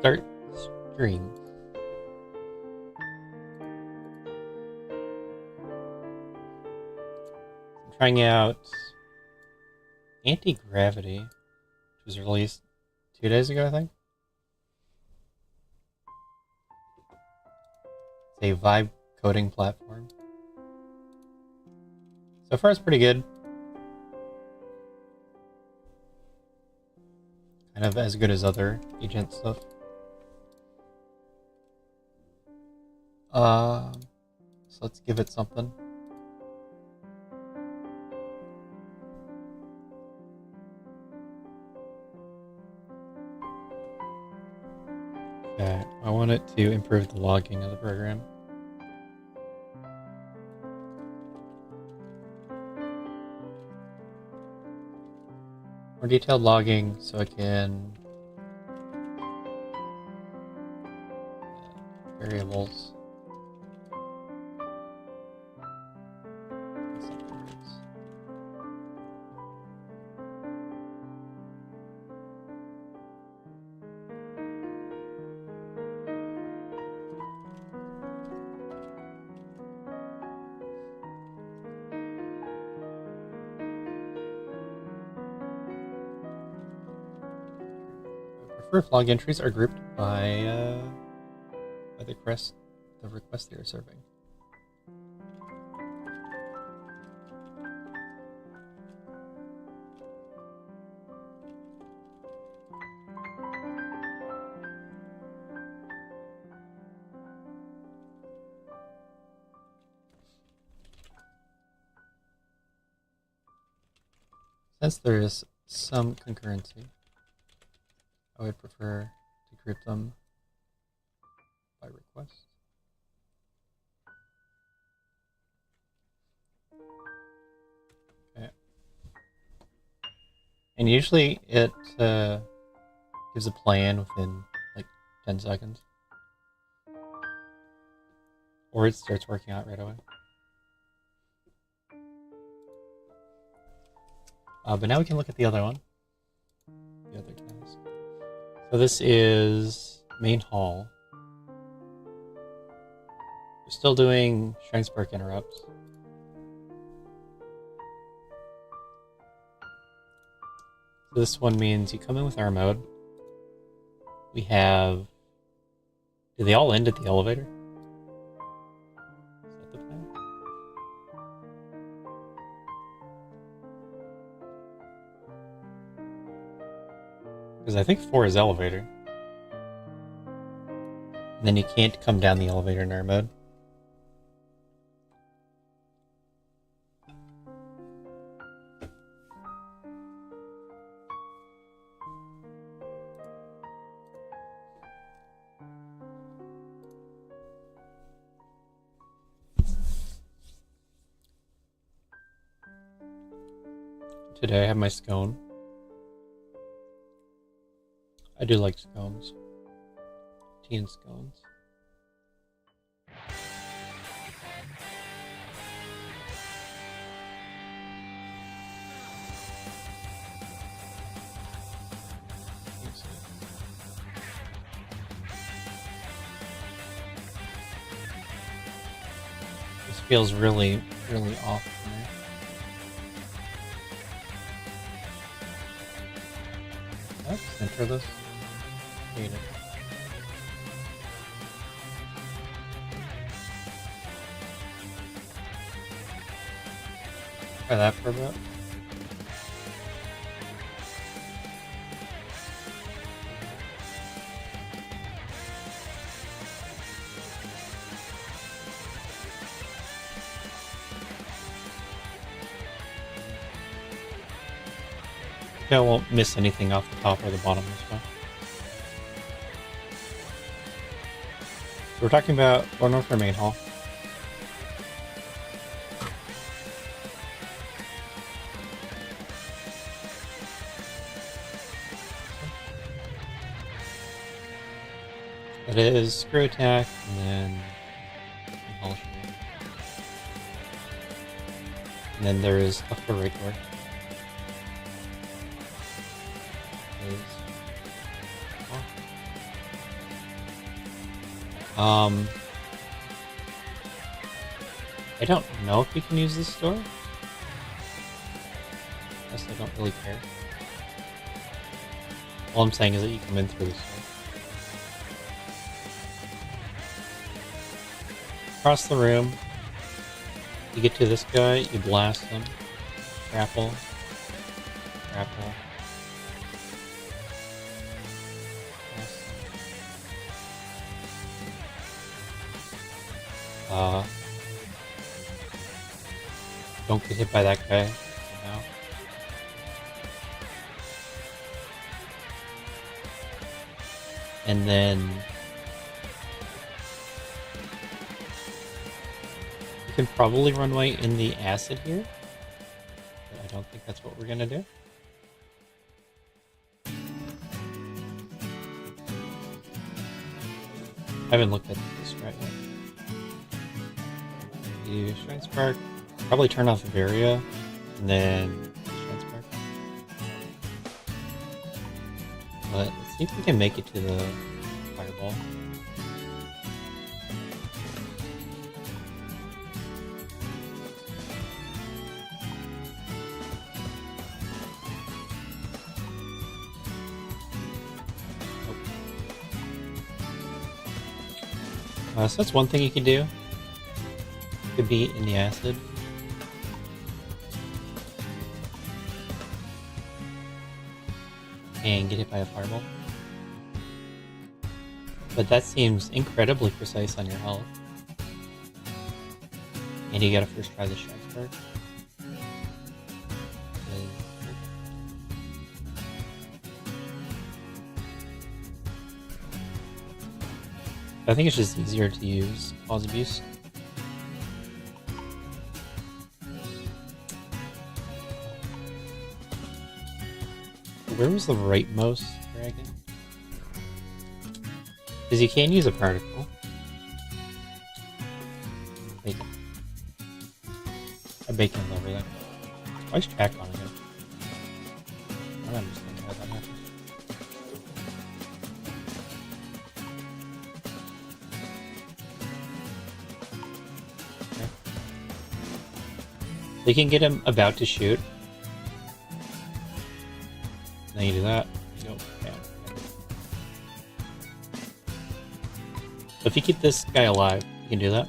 Start stream. I'm trying out Anti-Gravity, which was released 2 days ago, I think. It's a vibe coding platform. So far, it's pretty good. Kind of as good as other agent stuff. So let's give it something. Okay, I want it to improve the logging of the program. More detailed logging so I can variables. Proof log entries are grouped by the request they are serving. Since there is some concurrency, I would prefer to group them by request. Okay. And usually it gives a plan within like 10 seconds. Or it starts working out right away. But now we can look at the other one. The other task. So this is main hall. We're still doing strength spark interrupts. So this one means you come in with our mode. We have... Do they all end at the elevator? Is that the plan? Because I think 4 is elevator. And then you can't come down the elevator in our mode. Today I have my scone. I do like scones. Tea and scones. This feels really, really off for me. Let's enter this. Hate it. Try that for a bit. I won't miss anything off the top or the bottom this time. We're talking about Lord North or main hall. It is screw attack and then main hall. And then there is left or right door. Um, I don't know if you can use this door. I guess I don't really care. All I'm saying is that you come in through this door. Across the room, you get to this guy, you blast him. Grapple. Grapple. Don't get hit by that guy now. And then you can probably run away in the acid here, but I don't think that's what we're gonna do. I haven't looked at this right yet. You Shrine Spark, probably turn off Varia, and then Shrine Spark. But let's see if we can make it to the Fireball. So that's one thing you can do. Could be in the acid. And get hit by a fireball. But that seems incredibly precise on your health. And you gotta first try the Shrine Spark. I think it's just easier to use Pause Abuse. Where was the rightmost dragon? Because you can use a particle. Bacon. A bacon's over there. Why is track on again? I don't understand how that happens. Okay. So you can get him about to shoot. Then you do that. You go, yeah. So if you keep this guy alive, you can do that.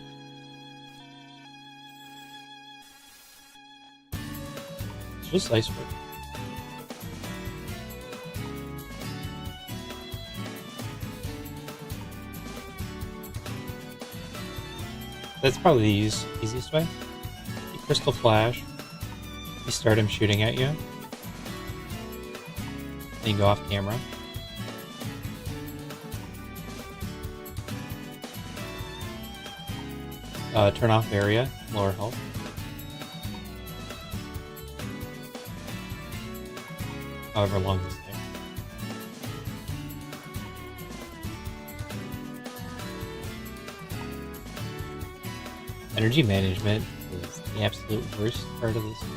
It's just ice work. That's probably the easiest way. You Crystal Flash. You start him shooting at you. Then you go off camera. Turn off area, lower health. However long this takes. Energy management is the absolute worst part of this game.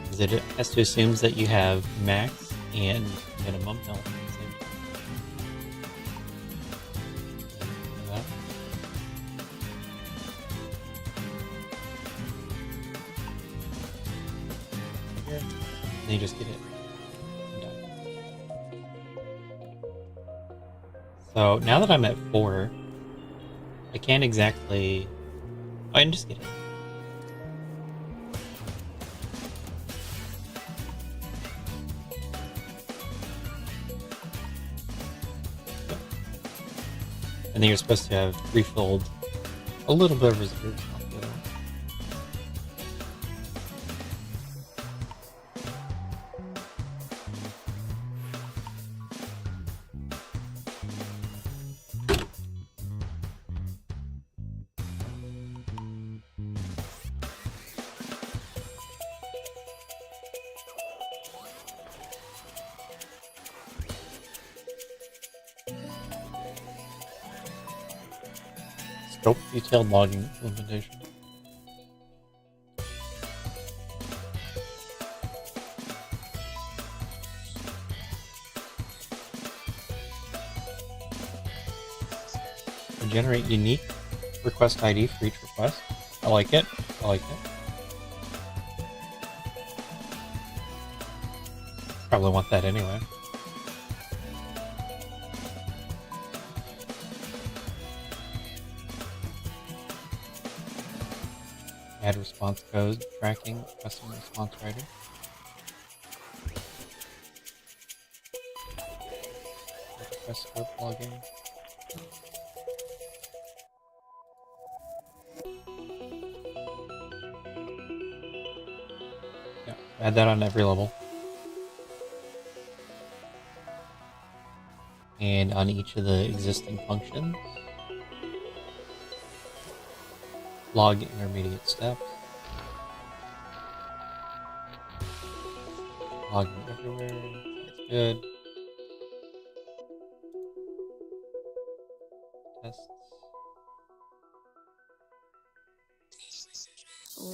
Because it has to assume that you have max and minimum health at the same time. Here, then you just get it. And done. So now that I'm at 4, I can't exactly... Oh, I can just get it. And then you're supposed to have refilled a little bit of reserves. Scope detailed logging implementation. Generate unique request ID for each request. I like it. I like it. Probably want that anyway. Add response code tracking custom response writer. Request code plugin. Yeah, add that on every level. And on each of the existing functions. Log intermediate steps. Logging everywhere. That's good. Tests.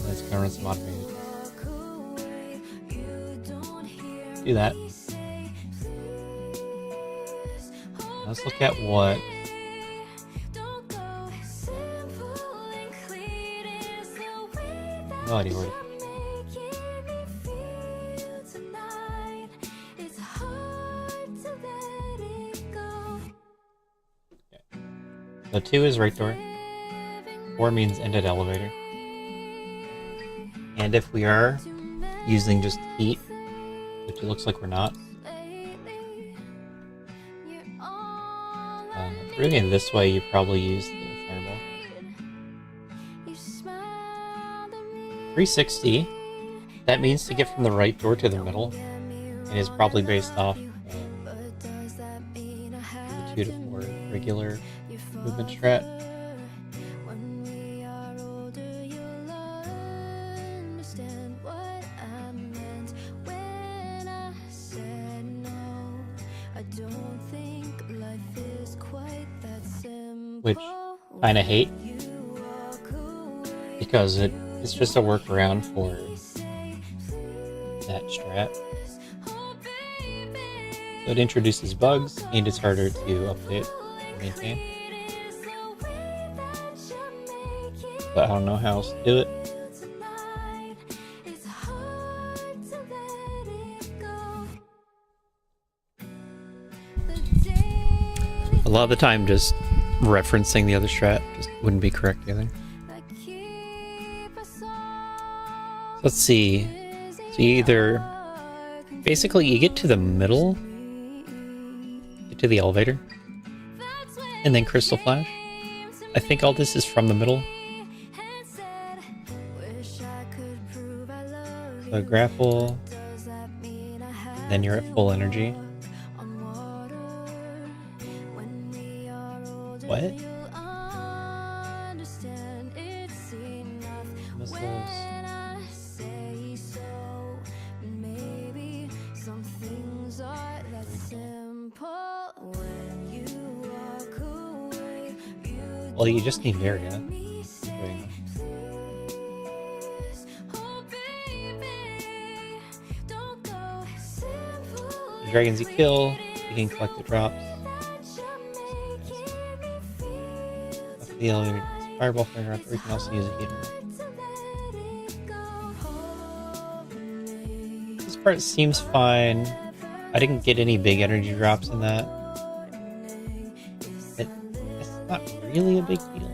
Let's go run some automated. Do that. Let's look at what no idea where to okay. So 2 is right door. 4 means ended elevator. And if we are using just heat, which it looks like we're not, really in this way you probably use the fireball. 360, that means to get from the right door to the middle, and is probably based off the 2 to 4 regular movement strat. Which I kinda hate, because it's just a workaround for that strat. So it introduces bugs, and it's harder to update and maintain. But I don't know how else to do it. A lot of the time, just referencing the other strat just wouldn't be correct either. Let's see. So you either basically you get to the middle, get to the elevator, and then crystal flash. I think all this is from the middle. So grapple, then you're at full energy. What? Missiles. Well, you just need Varia. The dragons you kill, you can collect the drops. The elevator fireball fire up, or you can also use a heater. This part seems fine. I didn't get any big energy drops in that. It's not really a big deal.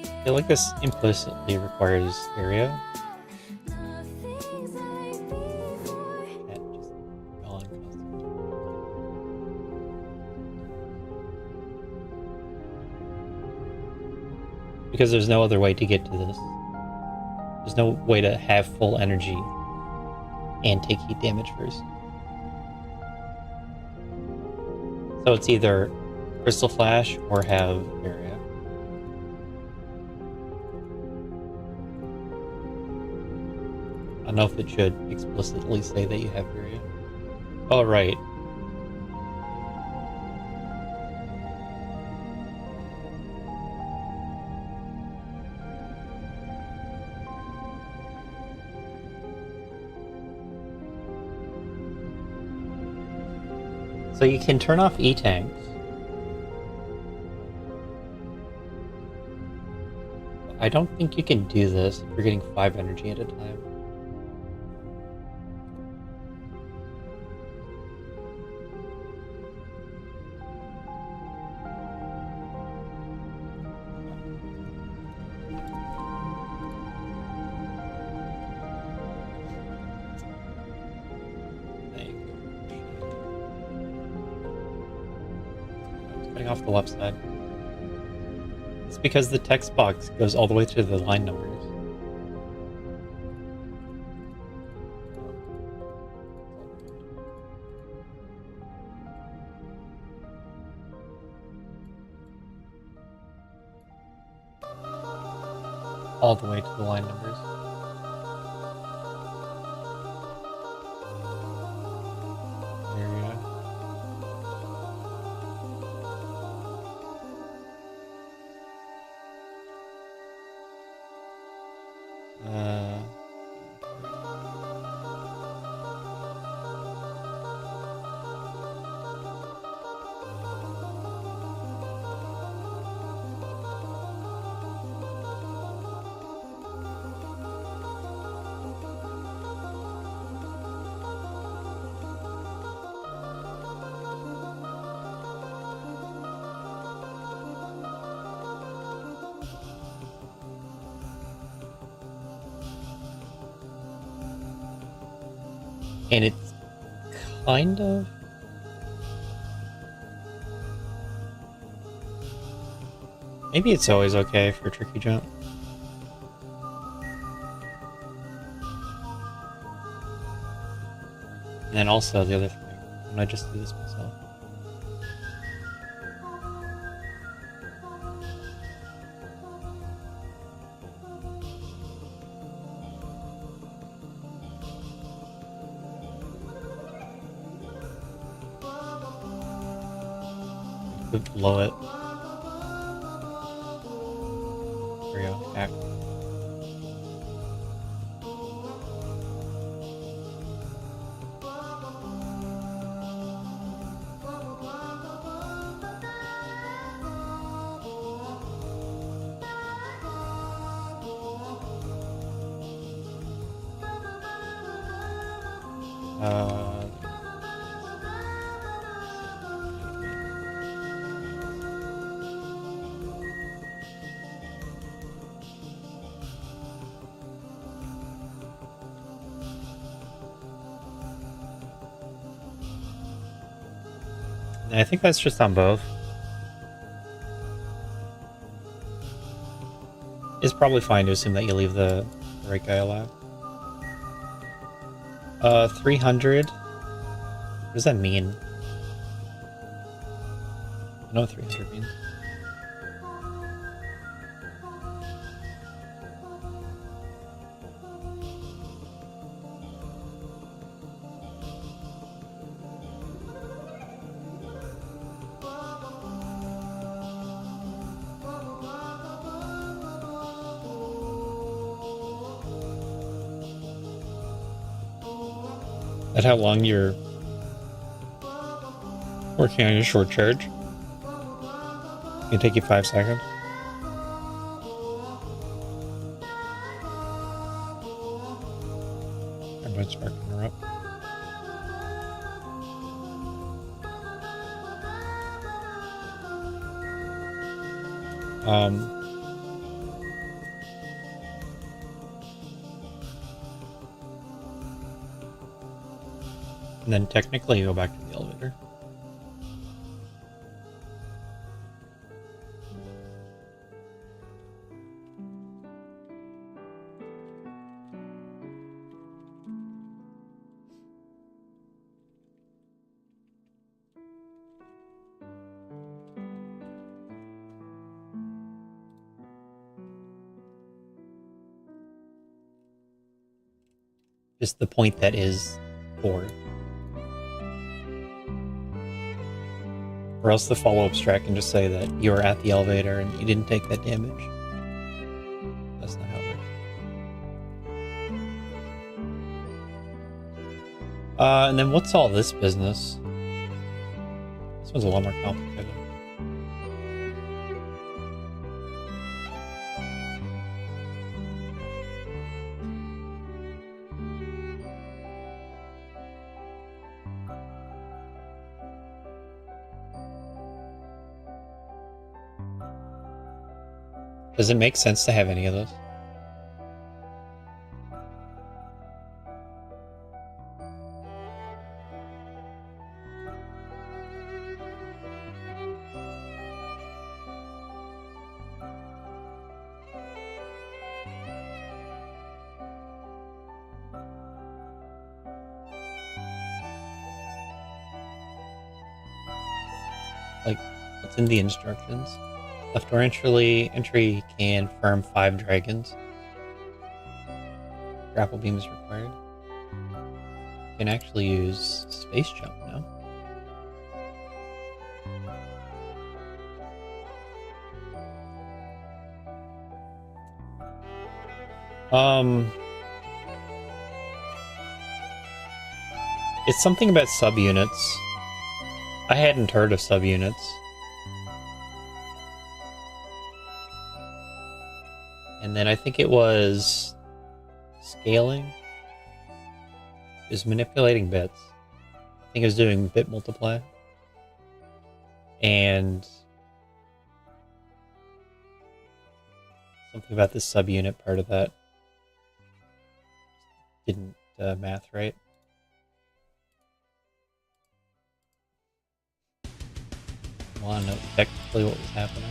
I feel like this implicitly requires area. Because there's no other way to get to this. There's no way to have full energy and take heat damage first. So it's either Crystal Flash or have Area. I don't know if it should explicitly say that you have Area. Oh, right. So you can turn off E-tanks. I don't think you can do this if you're getting 5 energy at a time. Cutting off the left side. It's because the text box goes all the way to the line numbers. All the way to the line numbers. There you go. And it's kind of... Maybe it's always okay for a tricky jump. And then also the other thing, when I just do this myself. Below it. There we go. Back. I think that's just on both. It's probably fine to assume that you leave the right guy alive. 300. What does that mean? I know what 300 means. Is that how long you're working on your short charge? It can take you 5 seconds. I might start to interrupt. And then technically you go back to the elevator. Just the point that is 4. Or else the follow-up strat can just say that you were at the elevator and you didn't take that damage. That's not how it works. And then what's all this business? one's a lot more complicated. Does it make sense to have any of those? Like, what's in the instructions? Left or entry can firm 5 dragons. Grapple beam is required. You can actually use space jump now. It's something about subunits. I hadn't heard of subunits. And then I think it was scaling. It was manipulating bits. I think it was doing bit multiply. And something about this subunit part of that didn't math right. I want to know technically what was happening.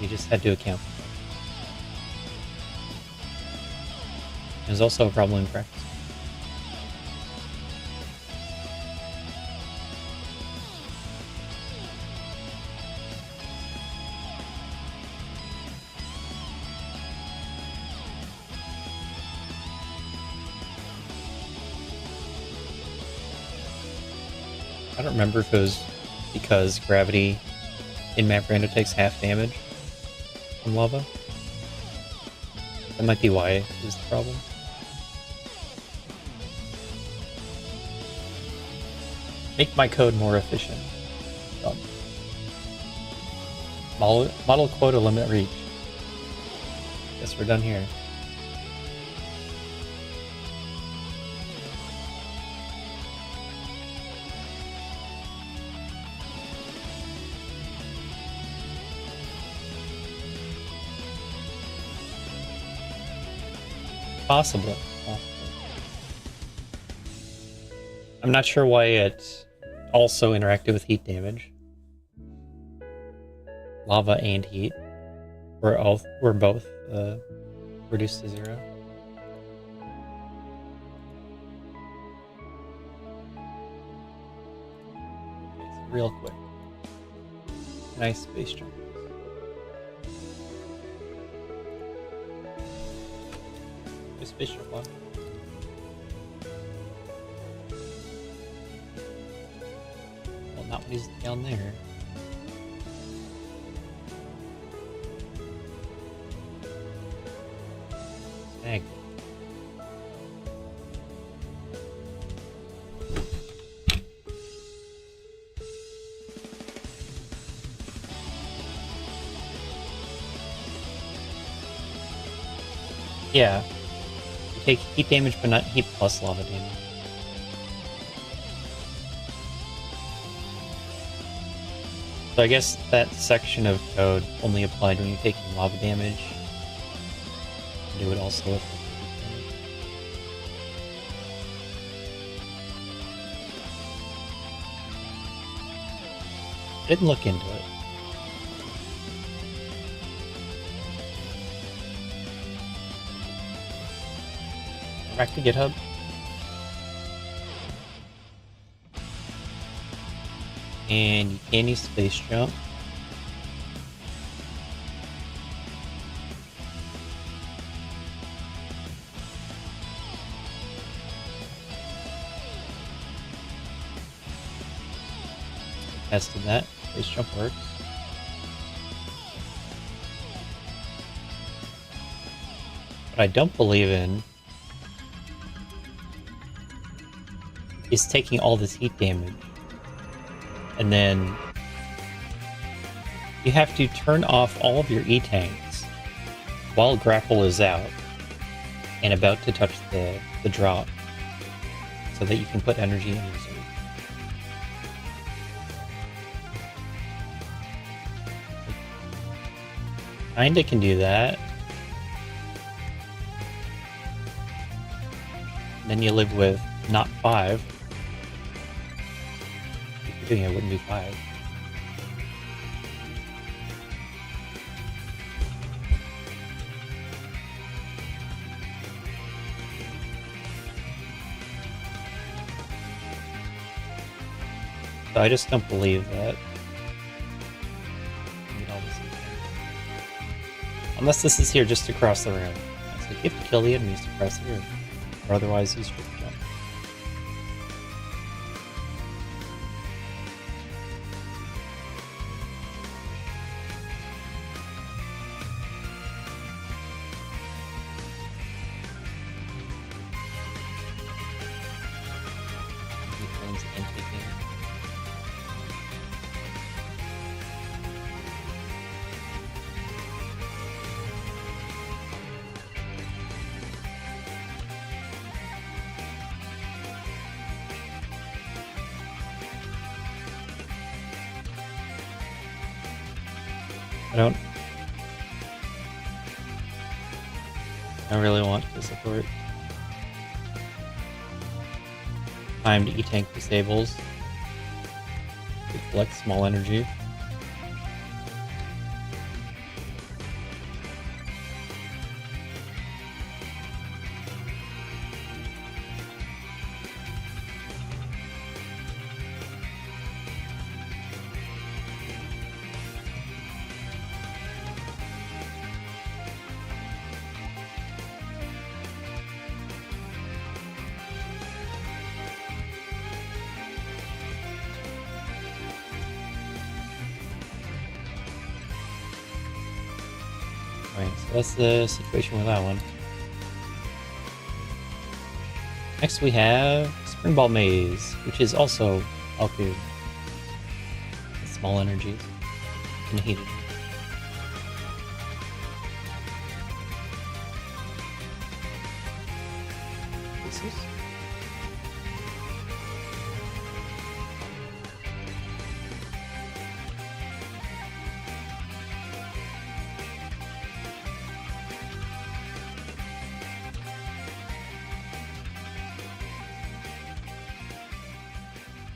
You just had to account for that. There's also a problem in practice. I don't remember if it was because gravity in map Rando takes half damage from lava. That might be why it was the problem. Make my code more efficient. Done. Model quota limit reached. Guess we're done here. Possibly. I'm not sure why it also interacted with heat damage. Lava and heat were both reduced to 0. Okay, so real quick. Nice space jump. Space jump on. Well, not when he's down there. Snag. Yeah. Take heat damage, but not heat plus lava damage. So I guess that section of code only applied when you're taking lava damage. Do it also with heat damage. I didn't look into it. Back to GitHub. And you can use space jump. Tested that. Space jump works. What I don't believe in is taking all this heat damage. And then you have to turn off all of your E-tanks while grapple is out and about to touch the drop so that you can put energy in reserve. Kinda can do that. And then you live with not 5. If you're doing it, wouldn't be 5. So I just don't believe that. Unless this is here just to cross the room. It's like you have to kill the enemies to cross the room. Or otherwise use your jump. I really want to support. Timed E-tank disables. To collect small energy. Alright, so that's the situation with that one. Next we have Springball Maze, which is also all good. Small energies and heated. Pieces.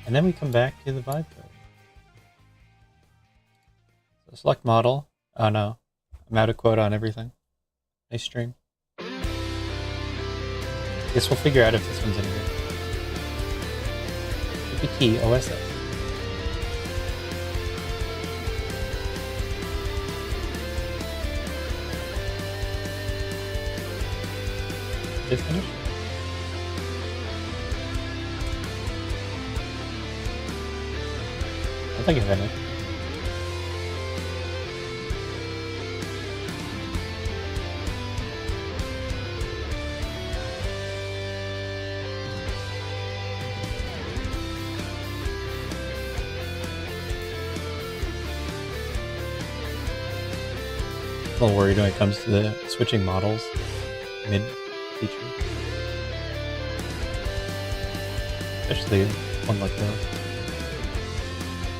And then we come back to the vibe code. So select model. Oh no, I'm out of quote on everything. Nice stream. Guess we'll figure out if this one's in here. GPT OSS. Did it finish? I think it finished. A little worried when it comes to the switching models mid feature. Especially one like this.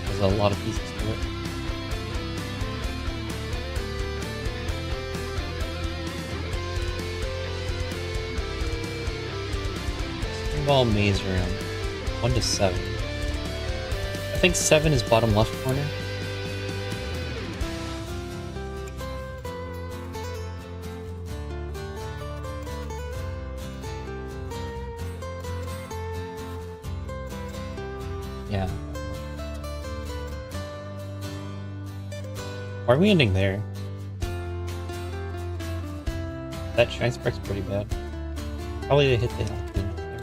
There's a lot of pieces to it. Springball Maze Room. 1 to 7. I think 7 is bottom left corner. Yeah. Why are we ending there? That Shine Spark's pretty bad. Probably they hit the altitude there.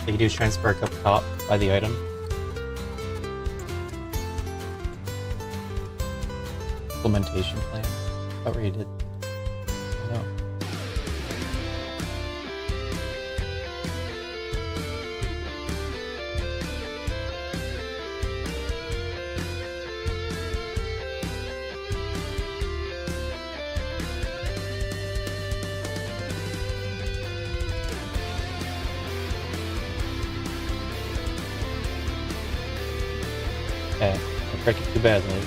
They could do Shine Spark up top by the item. Implementation plan. That where you did. I know. corrected too badly.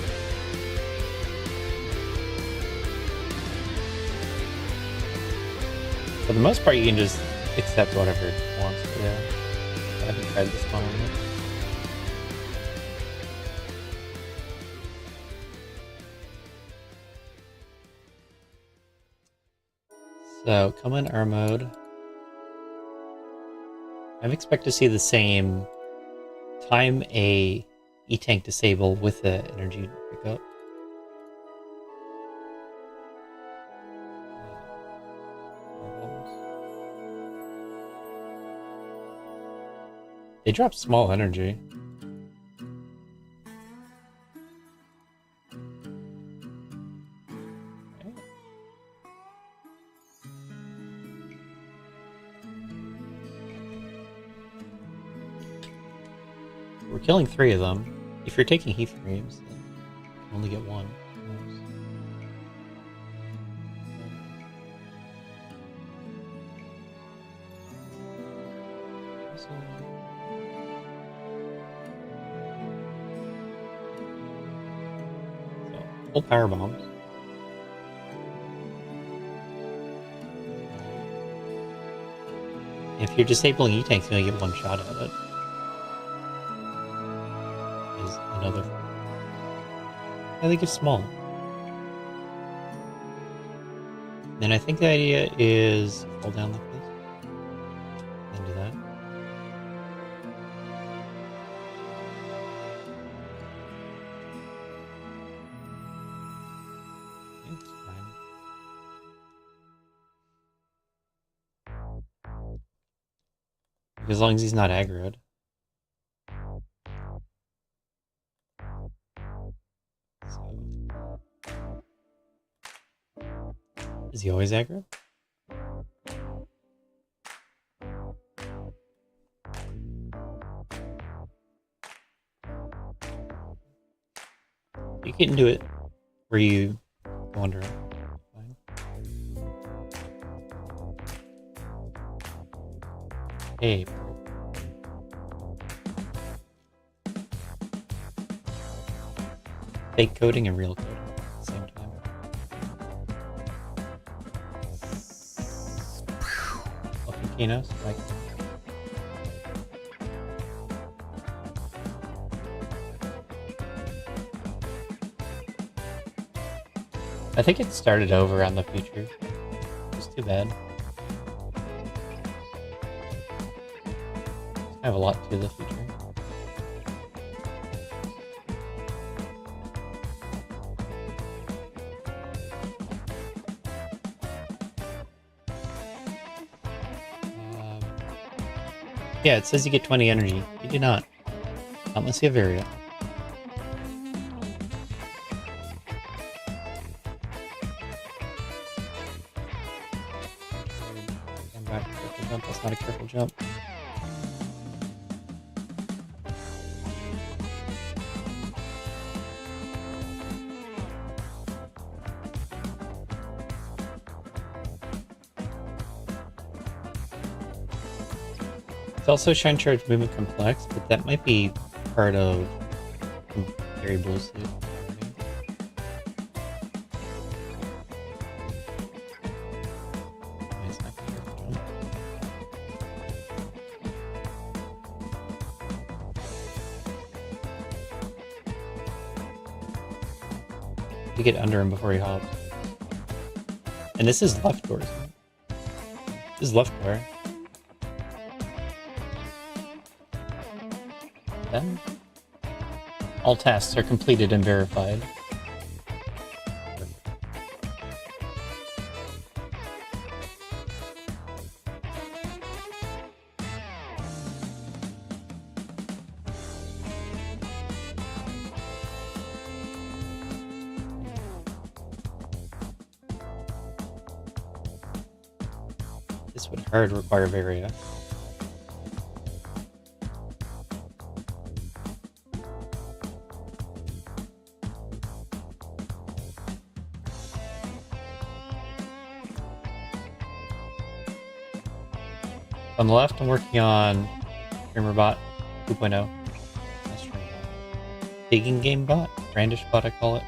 For the most part, you can just accept whatever it wants to do. I haven't tried this one yet. So, come in R mode. I expect to see the same time a E-tank disable with the energy pickup. They drop small energy. We're killing 3 of them. If you're taking heat frames, then you can only get 1. So, full power bombs. If you're disabling E-tanks, you only get 1 shot at it. Another. I think it's small. Then I think the idea is fall down like this. Then do that. It's fine. As long as he's not aggroed. Is he always aggro? You can do it where you go under it. Fine. Hey. Fake coding and real coding at the same time. Volcanoes, like. I think it started over on the future. It's too bad. I have a lot to the future. Yeah, it says you get 20 energy. You do not. Not unless you have area. Come back, careful jump. That's not a careful jump. It's also Shine Charge Movement Complex, but that might be part of Variable Suit. Nice, not a careful jump. You get under him before he hops. And this is left door, isn't it? This is left door. Then, all tasks are completed and verified. This would hard require Varia. On the left, I'm working on Streamerbot 2.0. That's Streamerbot. digging game bot, brandish bot I call it.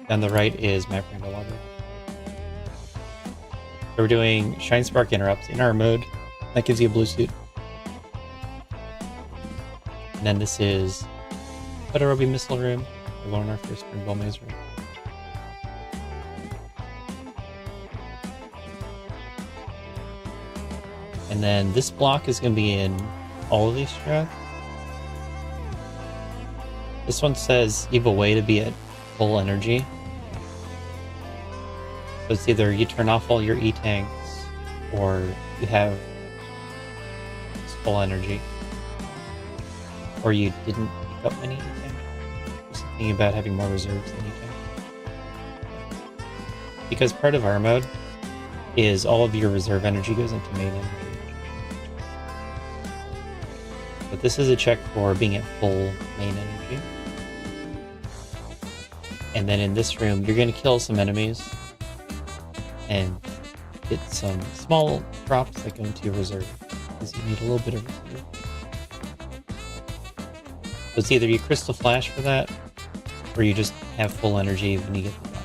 Down the right is map Rando logger. So we're doing Shine Spark interrupts in our mode. That gives you a blue suit. And then this is Todoroki Missile Room. We're going in our first Spring Ball Maze room. And then this block is going to be in all of these strats. This one says you have a way to be at full energy. So it's either you turn off all your E-tanks, or you have full energy, or you didn't pick up many E-tanks. Just thinking about having more reserves than E-tanks. Because part of our mode is all of your reserve energy goes into main energy. But this is a check for being at full main energy. And then in this room, you're going to kill some enemies and get some small drops that go into your reserve, because you need a little bit of reserve. So it's either you Crystal Flash for that, or you just have full energy when you get the drop.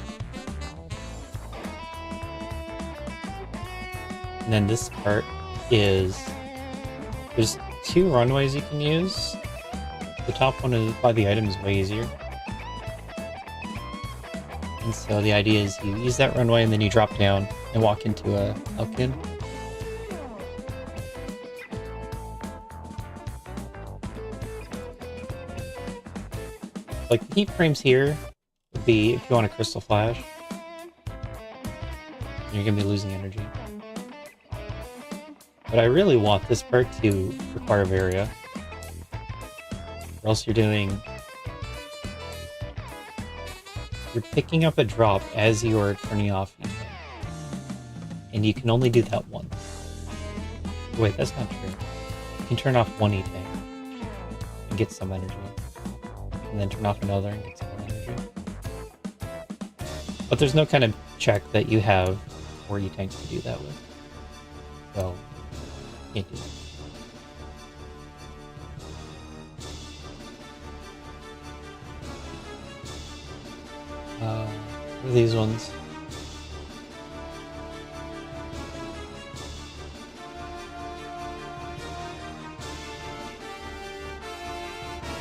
And then this part is, there's 2 runways you can use. The top one is by the item is way easier. And so the idea is you use that runway and then you drop down and walk into a Elkin. Like the heat frames here would be if you want a Crystal Flash. You're going to be losing energy. But I really want this part to require Varia. Or else you're picking up a drop as you're turning off an E-tank. And you can only do that once. Wait, that's not true. You can turn off one E-tank and get some energy. And then turn off another and get some more energy. But there's no kind of check that you have for E-tanks to do that with. So, can't do that. What are these ones?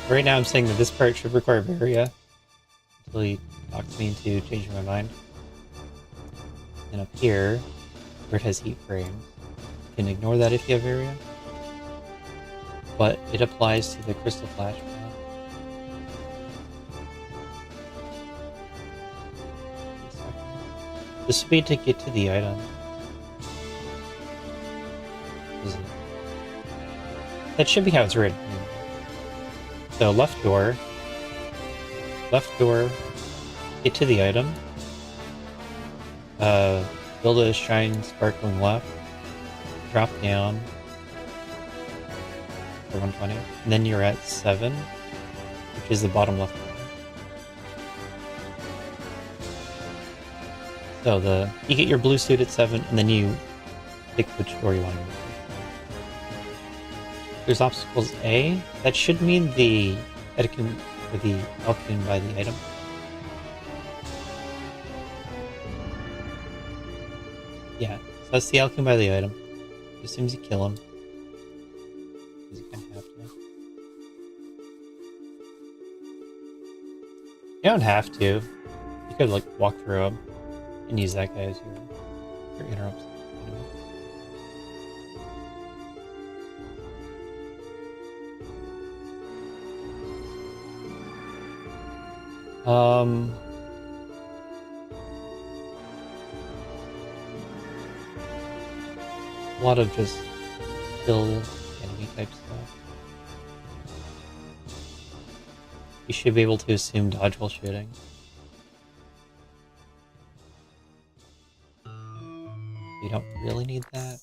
Right now I'm saying that this part should require Varia until he talks me into changing my mind. And up here, where it has heat frames, you can ignore that if you have Varia. But it applies to the Crystal Flash path. This would be to get to the item. That should be how it's written. So left door, get to the item, build a shine sparkling left, drop down for 120, and then you're at 7, which is the bottom left corner. So you get your blue suit at 7, and then you pick which door you want to go. There's obstacles A. That should mean the Edicum or the Elkin by the item. Yeah, so that's the Elkin by the item. As soon as you kill him, because you kind of have to. You don't have to. You could like walk through him and use that guy as your interrupts. A lot of just kill enemy type stuff. You should be able to assume dodge while shooting. You don't really need that.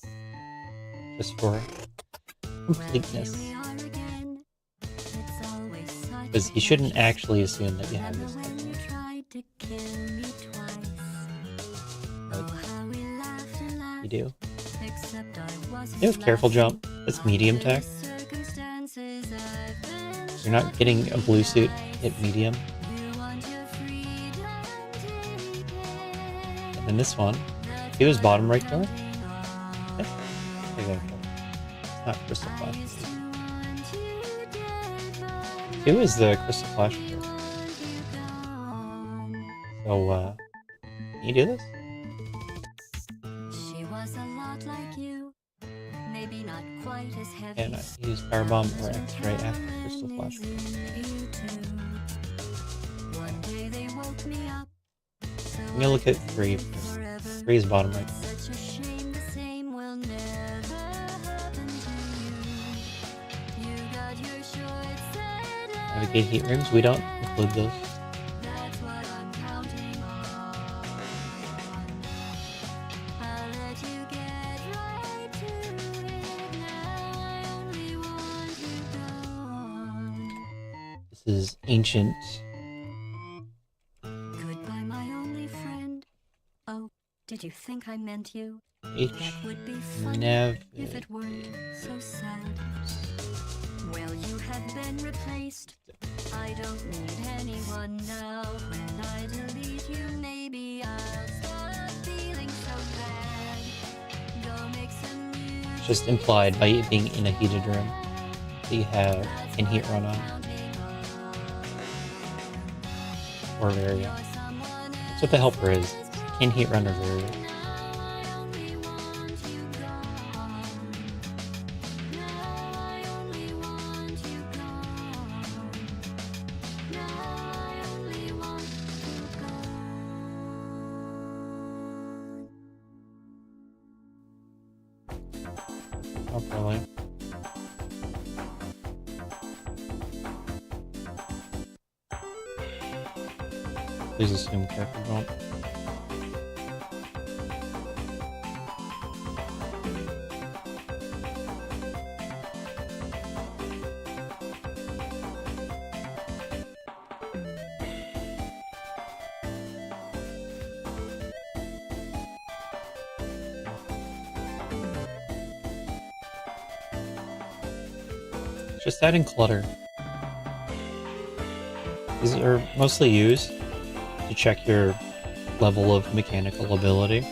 Just for completeness. Because you shouldn't actually assume that you have this type of you do. You have careful jump. That's medium tech. You're not getting a blue suit hit medium. And then this one, he was bottom right door. Okay. It's not Crystal Flash. It was the Crystal Flash door. So, can you do this? She was a lot like you, maybe not quite as heavy. And I use Power Bomb or X-Ray after Crystal Flash. One day they woke me up. I'm gonna look at 3 first. 3 is bottom right. Such a shame, the same will never happen to you. You got your short set. Navigate heat rooms. We don't include those. That's what I'm counting on. I'll let you get right to it now. I only want you gone. This is ancient. Goodbye, my only friend. Oh, did you think I meant you? H. That would be funny Nav. if it weren't so sad. Well, you have been replaced. I don't need anyone now. When I delete you, maybe I'll stop feeling so bad. Go make some music. Just implied by it being in a heated room that you have in heat run on. Or Varia. That's what the helper is. Can heat run or Varia. Oh, probably. Please assume character don't. Just adding clutter. These are mostly used to check your level of mechanical ability.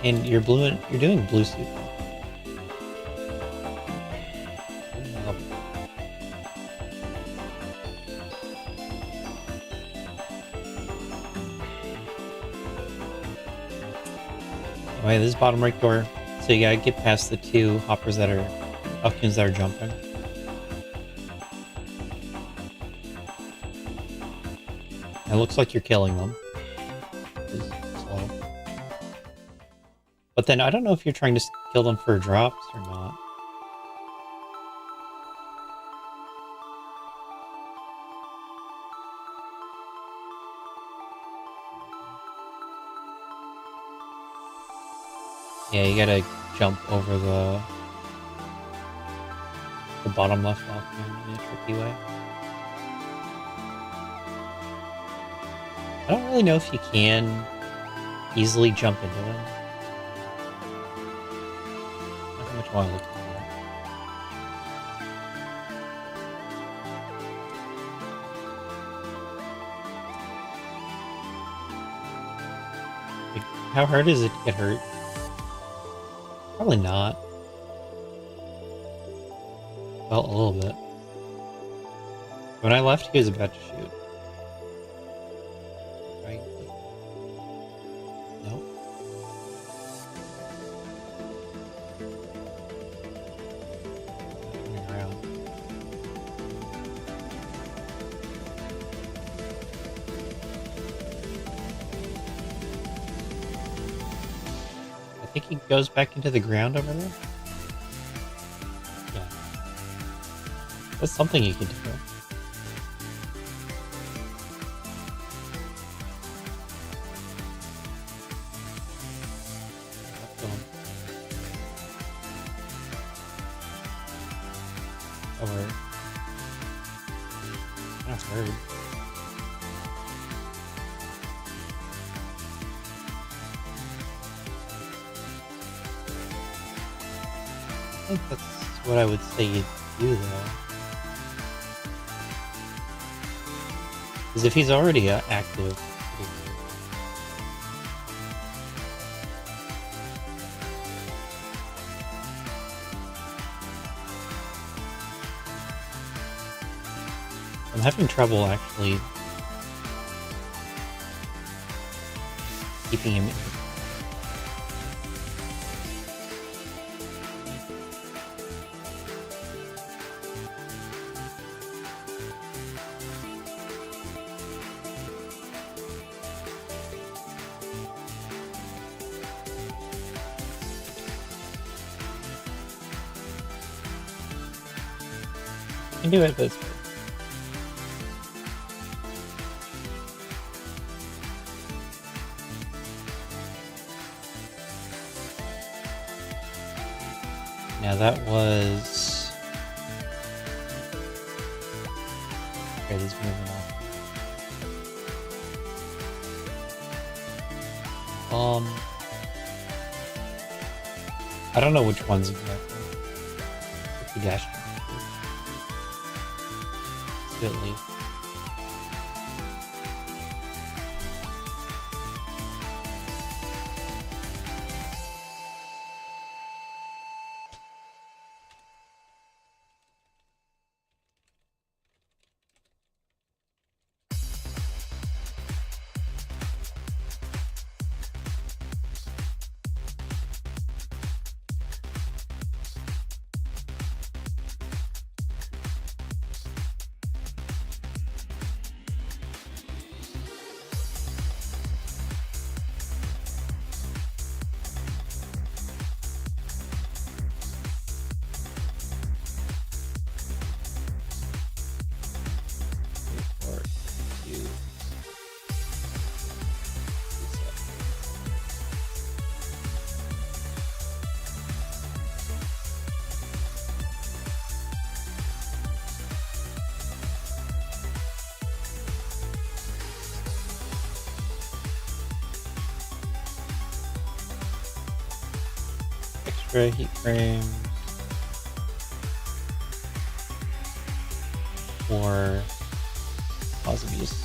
And you're doing blue suit. Okay, this is bottom right door, so you gotta get past the 2 hoppers that are Falcons that are jumping. It looks like you're killing them. Slow. But then I don't know if you're trying to kill them for drops or not. Yeah, you gotta jump over the bottom left Falcon in a tricky way. I don't really know if you can easily jump into him. I don't know how much I want to look at that. Like, how hard is it to get hurt? Probably not. Well, a little bit. When I left, he was about to shoot. Right? Nope. Turning around. I think he goes back into the ground over there. Yeah. That's something you can do. Over. That's weird. think that's what I would say you do, though. Because if he's already active... I'm having trouble actually keeping him. I can do it, but it's hard. Now that was... Okay, he's moving on. I don't know which ones exactly. If he dashed. At least. Extra heat frames or positive use.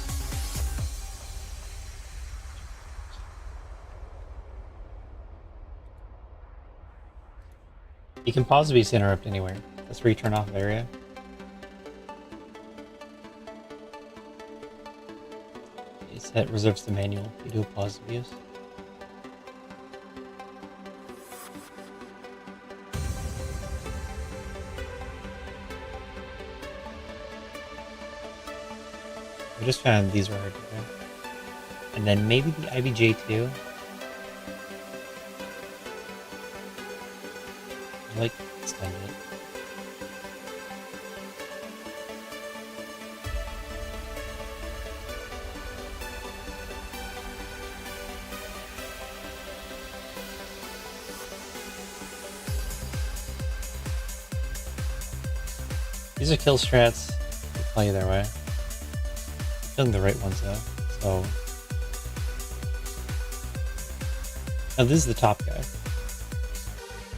You can pause abuse interrupt anywhere. That's where you turn off area. You set reserves to manual. You do a pause abuse. I just found these were hard to do. And then maybe the IBJ2. I like extending it. These are kill strats. They play either way. Killing the right ones though, so... Oh, this is the top guy.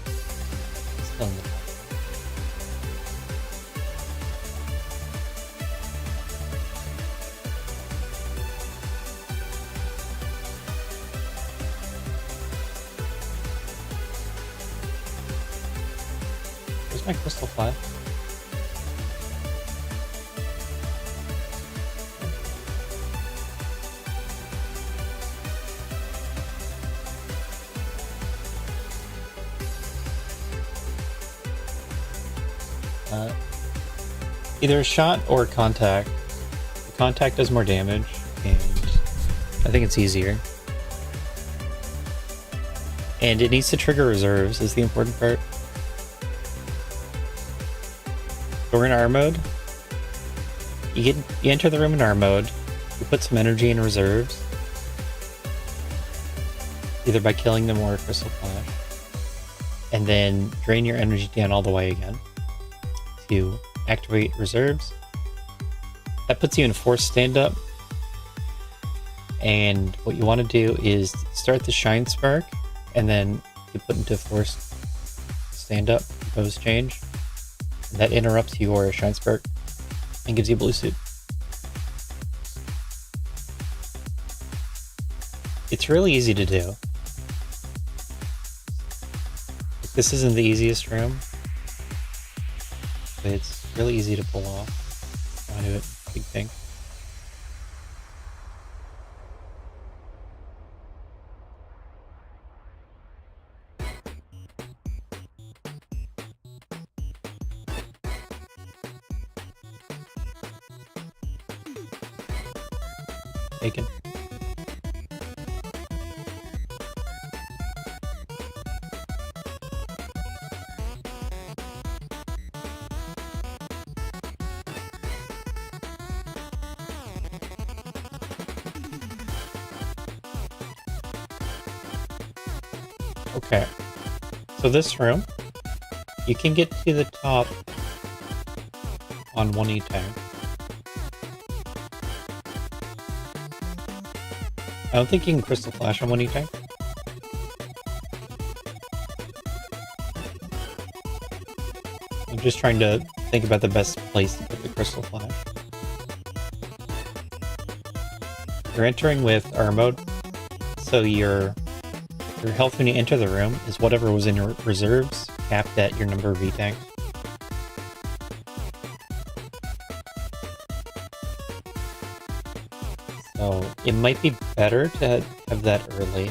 He's killing the top. Where's my crystal fly? Either a shot or a contact. The contact does more damage, and I think it's easier. And it needs to trigger reserves, is the important part. So we're in R mode. You enter the room in R mode, you put some energy in reserves, either by killing them or a crystal flash, and then drain your energy down all the way again to activate reserves. That puts you in forced stand-up, and what you want to do is start the shine spark, and then you put into forced stand-up, pose change. And that interrupts your shine spark and gives you a blue suit. It's really easy to do. This isn't the easiest room, but it's really easy to pull off. I want to do it big thing. Taken. Okay, so this room, you can get to the top on one E-tank. I don't think you can Crystal Flash on one E-tank. I'm just trying to think about the best place to put the Crystal Flash. You're entering with R mode, so your health when you enter the room is whatever was in your reserves, capped at your number of E-tanks. So it might be better to have that early.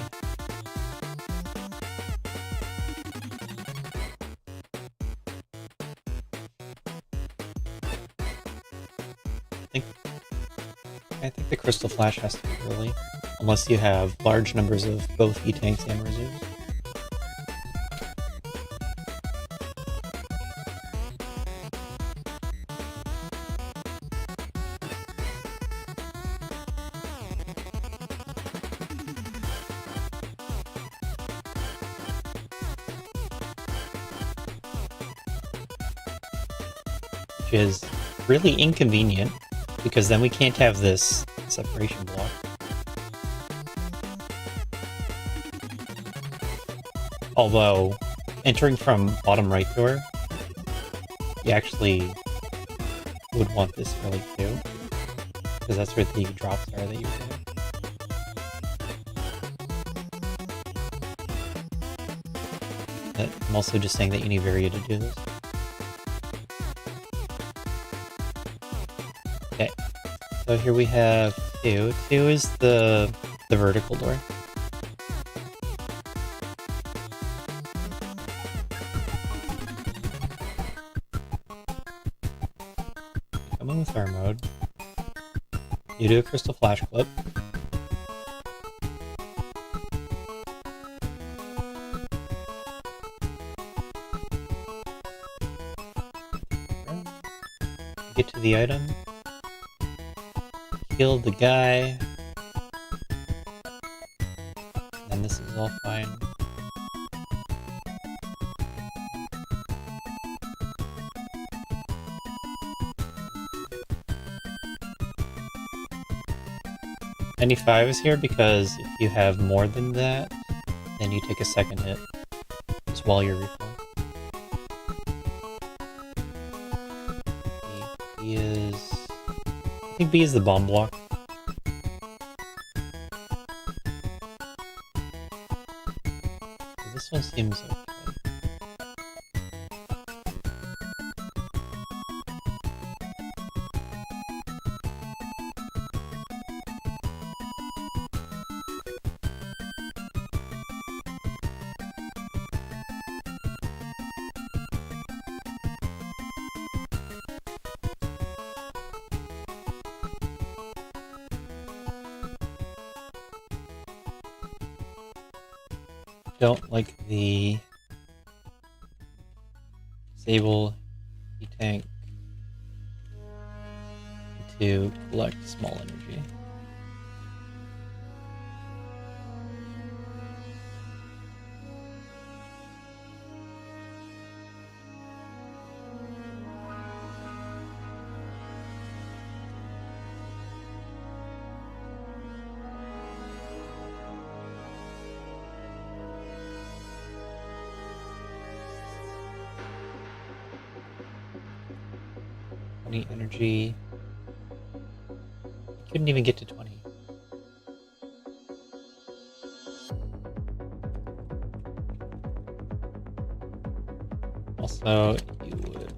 I think the Crystal Flash has to be early, unless you have large numbers of both E-tanks and reserves. Which is really inconvenient, because then we can't have this separation block. Although, entering from bottom right door, you actually would want this early too, because that's where the drops are that you're getting. But I'm also just saying that you need Varia to do this. Okay, so here we have 2. 2 is the vertical door. Come in with our mode. You do a Crystal Flash clip. Get to the item. Kill the guy. And this is all fine. $95 is here because if you have more than that, then you take a second hit just while you're refilling. B is... I think B is the bomb block. This one seems okay. Don't like the disable E-tank to collect small energy. 20 energy. Couldn't even get to 20. Also, you would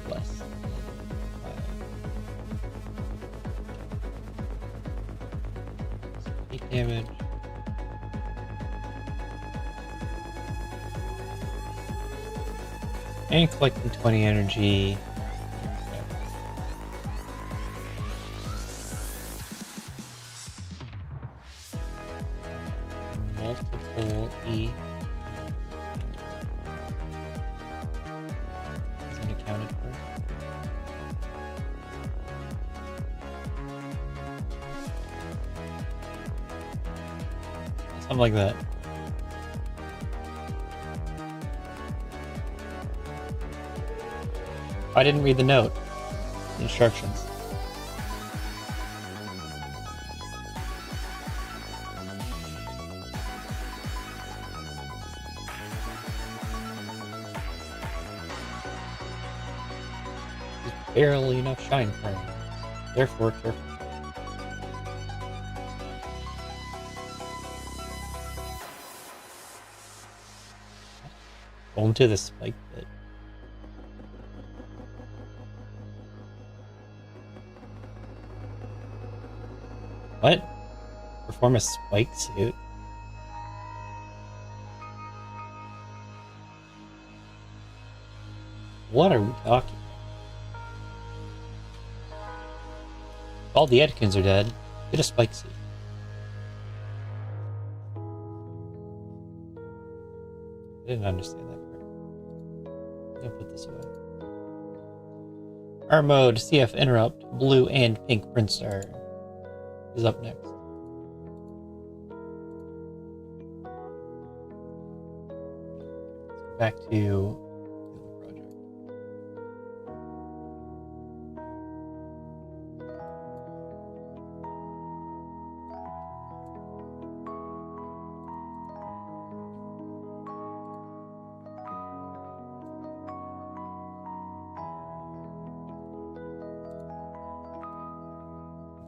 less than 5. 8 damage. And collecting 20 energy. Multiple E. Isn't accounted for. Something like that. I didn't read the note. The instructions. There's barely enough shine for him. Therefore, careful. Go into the spike pit. What? Perform a spike suit? What are we talking about? All the Edkins are dead. Get a spike suit. I didn't understand that part. I'm gonna put this away. R mode, CF interrupt, blue and pink Prince-Star is up next. Back to the project.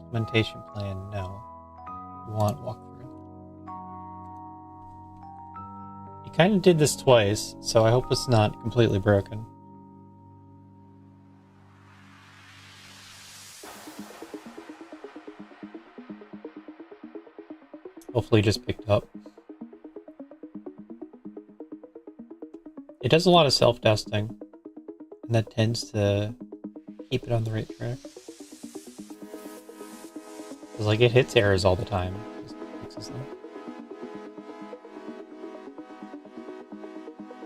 Implementation plan, no. We want walkthrough. You kind of did this twice, so I hope it's not completely broken. Hopefully just picked up. It does a lot of self-testing, and that tends to keep it on the right track. Because, like, it hits errors all the time. Just fixes them.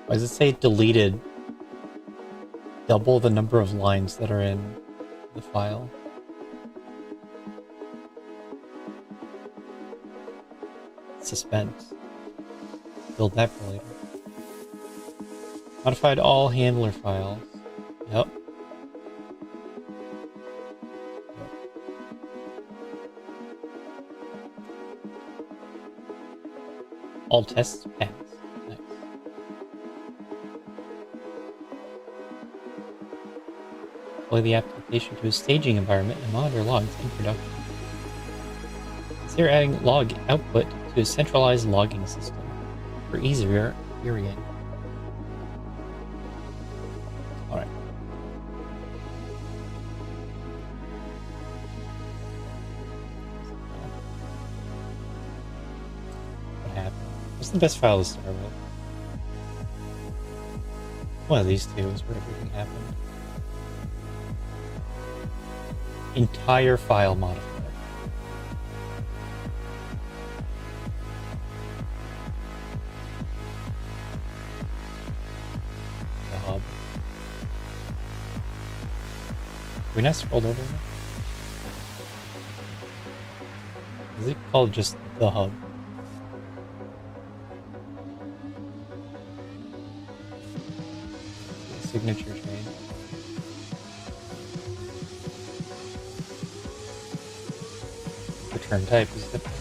Why does it say deleted double the number of lines that are in the file? Suspense. Build that for later. Modified all handler files. Yep. All tests pass. Nice. Deploy the application to a staging environment and monitor logs in production. Consider adding log output to a centralized logging system for easier querying. Alright. What happened? What's the best file to start with? One of these two is where everything happened. Entire file modified. The hub. Have we not scrolled over it? Is it called just the hub? Signature chain. Return type is different.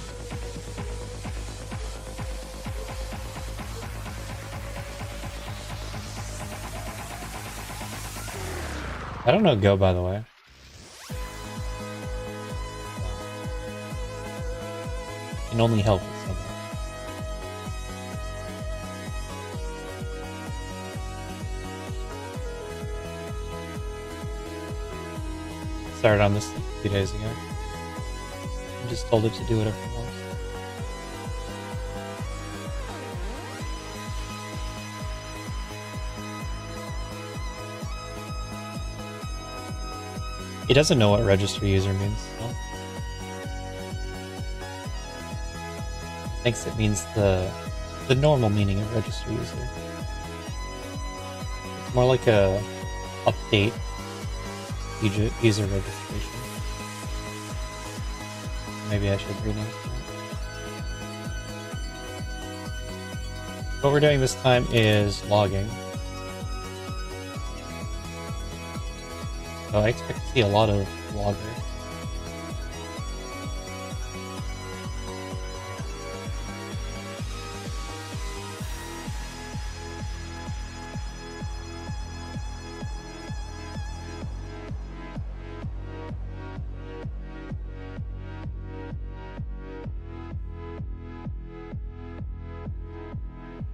I don't know Go, by the way. Can only help with so much. Started on this a few days ago. I just told it to do whatever it wants. He doesn't know what register user means. So. Thinks it means the normal meaning of register user. It's more like a update user registration. Maybe I should rename it. What we're doing this time is logging. So I expect to see a lot of logger.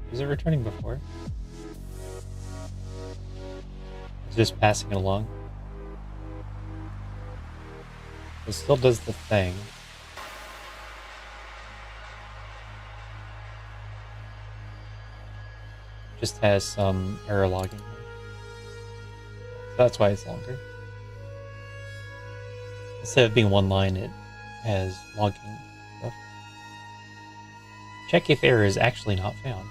Was it returning before? It's just passing it along. It still does the thing. Just has some error logging. That's why it's longer. Instead of being one line, it has logging stuff. Check if error is actually not found.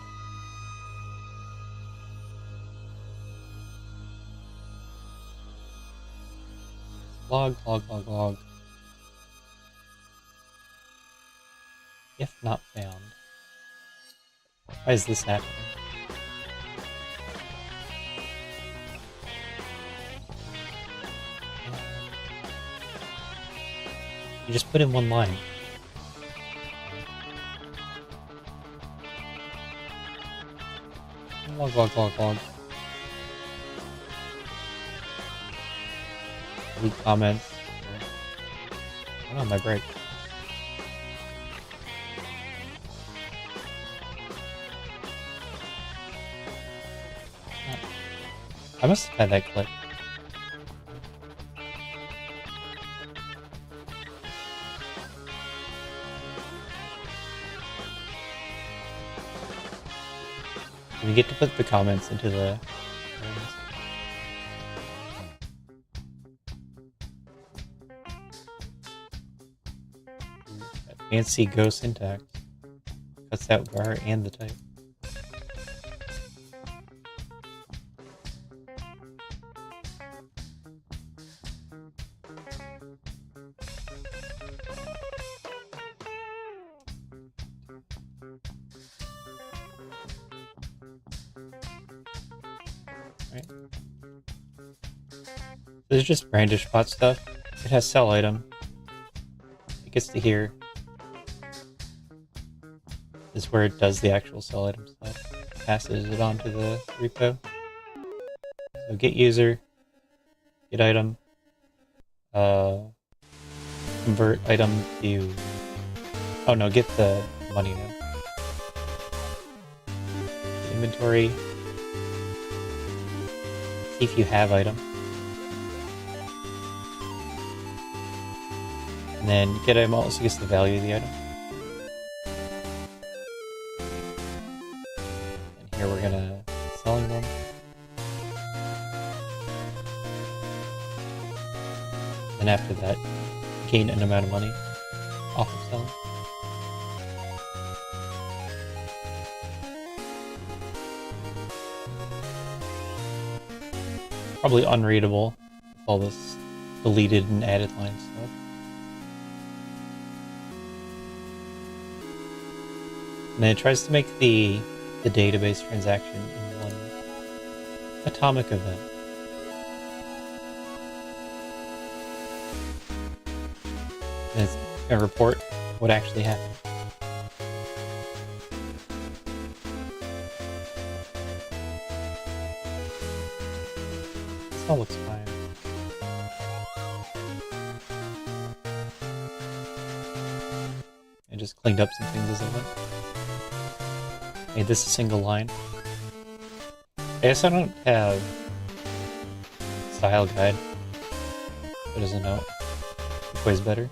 Log, log, log, log. If not found. Why is this happening? You just put in one line. Log, log, log, log. Leave comments. I'm on my break. I must have had that clip. And you get to put the comments into the... Fancy Go syntax. Cuts out var and the type. Right. This is just brandish bot stuff. It has sell item. It gets to here. This is where it does the actual sell item stuff. Passes it onto the repo. So get user, get item, convert item to... Oh no, get the money now. Inventory. See if you have item. And then get item also gets the value of the item. And here we're gonna selling them. And after that, gain an amount of money off of selling. Probably unreadable with all this deleted and added line stuff. And then it tries to make the database transaction in one atomic event. And it's going to report what actually happened. This all looks fine. cleaned up some things as I went. Made this a single line. I guess I don't have style guide. It doesn't know which way's better.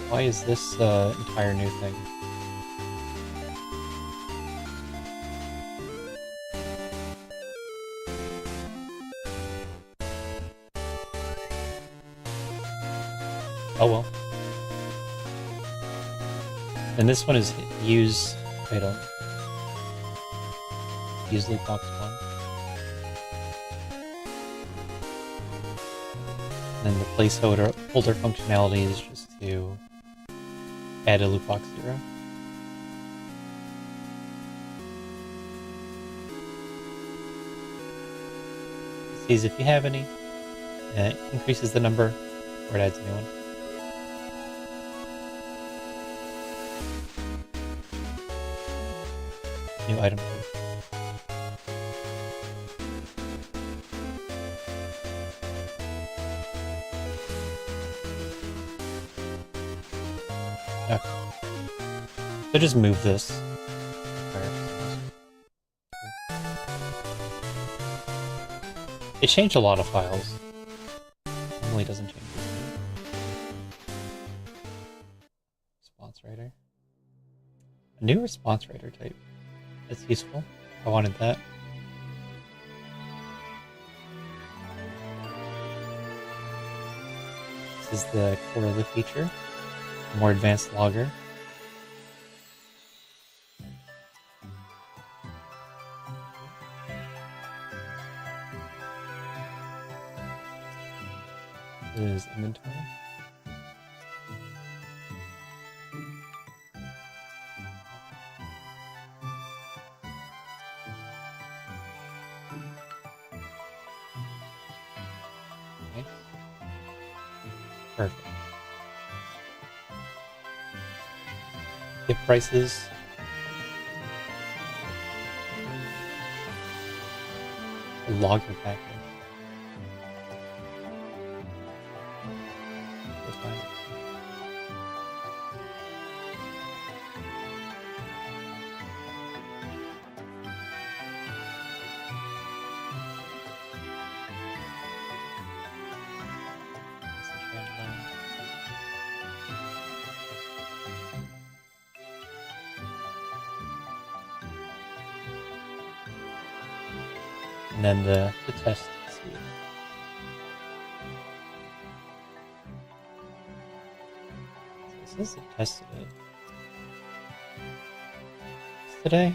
Why is this entire new thing? Oh well. And this one is use item. Use loot box 1. And then the placeholder functionality is just to add a loot box 0. It sees if you have any, and it increases the number, or it adds a new one. New item code. Okay. So just move this. It changed a lot of files. Normally doesn't change this. Response writer. A new response writer type. That's useful. I wanted that. This is the core of the feature. More advanced logger. This is inventory. Okay. Perfect. Gift prices. A logger package. That's fine. That's the chandelier. And then the test suite. So this is a test of it. Today?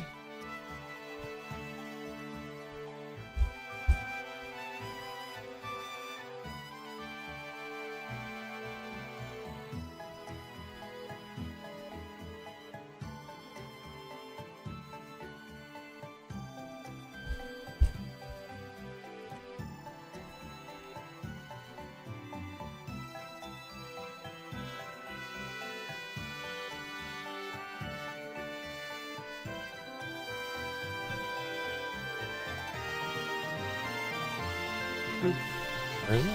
Where is it?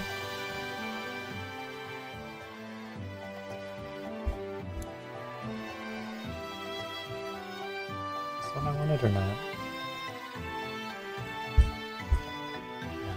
Is this one I wanted or not? No.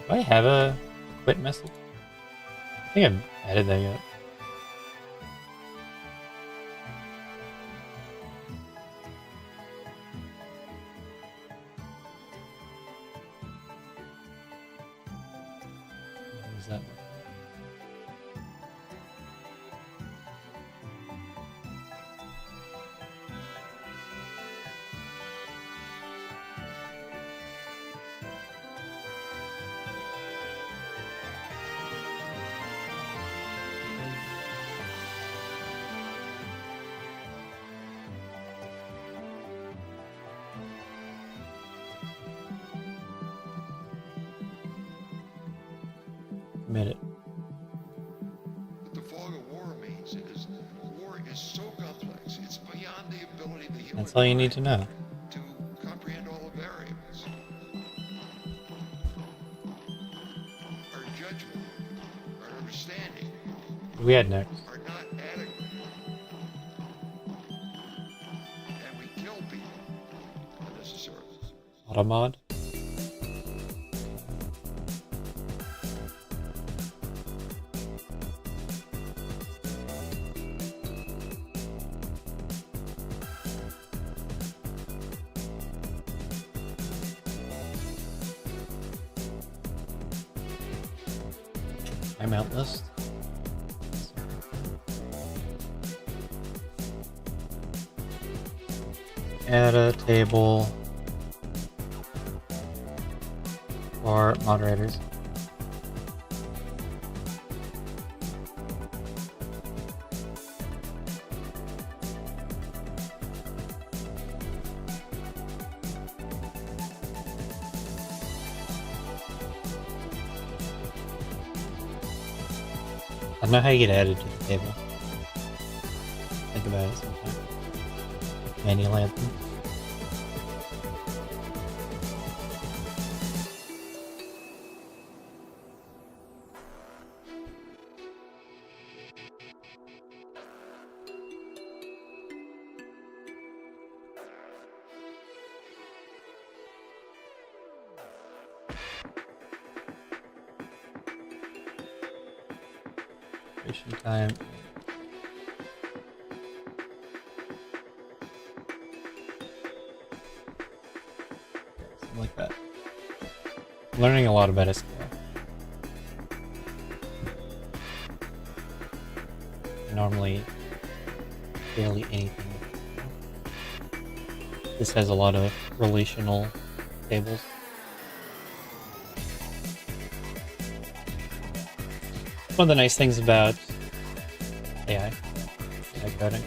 Do I have a quit message? I think I've added that yet. What does that look like? Admit it. What the fog of war means is war is so complex, it's beyond the ability of the human That's all you need mind to know. to comprehend all the variables. Our judgment, our understanding We had next. are not adequate. And we kill people unnecessarily. Automod. Timeout list. Add a table for moderators. I don't know how you get added to the table. Think about it sometime. Manual anthem. Creation time. Something like that. I'm learning a lot about SQL. Normally, barely anything. This has a lot of relational tables. One of the nice things about AI coding,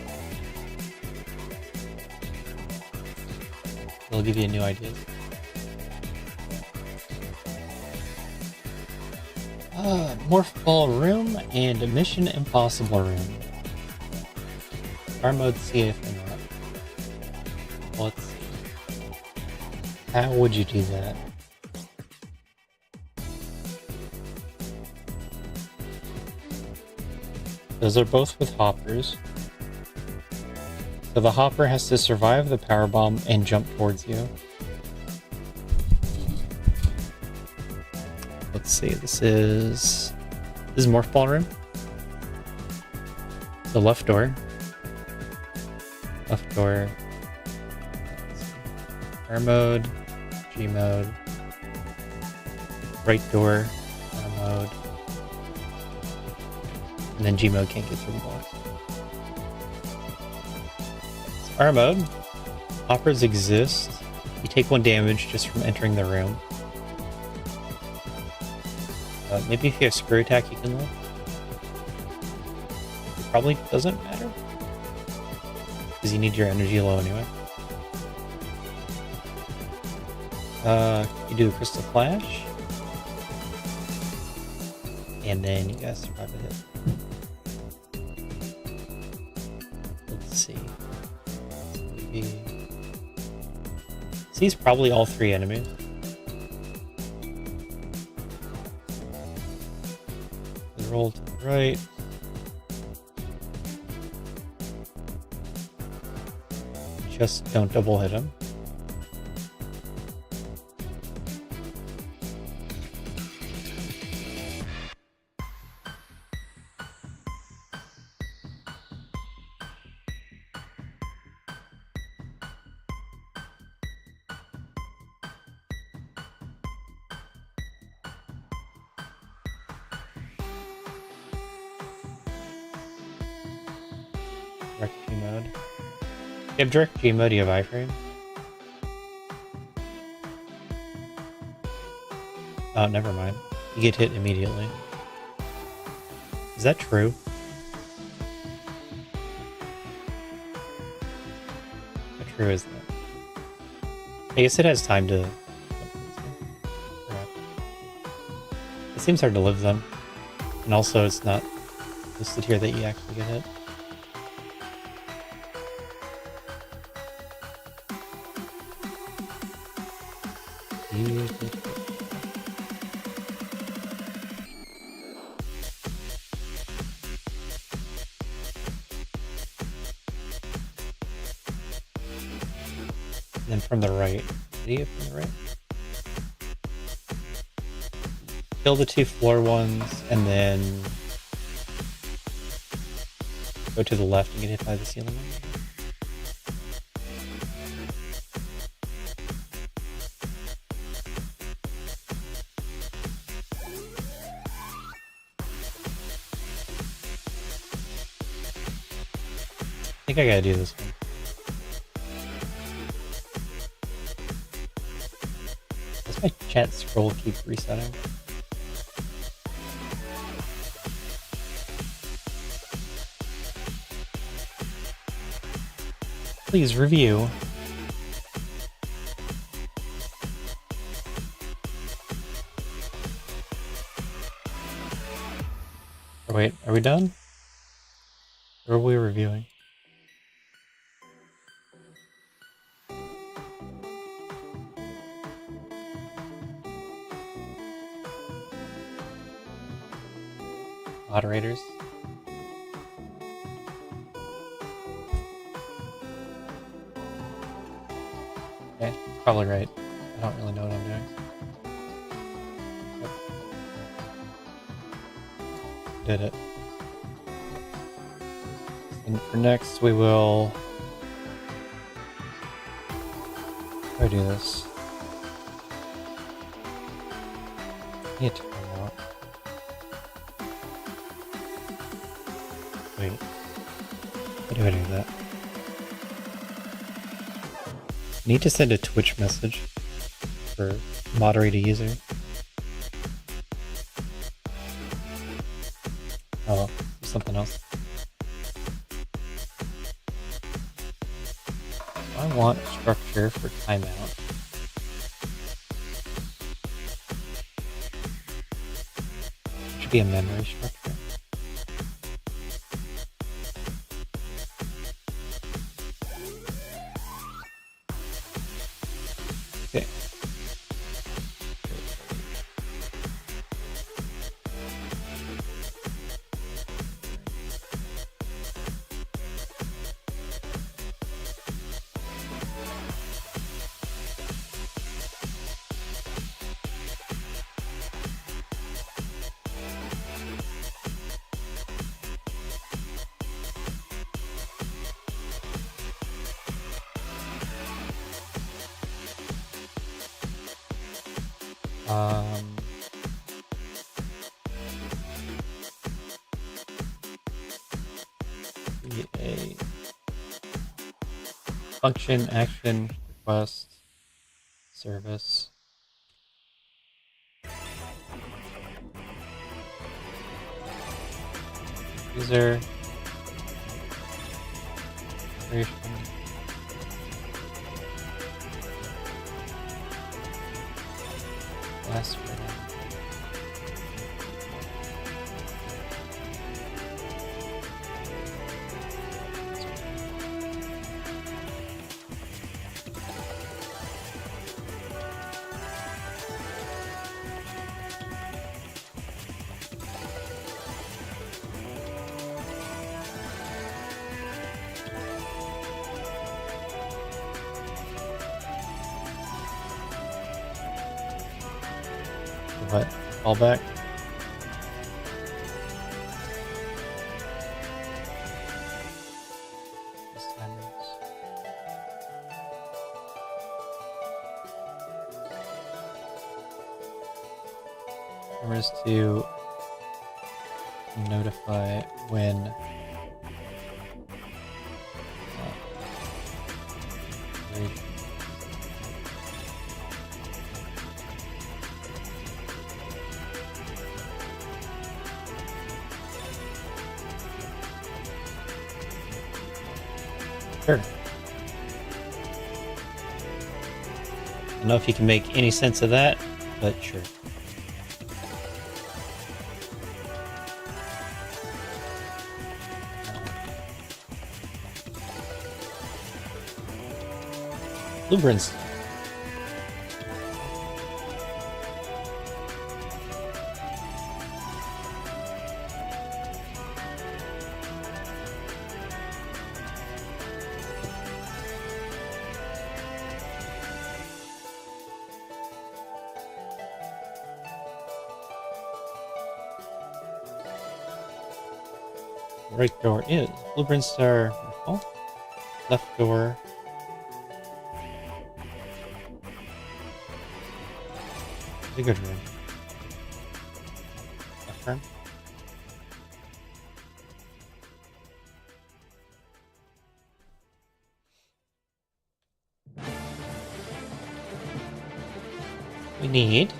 it'll give you new ideas. Morph Ball Room and Mission Impossible Room. Our mode CA thing up. Let's see. How would you do that? Those are both with hoppers. So the hopper has to survive the power bomb and jump towards you. Let's see, this is Morph Ball Room. The left door. Left door. R mode, G mode. Right door, R mode. And then G mode can't get through the block. So R mode. Hoppers exist. You take 1 damage just from entering the room. Maybe if you have screw attack you can live. It probably doesn't matter. Because you need your energy low anyway. You do a crystal flash. And then you guys survive a hit. Let's see. Maybe... Sees probably all 3 enemies. Roll to the right. Just don't double hit him. Direct G mode. You have direct G mode, you have iframe. Oh, never mind. You get hit immediately. Is that true? How true is that? I guess it has time to... It seems hard to live then. And also it's not listed here that you actually get hit. And then from the right. Idiot from the right. Kill the 2 floor ones and then go to the left and get hit by the ceiling one. I think I gotta do this one. Does my chat scroll keep resetting? Please review. Oh, wait, are we done? Or are we reviewing? Moderators. Okay, probably right. I don't really know what I'm doing. Yep. Did it. And for next, we will... How do I do this? I need to come out. Wait. How do I do that? Need to send a Twitch message for moderator user. Oh, something else. I want structure for timeout. Should be a memory structure. Okay. A function, action, request, service. User. Creation. Last one. What? All back? Cameras to notify when sure. I don't know if you can make any sense of that, but sure. Blueprints. Right door is. Blueprints are oh, left door. It's a good room. Left turn. We need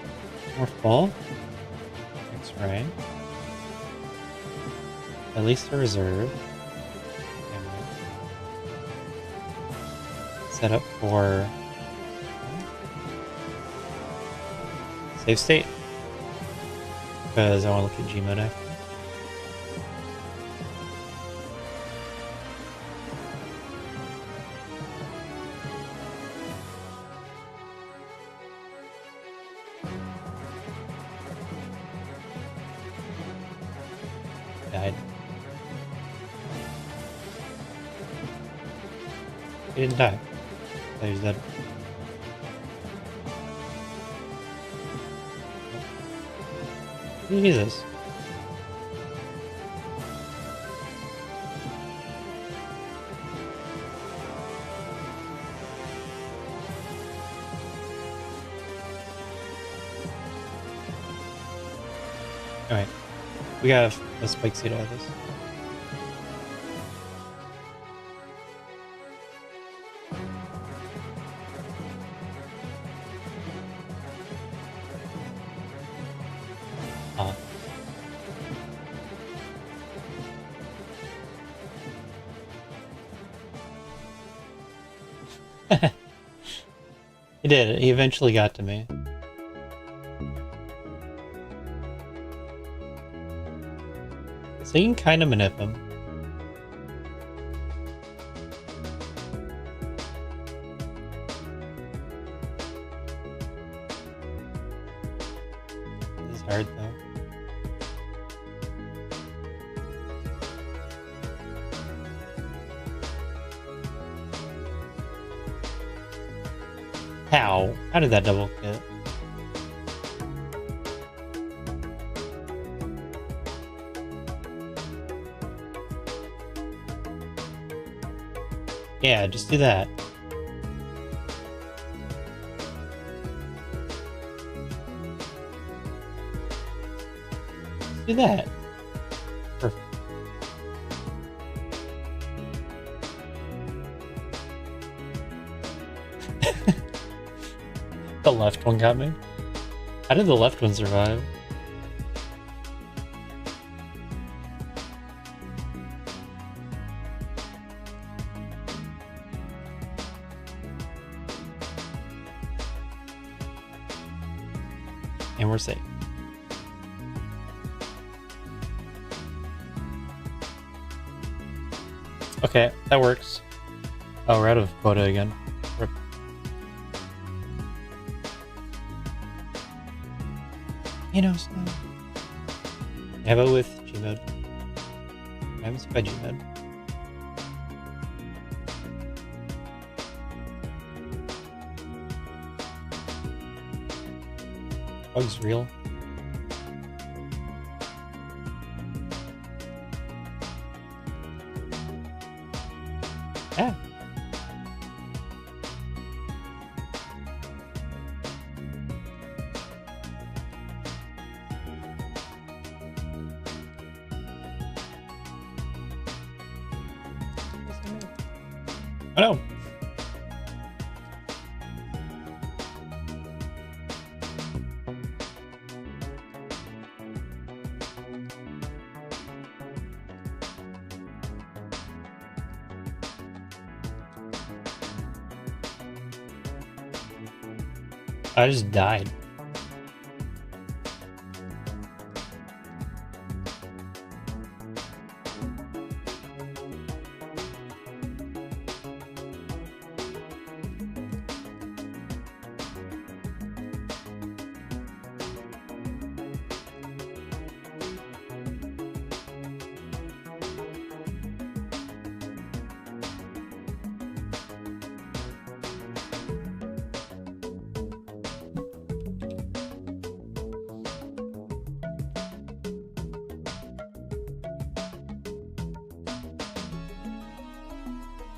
more full. X-ray. At least a reserve. Camera. Set up for save state. Because I want to look at Gmod after. Died. He didn't die. I thought he was dead. Jesus. Alright. We got a spike seed out of this. He did. He eventually got to me. So you can kind of manip him. This is hard though. How? How did that double hit? Yeah, just do that. Just do that. Perfect. The left one got me. How did the left one survive? And we're safe. Okay, that works. Oh, we're out of quota again. Rip. You know, Snow. How about with Gmod? I haven't seen by Gmod. Bug's real. Yeah. Oh no. I just died.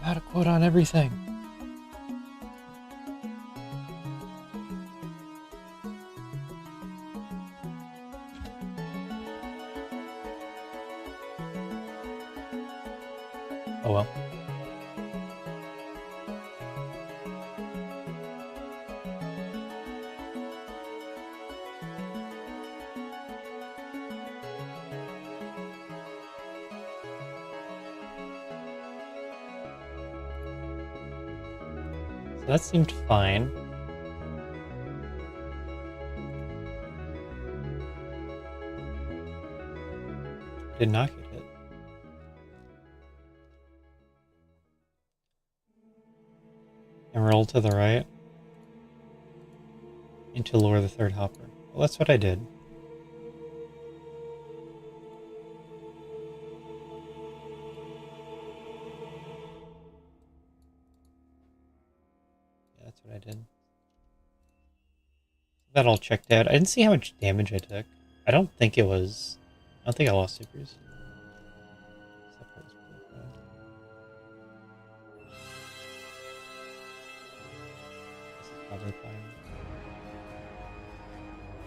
Had a quote on everything. Oh well. So that seemed fine. Did not get hit. And roll to the right. And to lower the third hopper. Well, that's what I did. Yeah, that's what I did. That all checked out. I didn't see how much damage I took. I don't think I lost supers. Except for this blue card. This is probably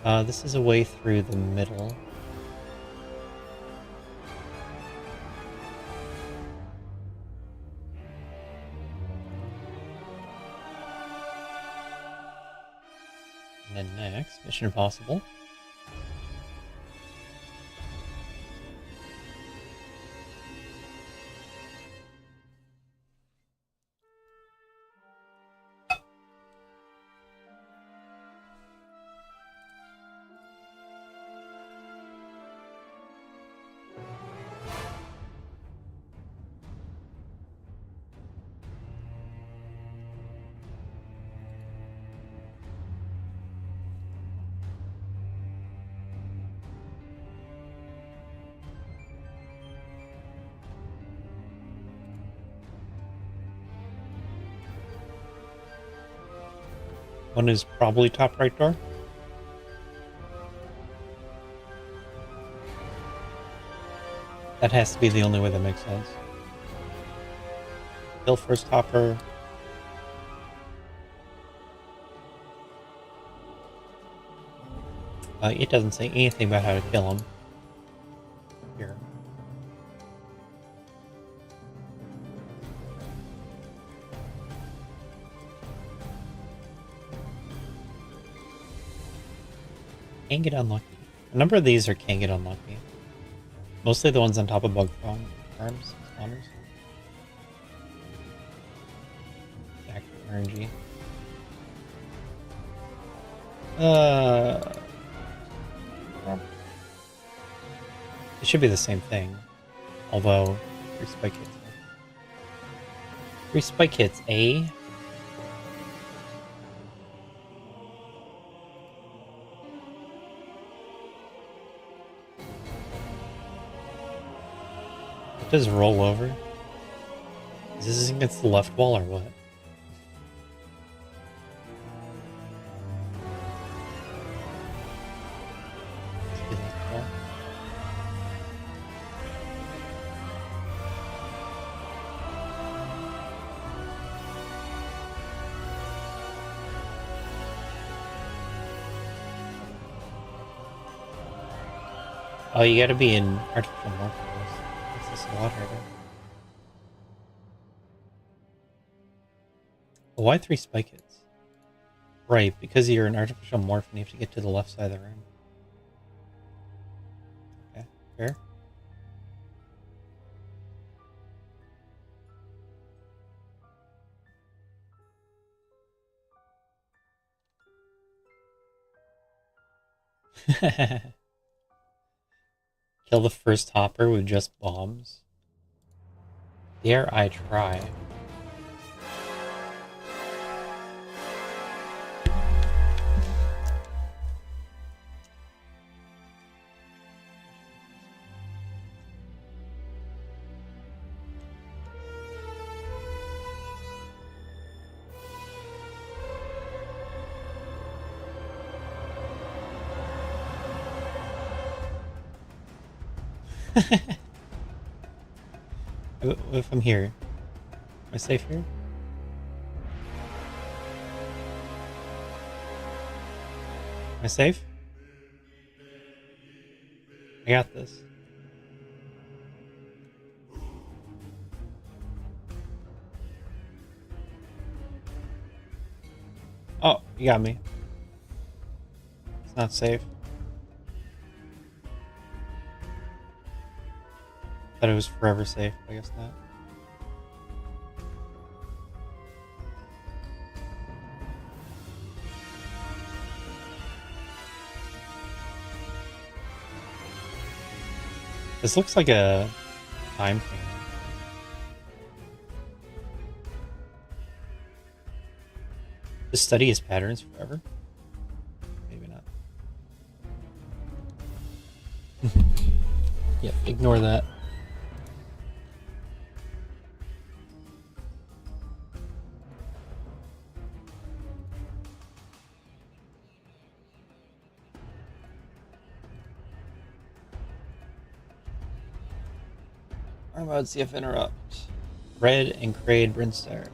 fine. This is a way through the middle. And then next, Mission Impossible. One is probably top right door. That has to be the only way that makes sense. Kill first hopper. It doesn't say anything about how to kill him. Here. Can get unlucky. A number of these can get unlucky. Mostly the ones on top of bug farms, spawners. Active RNG. It should be the same thing. Although, 3 spike hits. 3 spike hits, eh? It does roll over. Is this against the left wall or what? Must be left wall. Oh, you gotta be in artificial morph. This is a lot harder. Why 3 spike hits? Right, because you're an artificial morph and you have to get to the left side of the room. Okay, fair. Kill the first hopper with just bombs. Dare I try? If I'm here, I safe here? Am I safe? I got this. Oh, you got me. It's not safe. Thought it was forever safe. I guess not. This looks like a time thing. Just study his patterns forever? Maybe not. Yep, ignore that. Arm mode, CF interrupt. Red and Kraid Brinstar.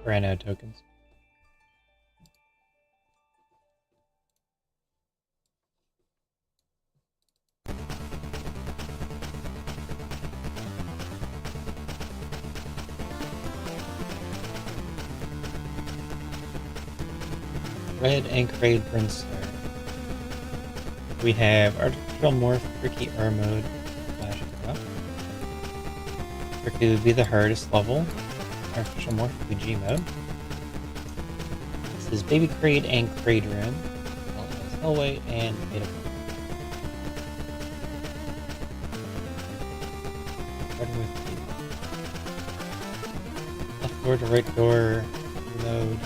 Rando tokens. Red and Kraid Brinstar. We have Artificial Morph, Tricky R mode, Flash Up. Tricky would be the hardest level. Artificial Morph would be G mode. This is Baby Kraid and Kraid Room. Hellway and Beta. Starting with left door to right door, reload.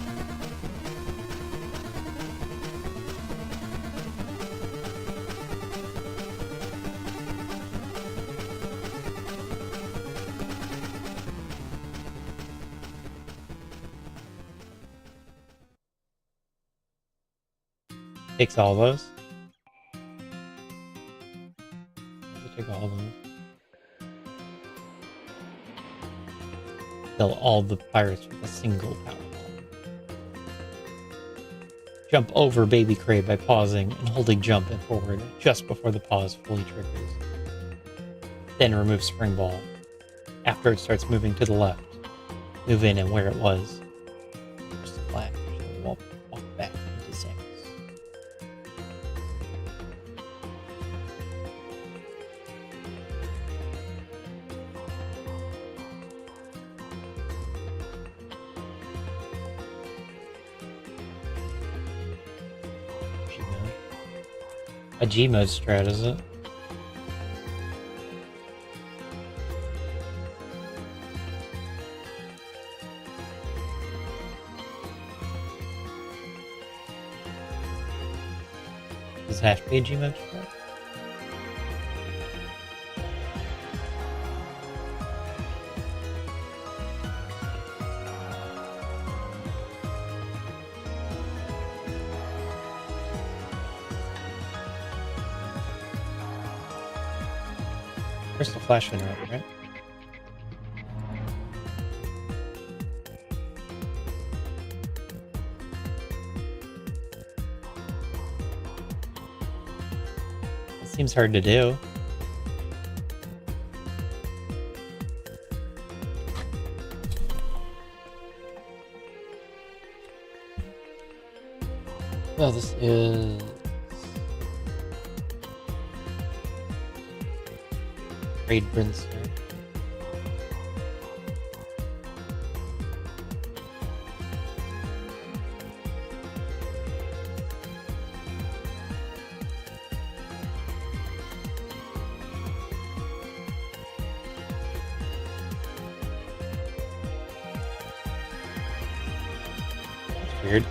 Takes all those. Take all those. Kill all the pirates with a single power bomb. Jump over Baby Kraid by pausing and holding jump and forward just before the pause fully triggers. Then remove Spring Ball. After it starts moving to the left, move in and where it was. Just flat. Walk back into Samus. A G mode strat, is it? Is hash page G mode strat? Crystal Flash interrupt, right? It seems hard to do. Well, this is Raid Brimstone. That's weird.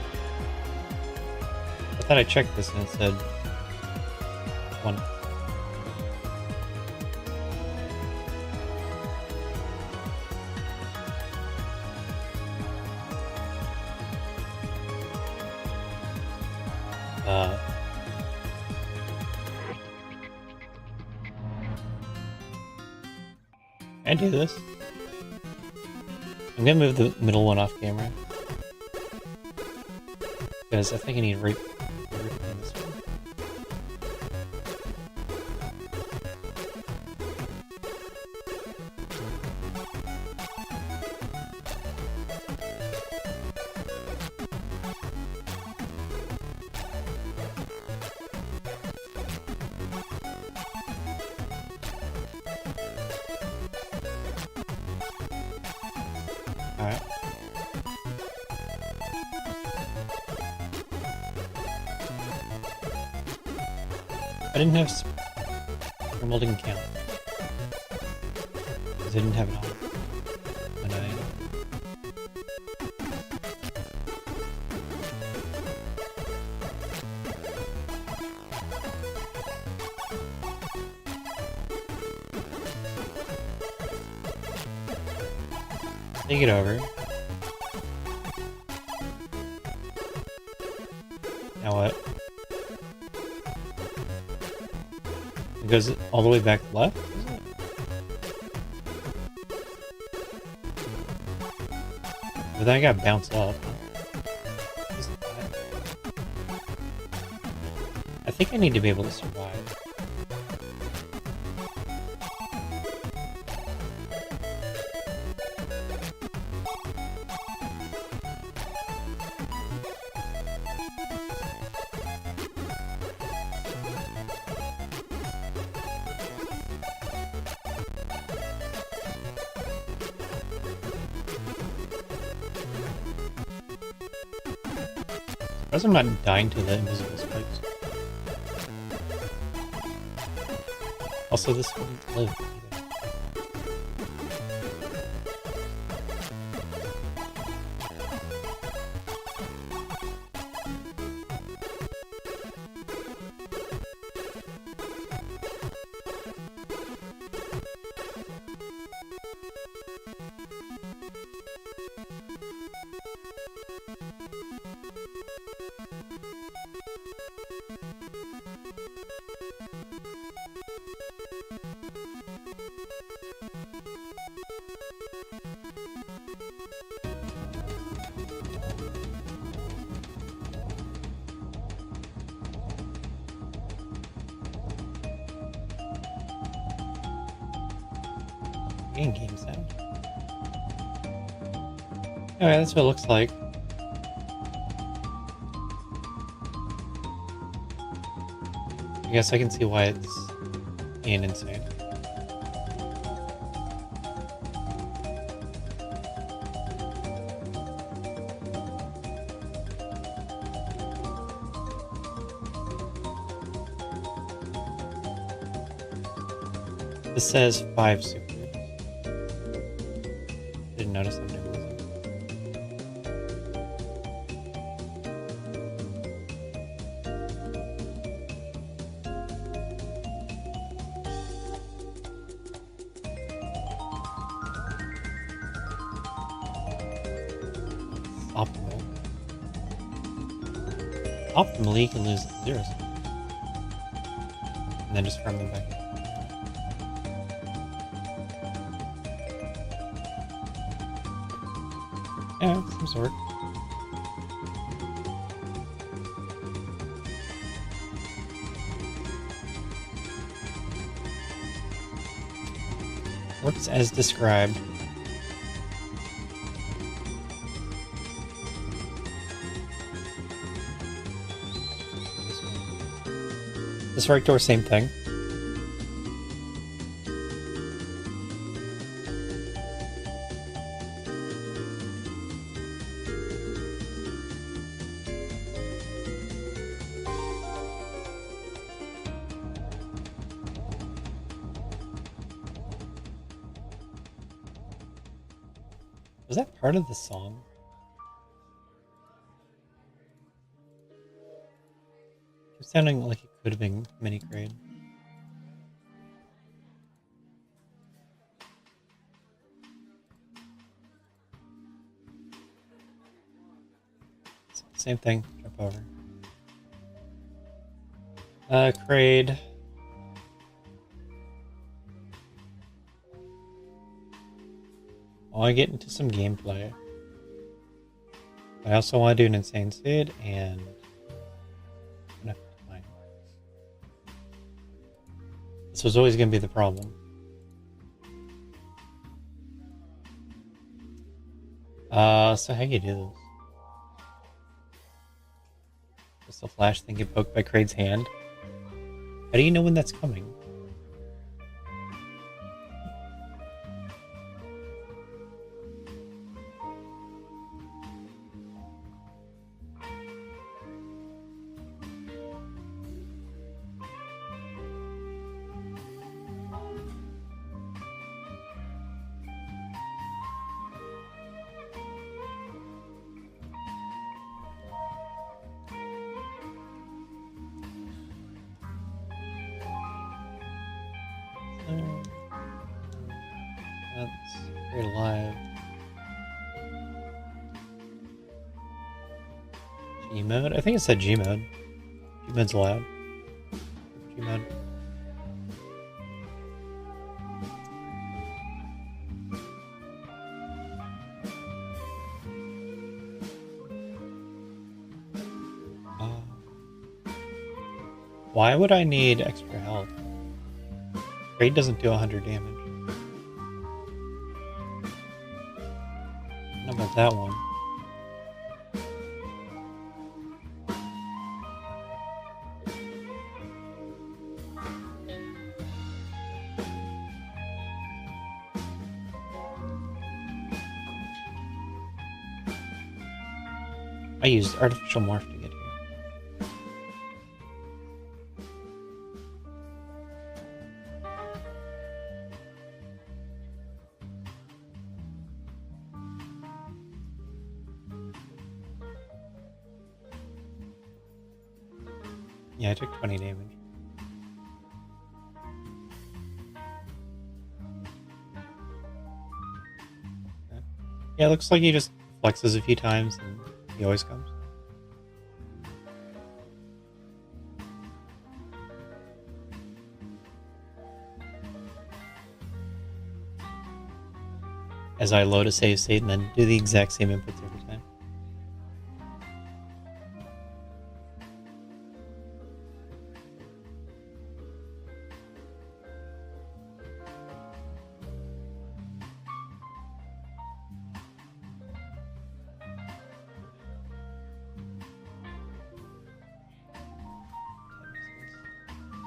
I thought I checked this and it said 1. Can I do this? I'm gonna move the middle one off camera. Because I think I need right on this one. Alright. I didn't have thermal didn't count. Because I didn't have it on when I take it over. Now what? It goes all the way back left? Is it? But then I got bounced off. I think I need to be able to survive. I am not dying to the invisible spikes. Also, this wouldn't live either. In-game sound. Alright, that's what it looks like. I guess I can see why it's being insane. This says 5 super. Didn't notice that it wasn't. Optimal. Optimally, you can lose 0. And then just farm them back. Yeah, some sort. Works as described. This right door, same thing. Was that part of the song? It's sounding like it could have been mini grade. Same thing, jump over. Crade. I want to get into some gameplay. I also want to do an insane seed and enough time. This was always going to be the problem. So how do you do this? Just a flash thing get poked by Craig's hand? How do you know when that's coming? That's very live. G mode? I think it said G mode. G mode's allowed. G mode. Why would I need extra health? Raid doesn't do 100 damage. How about that one? I used artificial morph to get here. Yeah, I took 20 damage. Okay. Yeah, it looks like he just flexes a few times and he always comes. As I load a save state and then do the exact same inputs every time.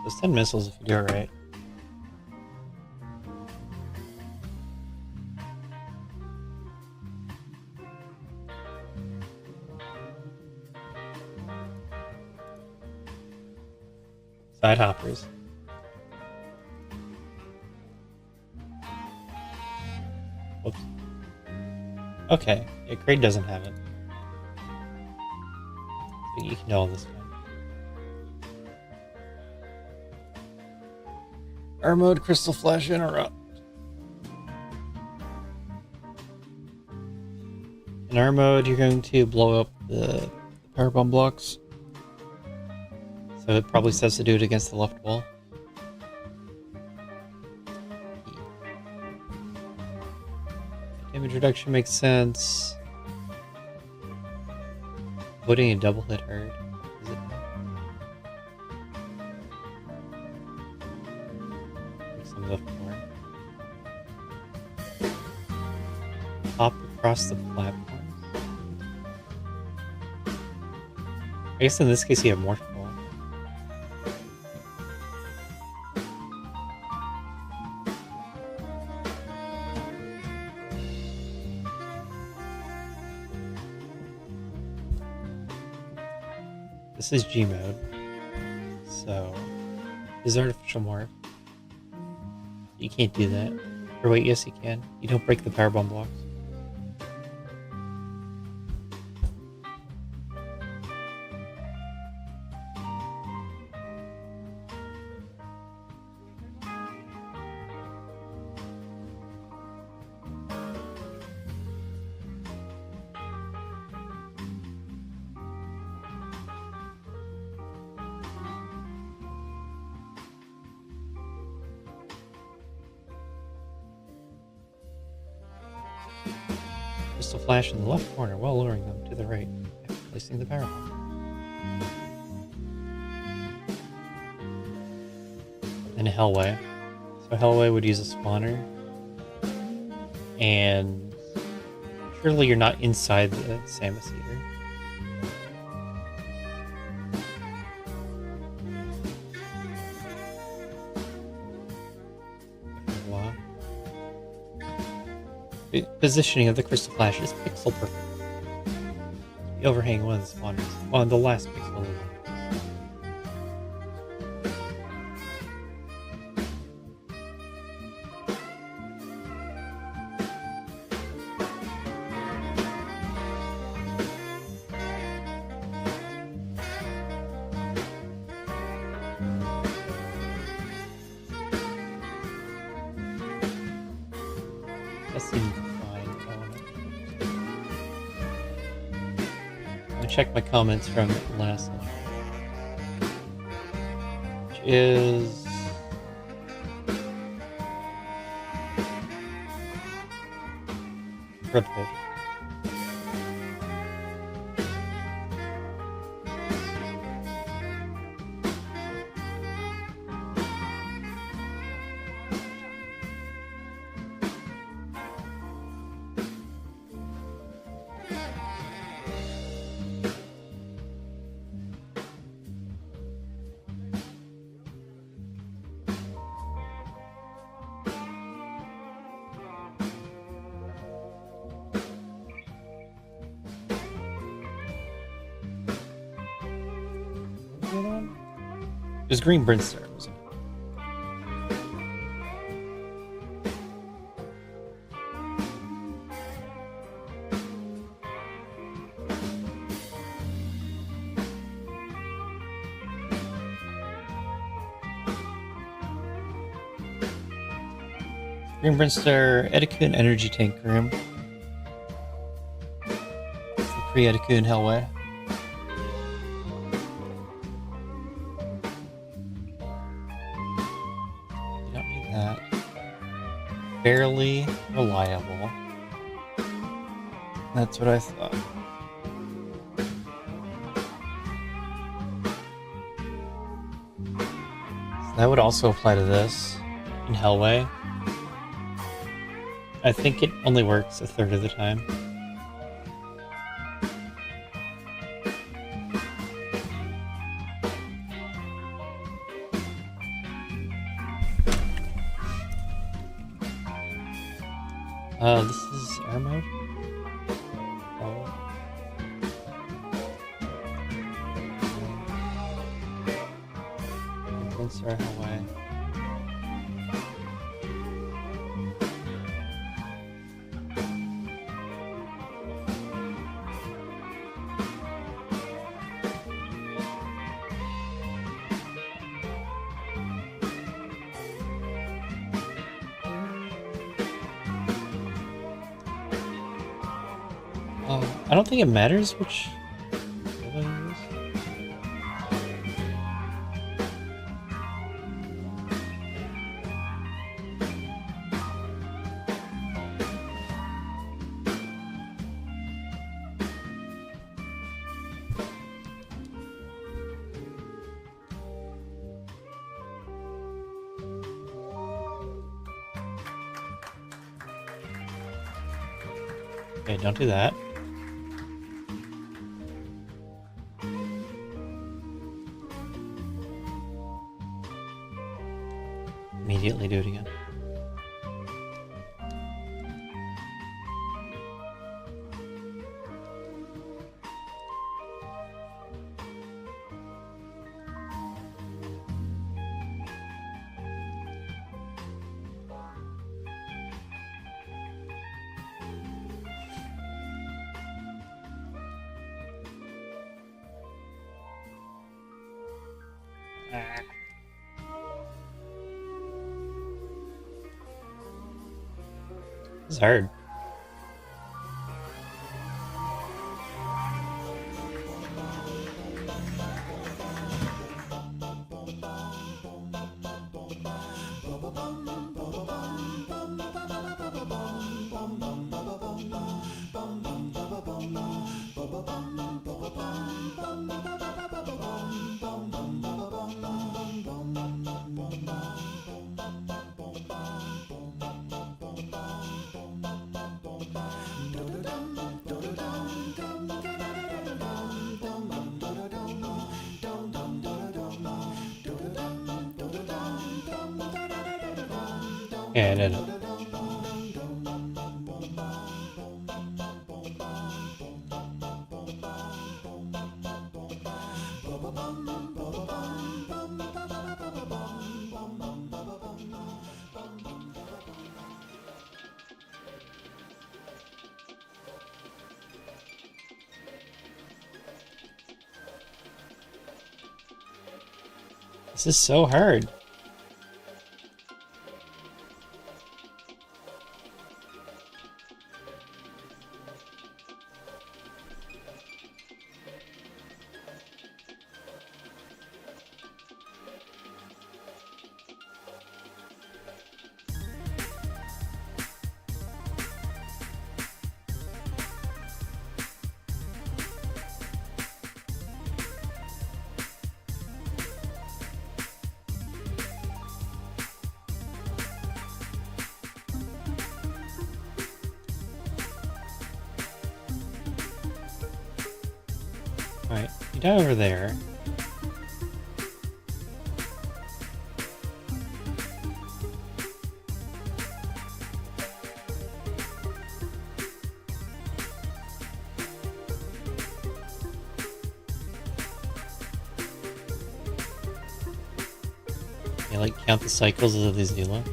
It's 10 missiles if you do it right. Side hoppers. Whoops. Okay, yeah, Kraid doesn't have it. But you can do all this time. R mode, crystal flash, interrupt. In R mode, you're going to blow up the power bomb blocks. So it probably says to do it against the left wall. Damage reduction makes sense. Putting a double hit hurt. Is it? Some of the floor. Hop across the platforms. I guess in this case you have more. This is G mode, so this is artificial morph. You can't do that. Or wait, yes you can. You don't break the power bomb blocks. Crystal flash in the left corner while lowering them to the right after placing the power bomb. And Hellway. So Hellway would use a spawner. And surely you're not inside the Samus Eater. The positioning of the Crystal Flash is pixel perfect. The overhang one of the spawners on the last pixel of the line. That seemed fine. I check my comments from last session, which is Redfish. It was Green Brimstone, wasn't it? Green Brimstar, Etikun Energy Tank Room. It's the pre-Etikun Hellway. You don't need that. Fairly reliable. That's what I thought. So that would also apply to this in Hellway. I think it only works a third of the time. This is air mode. Oh. Let's start Hawaii. I don't think it matters which one I use. Okay, don't do that. Immediately do it again. It's hard. Yeah, no. This is so hard. Alright, you die over there. You like count the cycles of the Zula.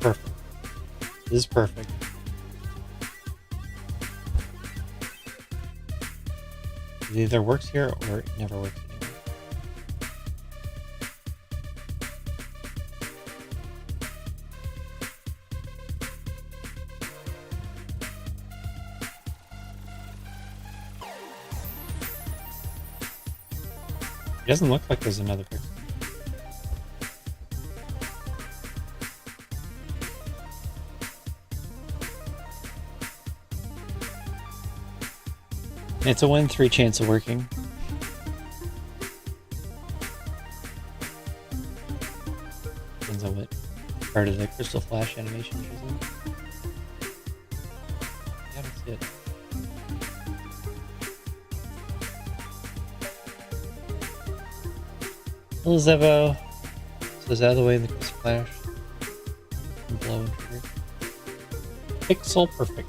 Perfect. This is perfect. It either works here or it never works anymore. It doesn't look like there's another pixel. It's a 1-3 chance of working. Depends on what part of the crystal flash animation she's in. Yeah, that's it. Little Zevo. So it's out of the way in the crystal flash. And blow and trigger. Pixel perfect.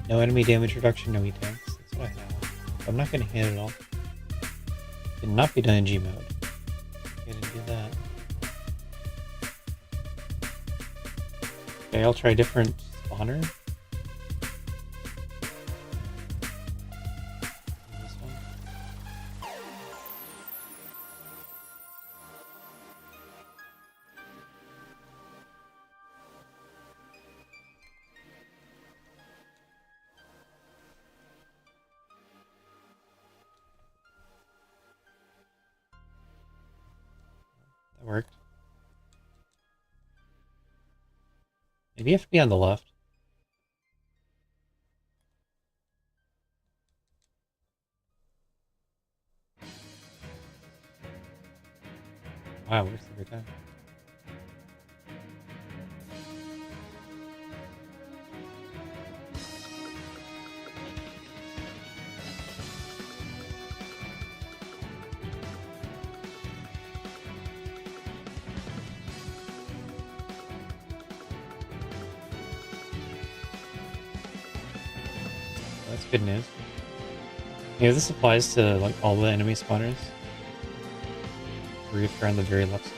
No enemy damage reduction, no E-tanks. That's what I have. I'm not going to hit it all. Cannot be done in G mode. Gotta do that. Okay, I'll try a different spawner. This one. That worked. Maybe you have to be on the left. Wow, it works every time. That's good news. Yeah, this applies to like all the enemy spawners. If you're on the very left side.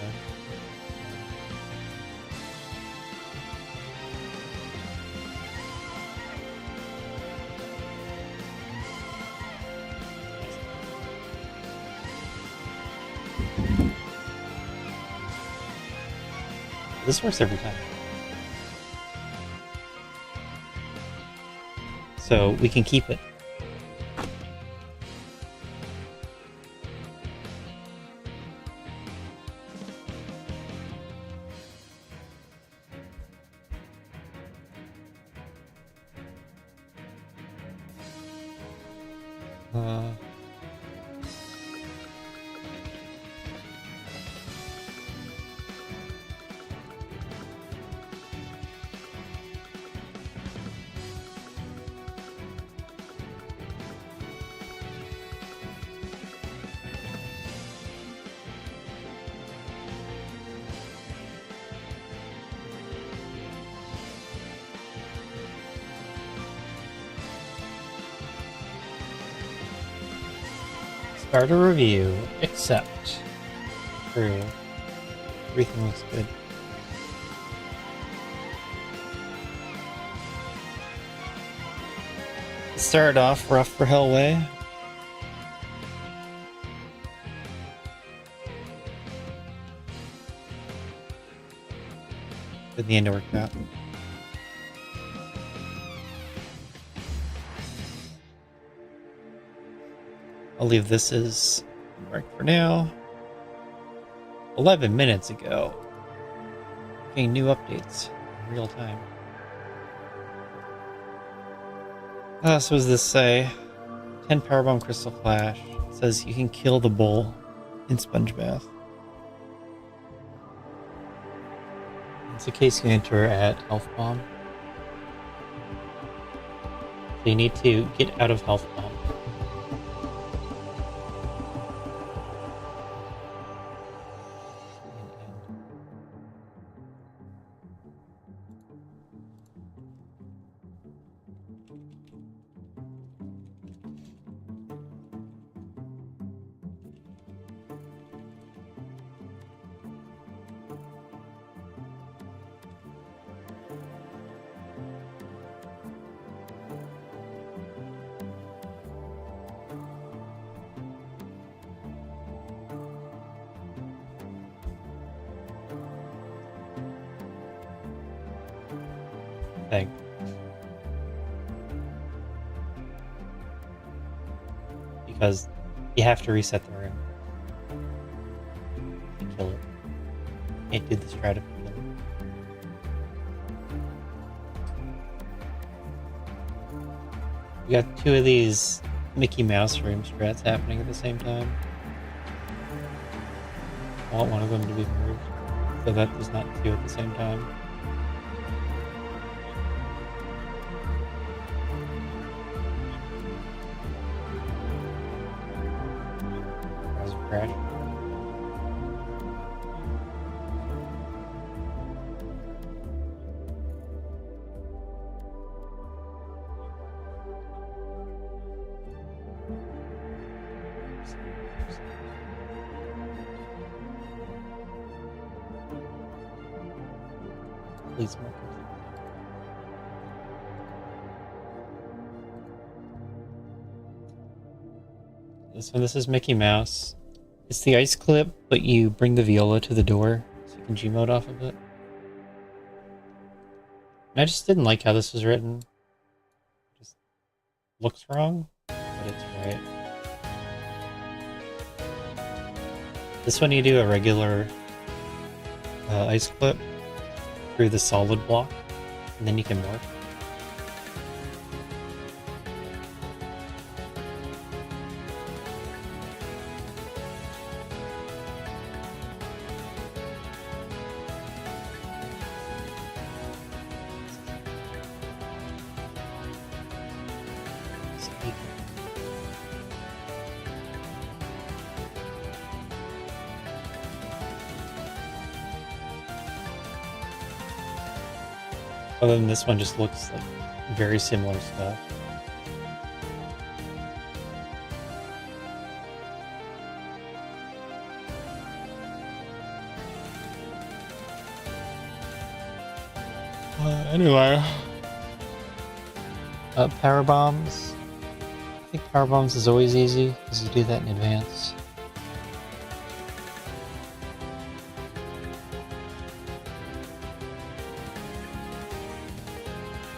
This works every time. So we can keep it. Uh, Start a review. Accept. True. Everything looks good. Started off rough for Hellway. But the end it worked out. I'll leave this as marked for now. 11 minutes ago. Getting new updates in real time. So what does this say? 10 Powerbomb Crystal Flash. It says you can kill the bull in Sponge Bath. It's a case you enter at Health Bomb. So you need to get out of Health Bomb. Thing. Because you have to reset the room to kill it. Can't do the strat if you kill it. We got two of these Mickey Mouse room strats happening at the same time. I want one of them to be moved, so that there's not two at the same time. Crash. Please mark it. This is Mickey Mouse. It's the ice clip, but you bring the viola to the door so you can G-mode off of it. And I just didn't like how this was written. It just looks wrong, but it's right. This one you do a regular ice clip through the solid block, and then you can morph. Other than this one just looks like very similar stuff. Anyway. Power bombs. I think power bombs is always easy because you do that in advance.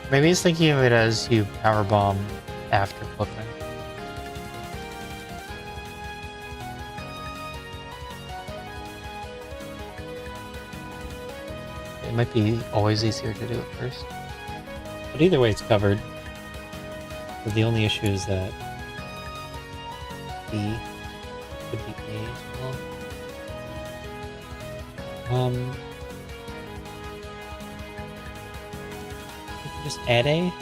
Maybe he's thinking of it as you powerbomb after flipping. It might be always easier to do it first. But either way, it's covered. But the only issue is that B. It could be A as well. We can just add A.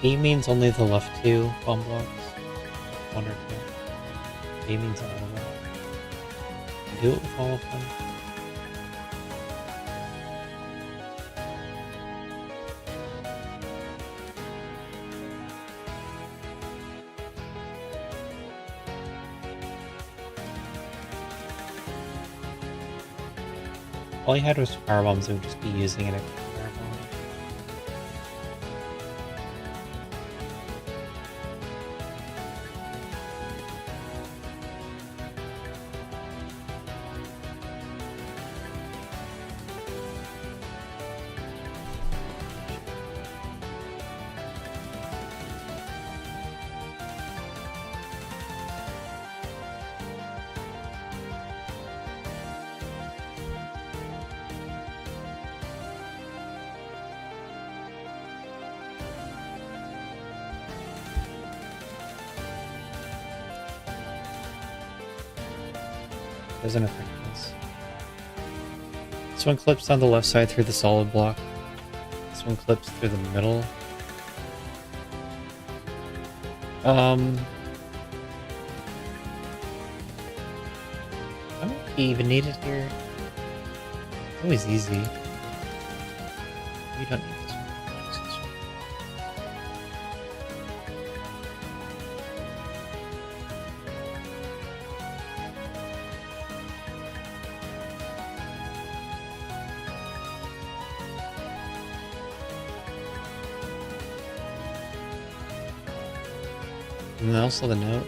A means only the left two bomb blocks. One or two. A means all of them. Do it with all of them. All you had was fire bombs, it would just be using an extra fire bomb. Doesn't affect this. This one clips on the left side through the solid block. This one clips through the middle. I don't know if you even need it here. It's always easy. You don't need this one. Use this one. And then also the note.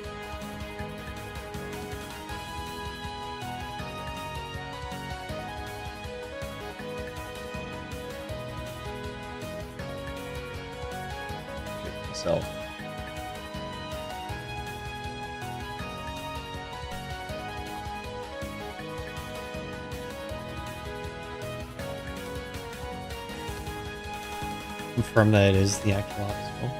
Myself. Confirm that it is the actual obstacle.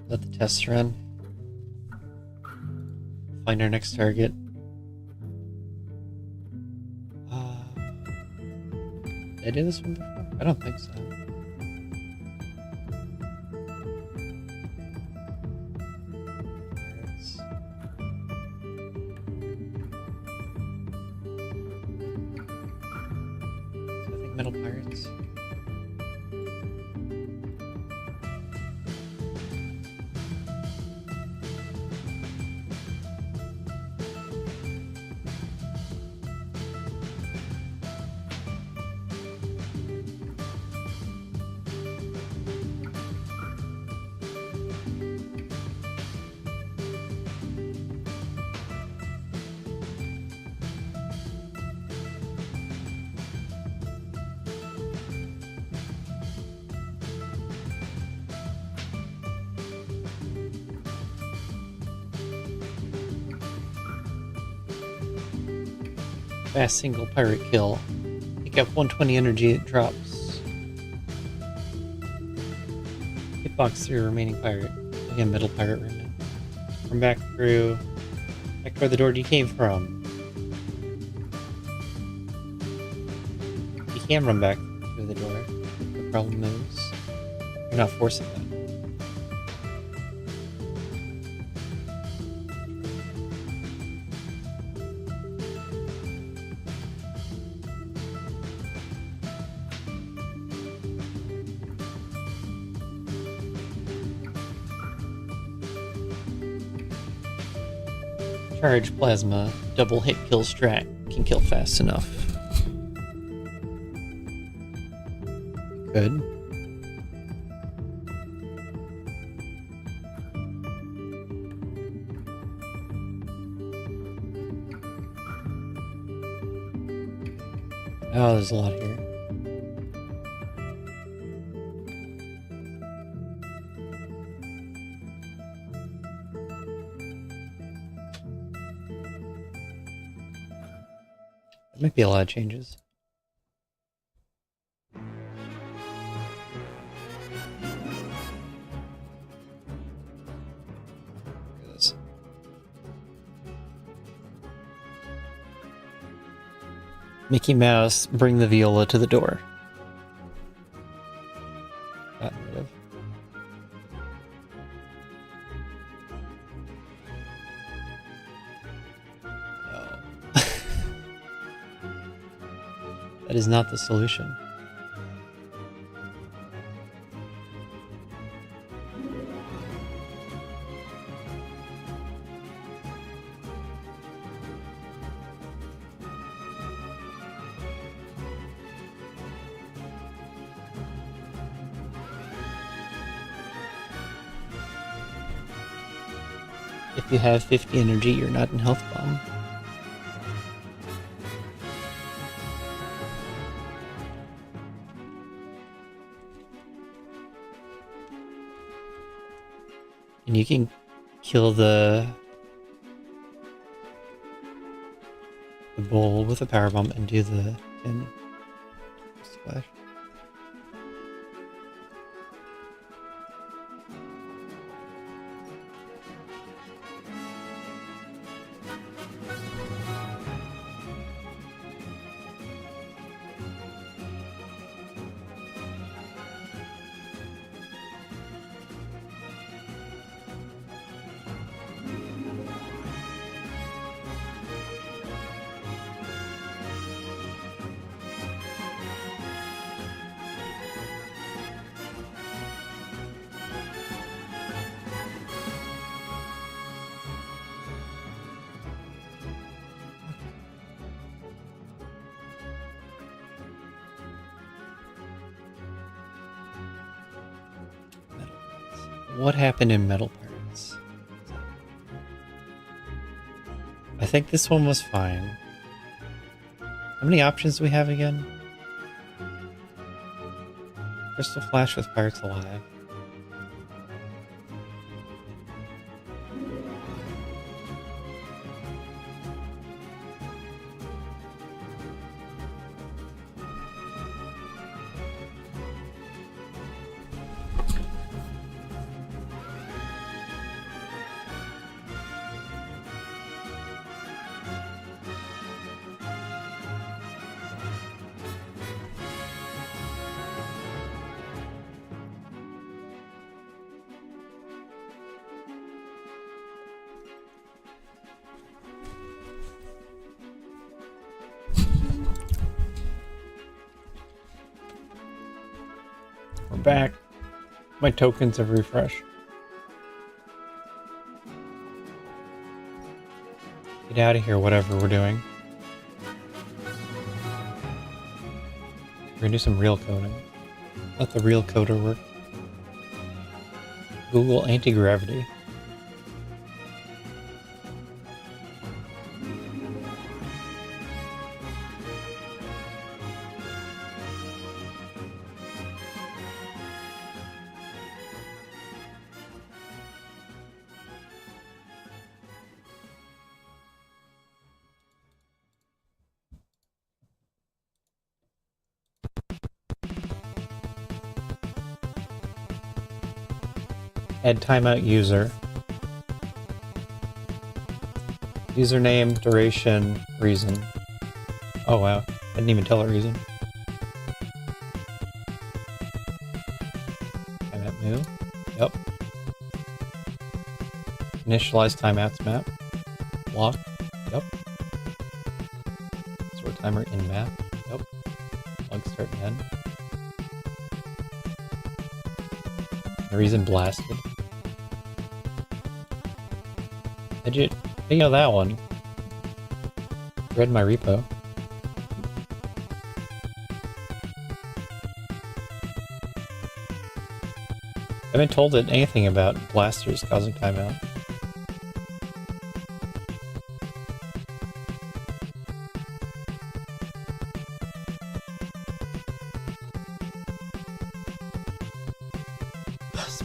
Let the tests run. Find our next target. Did I do this one before? I don't think so. Pirates. So I think middle pirates. Fast single pirate kill. Pick up 120 energy, it drops. Hitbox through remaining pirate. Again, middle pirate remnant. Come back through. Back to where the door you came from. You can run back through the door. The problem is, you're not forcing that. Charge plasma, double hit kill strat, can kill fast enough. Good. Oh, there's a lot here. That might be a lot of changes. Look at this. Mickey Mouse, bring the viola to the door. Gotten rid of. No. That is not the solution. If you have 50 energy, you're not in health bomb. And you can kill the bull with a power bomb and do the pin splash. What happened in Metal Pirates? I think this one was fine. How many options do we have again? Crystal Flash with Pirates Alive. We're back. My tokens have refreshed. Get out of here, whatever we're doing. We're gonna do some real coding. Let the real coder work. Google anti-gravity. Add timeout user. Username, duration, reason. Oh wow, I didn't even tell a reason. Timeout new. Yep. Initialize timeouts map. Lock. Yep. Store timer in map. Yep. Log start and end. The reason blasted. Edit. Think of that one. Read my repo. I haven't told it anything about blasters causing timeout.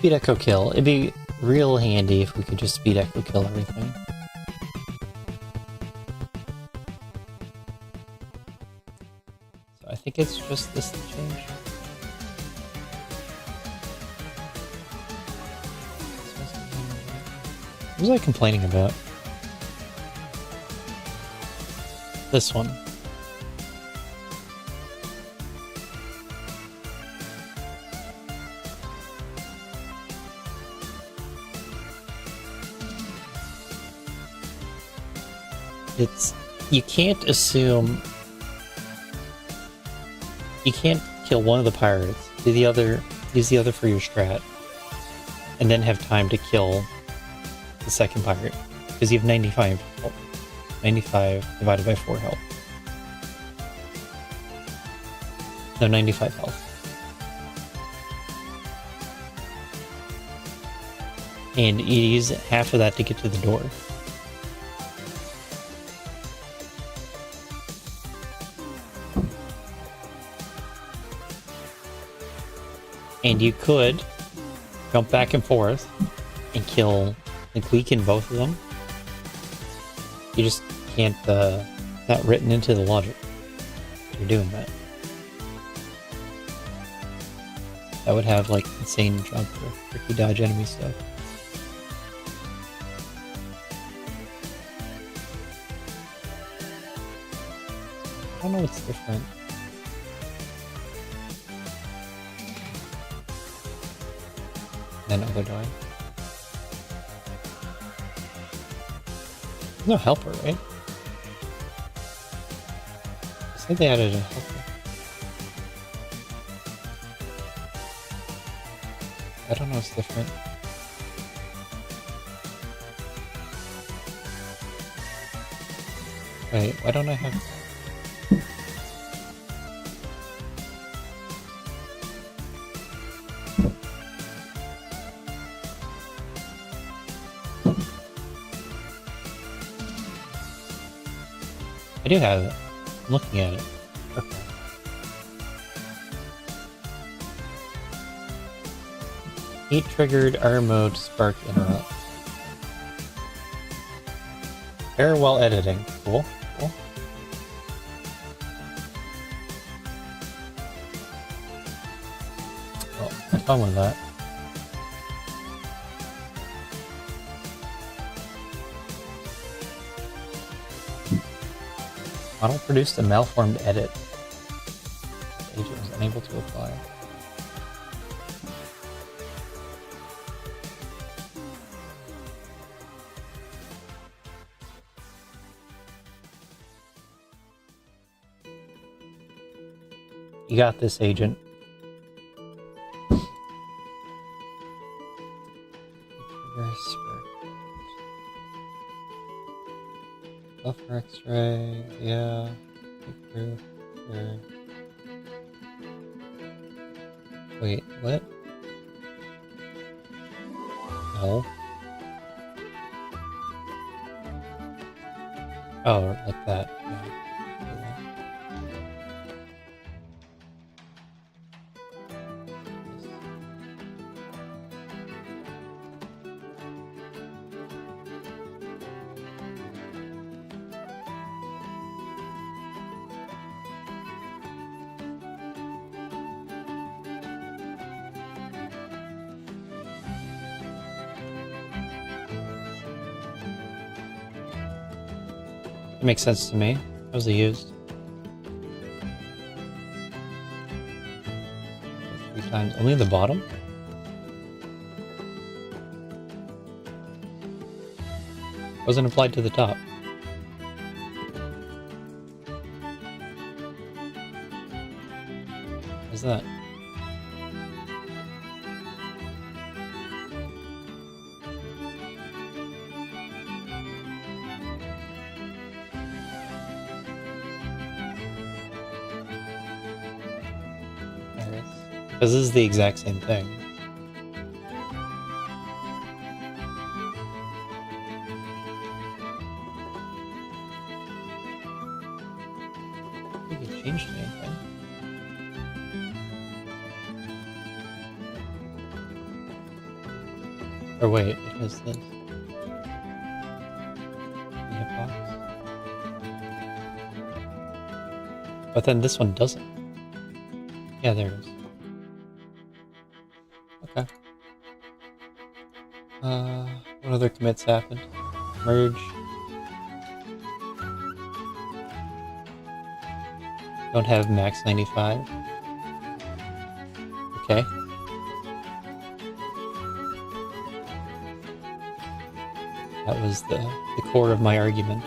speed echo kill. It'd be real handy if we could just speed echo kill everything. So I think it's just this change. What was I complaining about? This one. You can't assume... You can't kill one of the pirates, use the other for your strat, and then have time to kill the second pirate, because you have 95 health. 95 divided by 4 health. No, 95 health. And you use half of that to get to the door. And you could jump back and forth and kill, like, weaken both of them. You just can't, not written into the logic. You're doing that. That would have, like, insane jump or tricky dodge enemy stuff. I don't know what's different. Then other door. There's no helper, right? I said they added a helper. I don't know what's different. Wait, why don't I have... I do have it. I'm looking at it. Okay. Heat triggered R mode spark interrupt. Error while editing. Cool. Cool. Well, have fun with that. Model produced a malformed edit. Agent was unable to apply. You got this, agent. Buffer X-ray, yeah. Sure. Wait, what? No. Oh, like that. Yeah. It makes sense to me. How was it used? 3 times. Only the bottom? Wasn't applied to the top. What's that? Because this is the exact same thing. I think it changed anything. Or wait, it has this. Hitbox. But then this one doesn't. Yeah, there it is. Okay. What other commits happened? Merge. Don't have max 95. Okay. That was the core of my argument.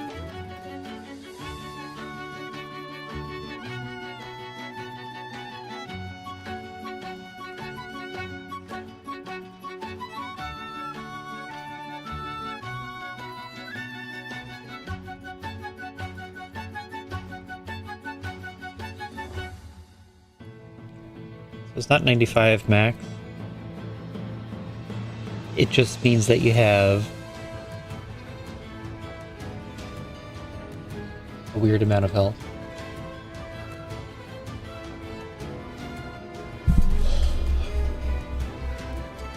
So it's not 95 max. It just means that you have a weird amount of health.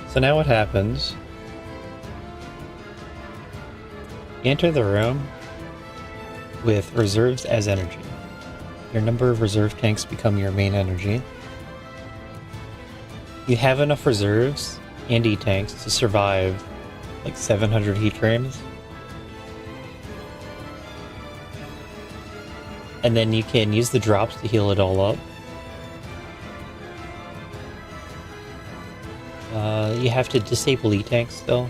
So now what happens? You enter the room with reserves as energy. Your number of reserve tanks become your main energy. You have enough reserves and E-tanks to survive like 700 heat frames. And then you can use the drops to heal it all up. You have to disable E-tanks still.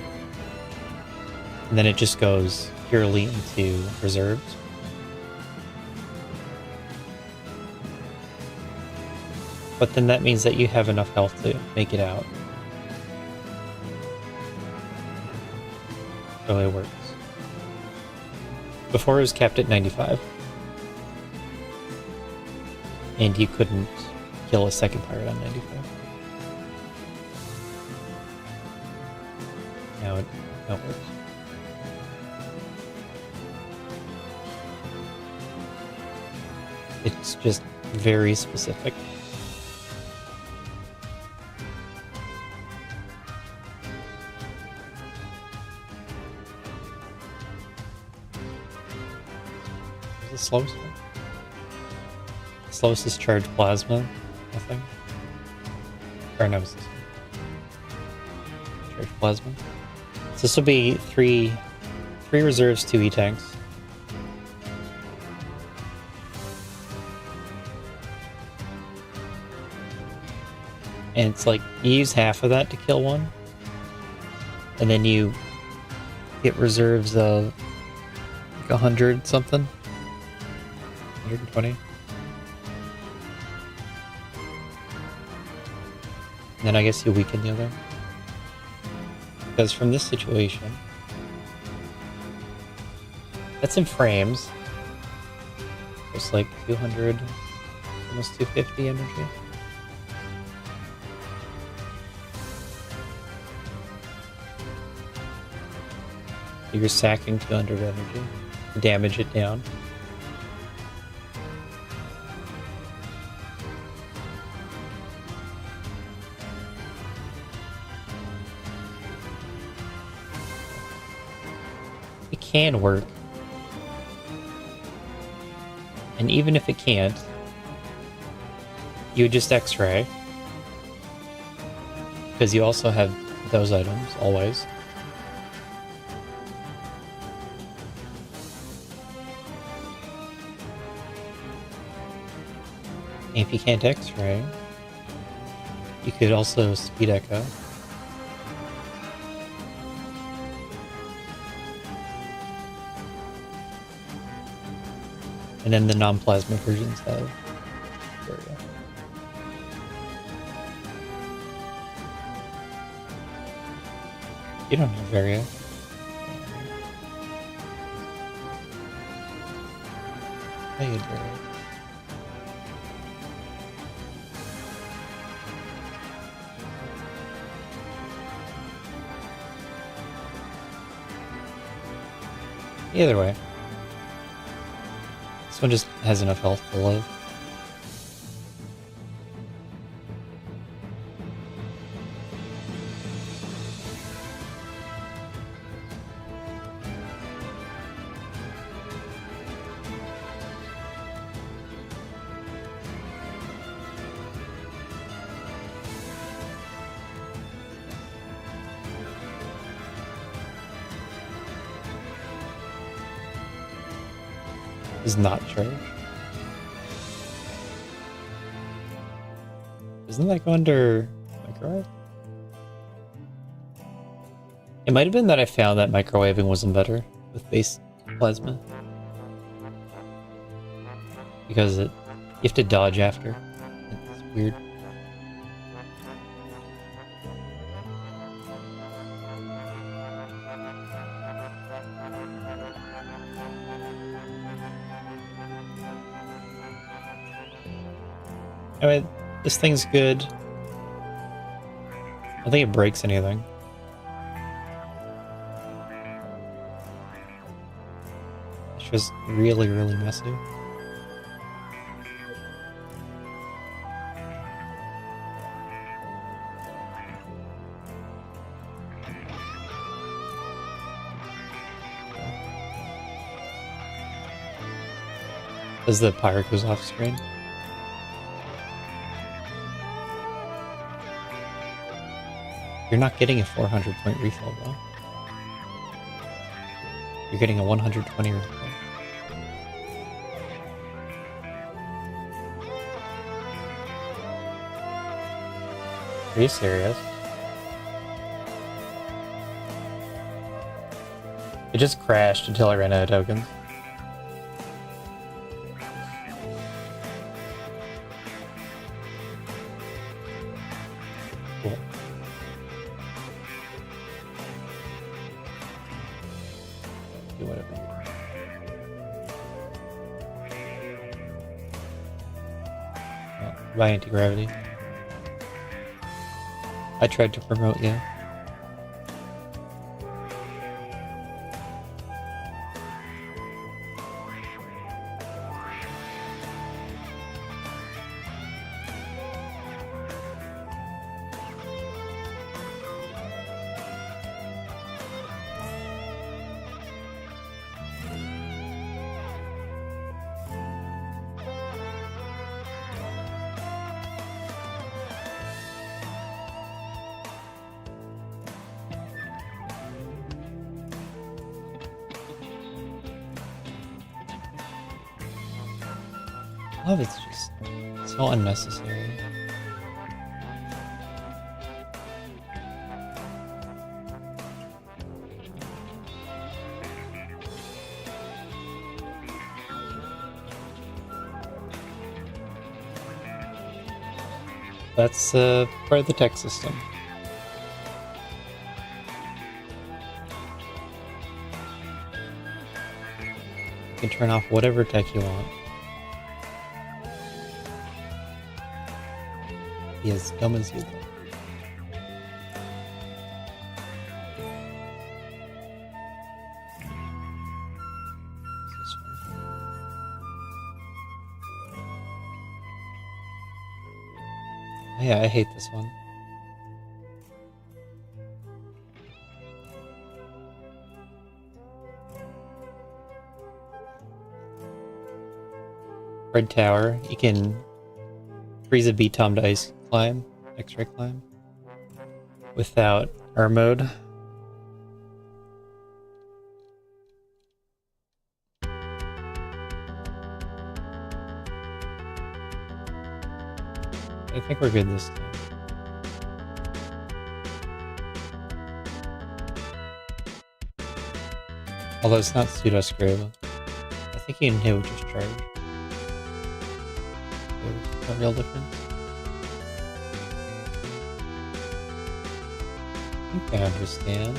And then it just goes purely into reserves. But then that means that you have enough health to make it out. So it works. Before it was capped at 95. And you couldn't kill a second pirate on 95. Now it works. It's just very specific. The slowest one? The slowest is charged plasma, I think. Or no, it's this one. Charged plasma. So this will be three reserves, 2 E-tanks. And it's like, you use half of that to kill one. And then you get reserves of like 100 something. 120. And then I guess you weaken the other. Because from this situation, that's in frames. It's like 200, almost 250 energy. You're sacking 200 energy to damage it down. It can work. And even if it can't, you would just X-ray. Because you also have those items, always. And if you can't X-ray, you could also speed echo. And then the non-plasma versions have area. You don't have area. I had area. Either way. This one just has enough health to live. is not charged. Doesn't that go under microwave? It might have been that I found that microwaving wasn't better with base plasma. Because you have to dodge after. It's weird. Anyway, this thing's good. I don't think it breaks anything. It's just really, really messy. As the pirate goes off screen. You're not getting a 400 point refill though. You're getting a 120 refill. Are you serious? It just crashed until I ran out of tokens. Cool. Do whatever you want. Oh, by anti-gravity. I tried to promote you. Love it's just so unnecessary. That's part of the tech system. You can turn off whatever tech you want. Be as dumb as you like. What's this one? Oh, yeah, I hate this one. Red Tower, you can freeze a B-Tom to ice climb, X-ray climb, without R mode. I think we're good this time. Although it's not pseudo screw. I think you can hit with just charge. There's no real difference. I think I understand.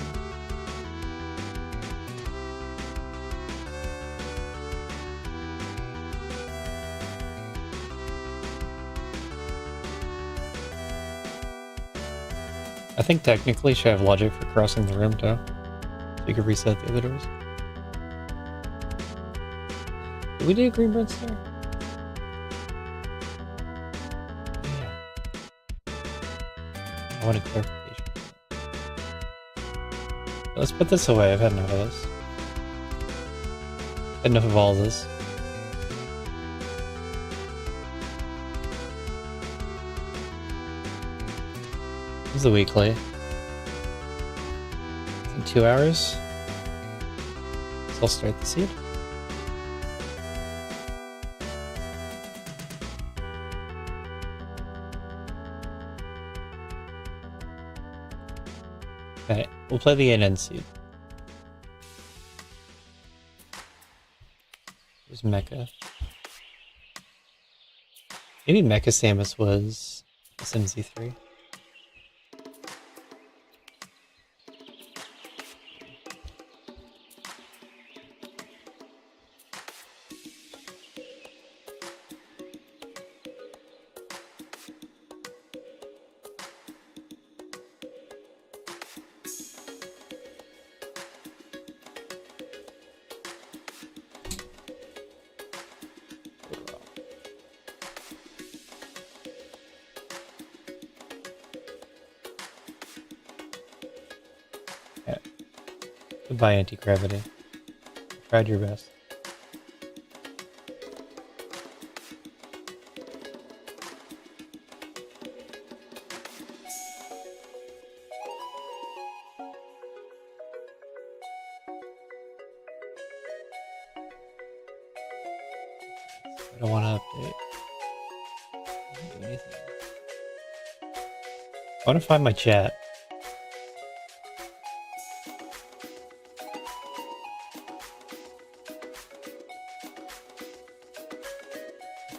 I think technically should have logic for crossing the room too. So you could reset the other doors. Did we do green birds there? Yeah. I wanted clarification. Let's put this away. I've had enough of this. Had enough of all this. This is the weekly. In 2 hours. So I'll start the seed. We'll play the NN seed. There's Mecha. Maybe Mecha Samus was SMZ3. Goodbye, anti-gravity. Tried your best. I don't want to update. I don't do anything. I want to find my chat.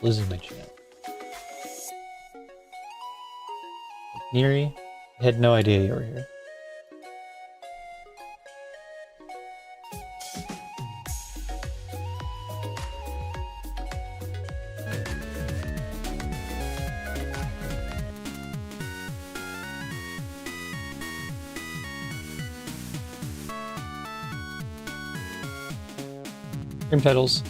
Losing my chat. Neri, I had no idea you were here. Stream titles.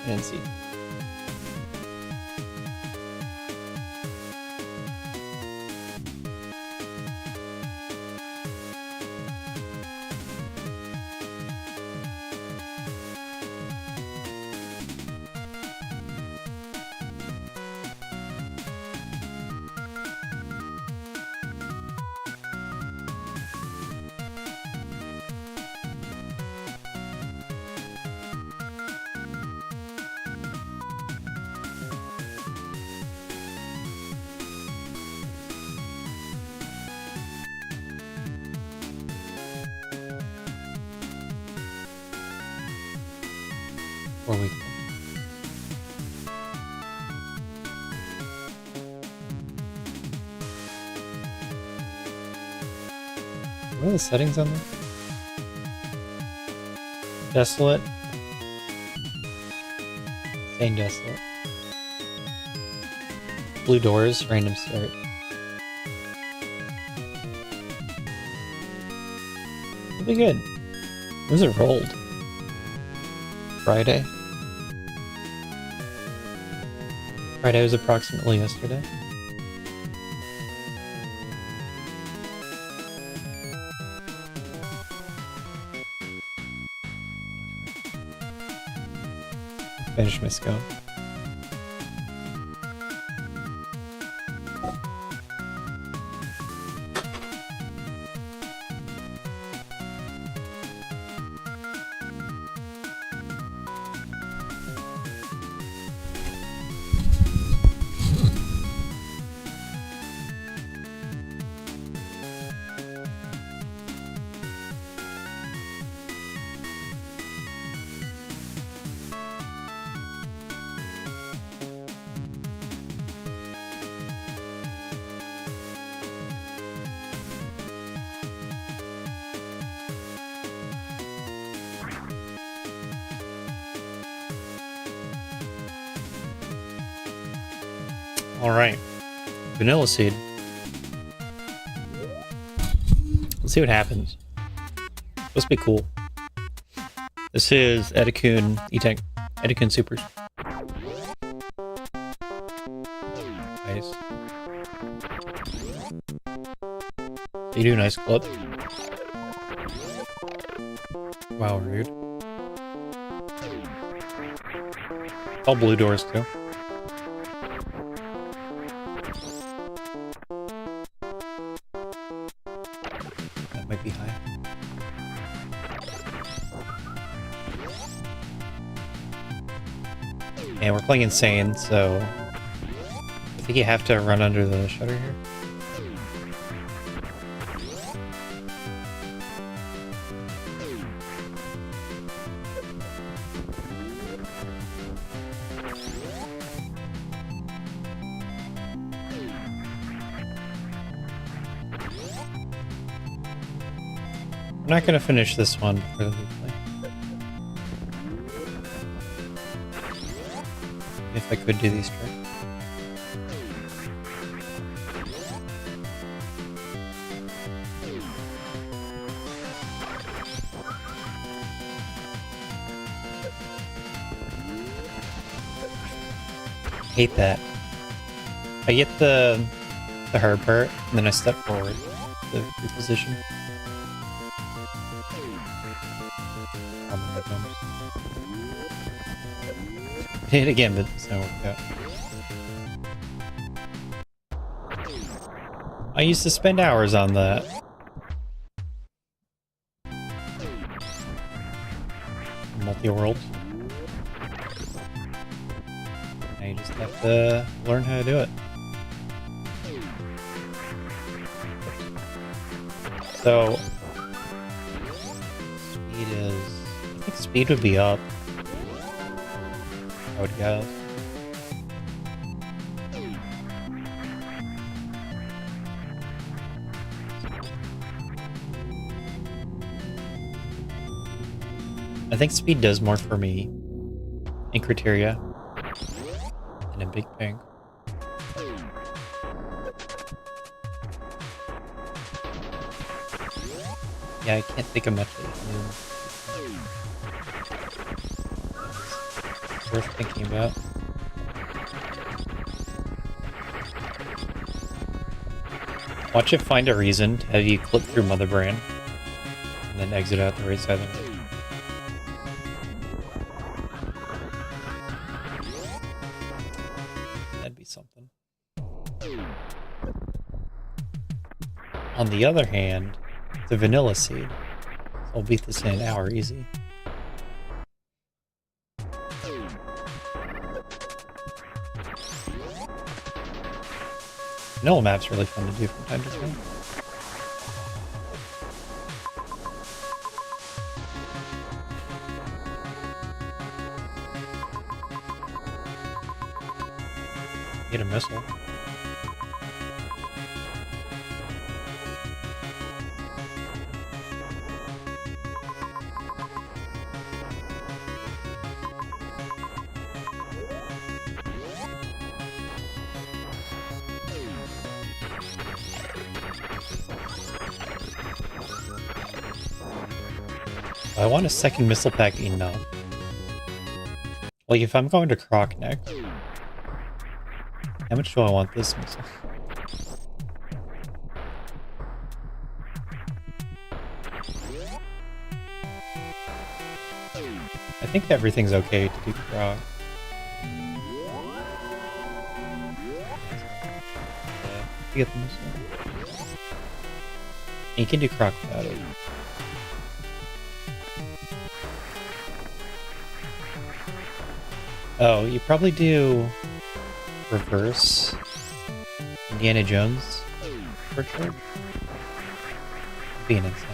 And see. Or we what are the settings on this? Desolate. Sane desolate. Blue doors, random start. It'll be good. Those are rolled. Friday. Friday was approximately yesterday. Finish my scope. Alright. Vanilla seed. Let's see what happens. Supposed to be cool. This is Edikun E-Tank. Edikun Supers. Nice. You do a nice clip. Wow, rude. All blue doors too. That might be high. And we're playing Insane, so I think you have to run under the shutter here. I'm not gonna finish this one before the replay. If I could do these tricks. Hate that. I get the hard part, and then I step forward. The reposition. Hit it again, but it's not worked out. I used to spend hours on that. Multi-world. Now you just have to learn how to do it. So, speed is... I think speed would be up. I would guess. I think speed does more for me in criteria than in Big Bang. Yeah, I can't think of much that you can do. Worth thinking about. Watch it find a reason to have you clip through Mother Brain and then exit out the right side of the road. That'd be something. On the other hand, the vanilla seed. I'll beat this in an hour easy. Vanilla map's really fun to do from time to time. Get a missile. I want a second missile pack enough. Like, if I'm going to Croc next, how much do I want this missile? I think everything's okay to do Croc. You get the missile. You can do Croc without it. Oh, you probably do reverse Indiana Jones for charge. Being insane.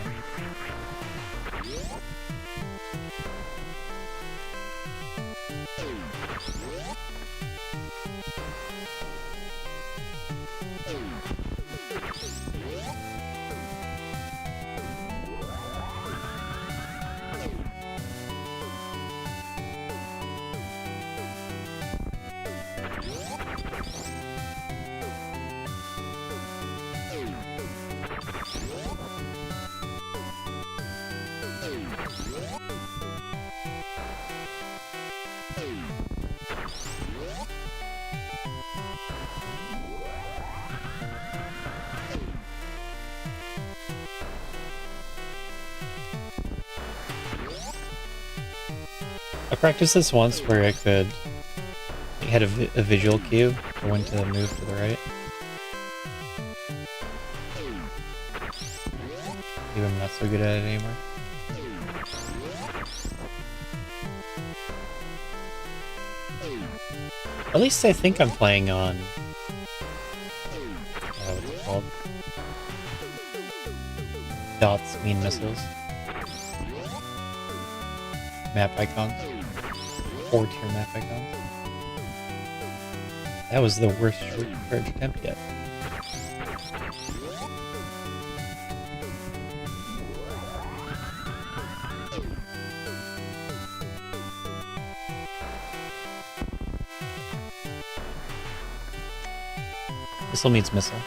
I practiced this once where I could had a visual cue for when to move to the right. Maybe I'm not so good at it anymore. At least I think I'm playing on what's it called? Dots mean missiles. Map icons. 4-tier map icons. That was the worst short charge attempt yet. Missile means missile.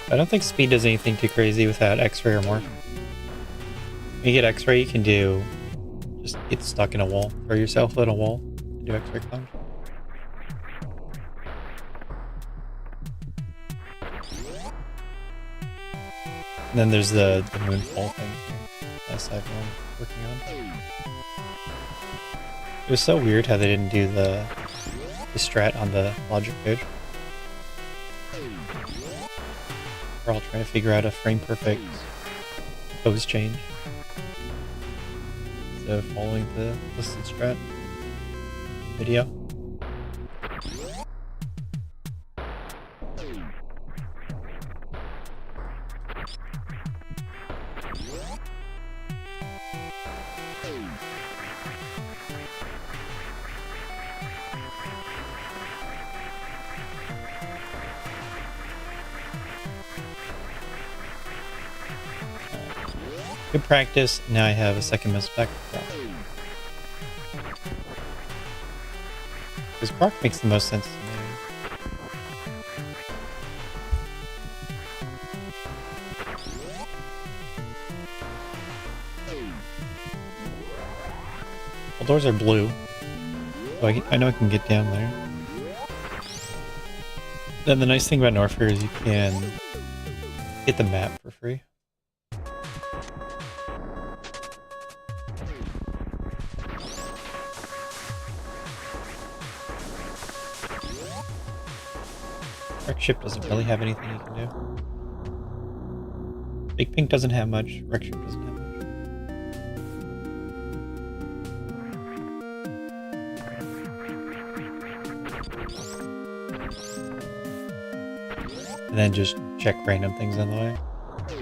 I don't think speed does anything too crazy without X-ray or more. When you get X-ray, you can do just get stuck in a wall, throw yourself at a wall, and do X-ray plunge. And then there's the moonfall thing that I've been working on. It was so weird how they didn't do the strat on the logic code. We're all trying to figure out a frame perfect pose change. So following the listed strat video. Good practice. Now I have a second miss back to Croc. Because Croc makes the most sense to me. Well, doors are blue, so I know I can get down there. Then the nice thing about Norfair is you can get the map for free. Ship doesn't really have anything you can do. Big Pink doesn't have much. Wreck Ship doesn't have much. And then just check random things on the way.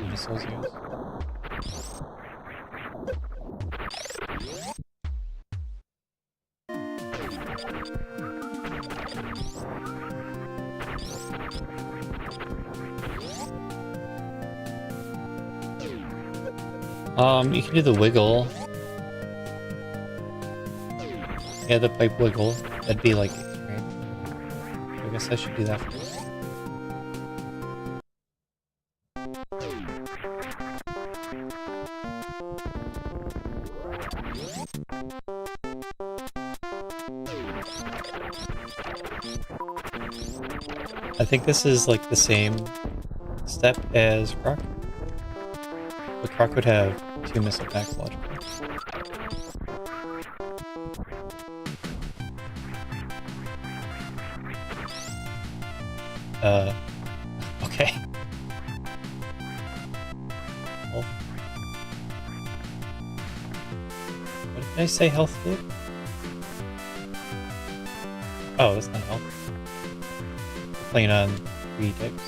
Missiles, yes. You can do the wiggle. Yeah, the pipe wiggle. That'd be like extreme. I guess I should do that first. I think this is like the same step as Croc. But Croc would have 2 missile packs logically. Okay. Health. What did I say health did? Oh, that's not health. We're playing on 3 types.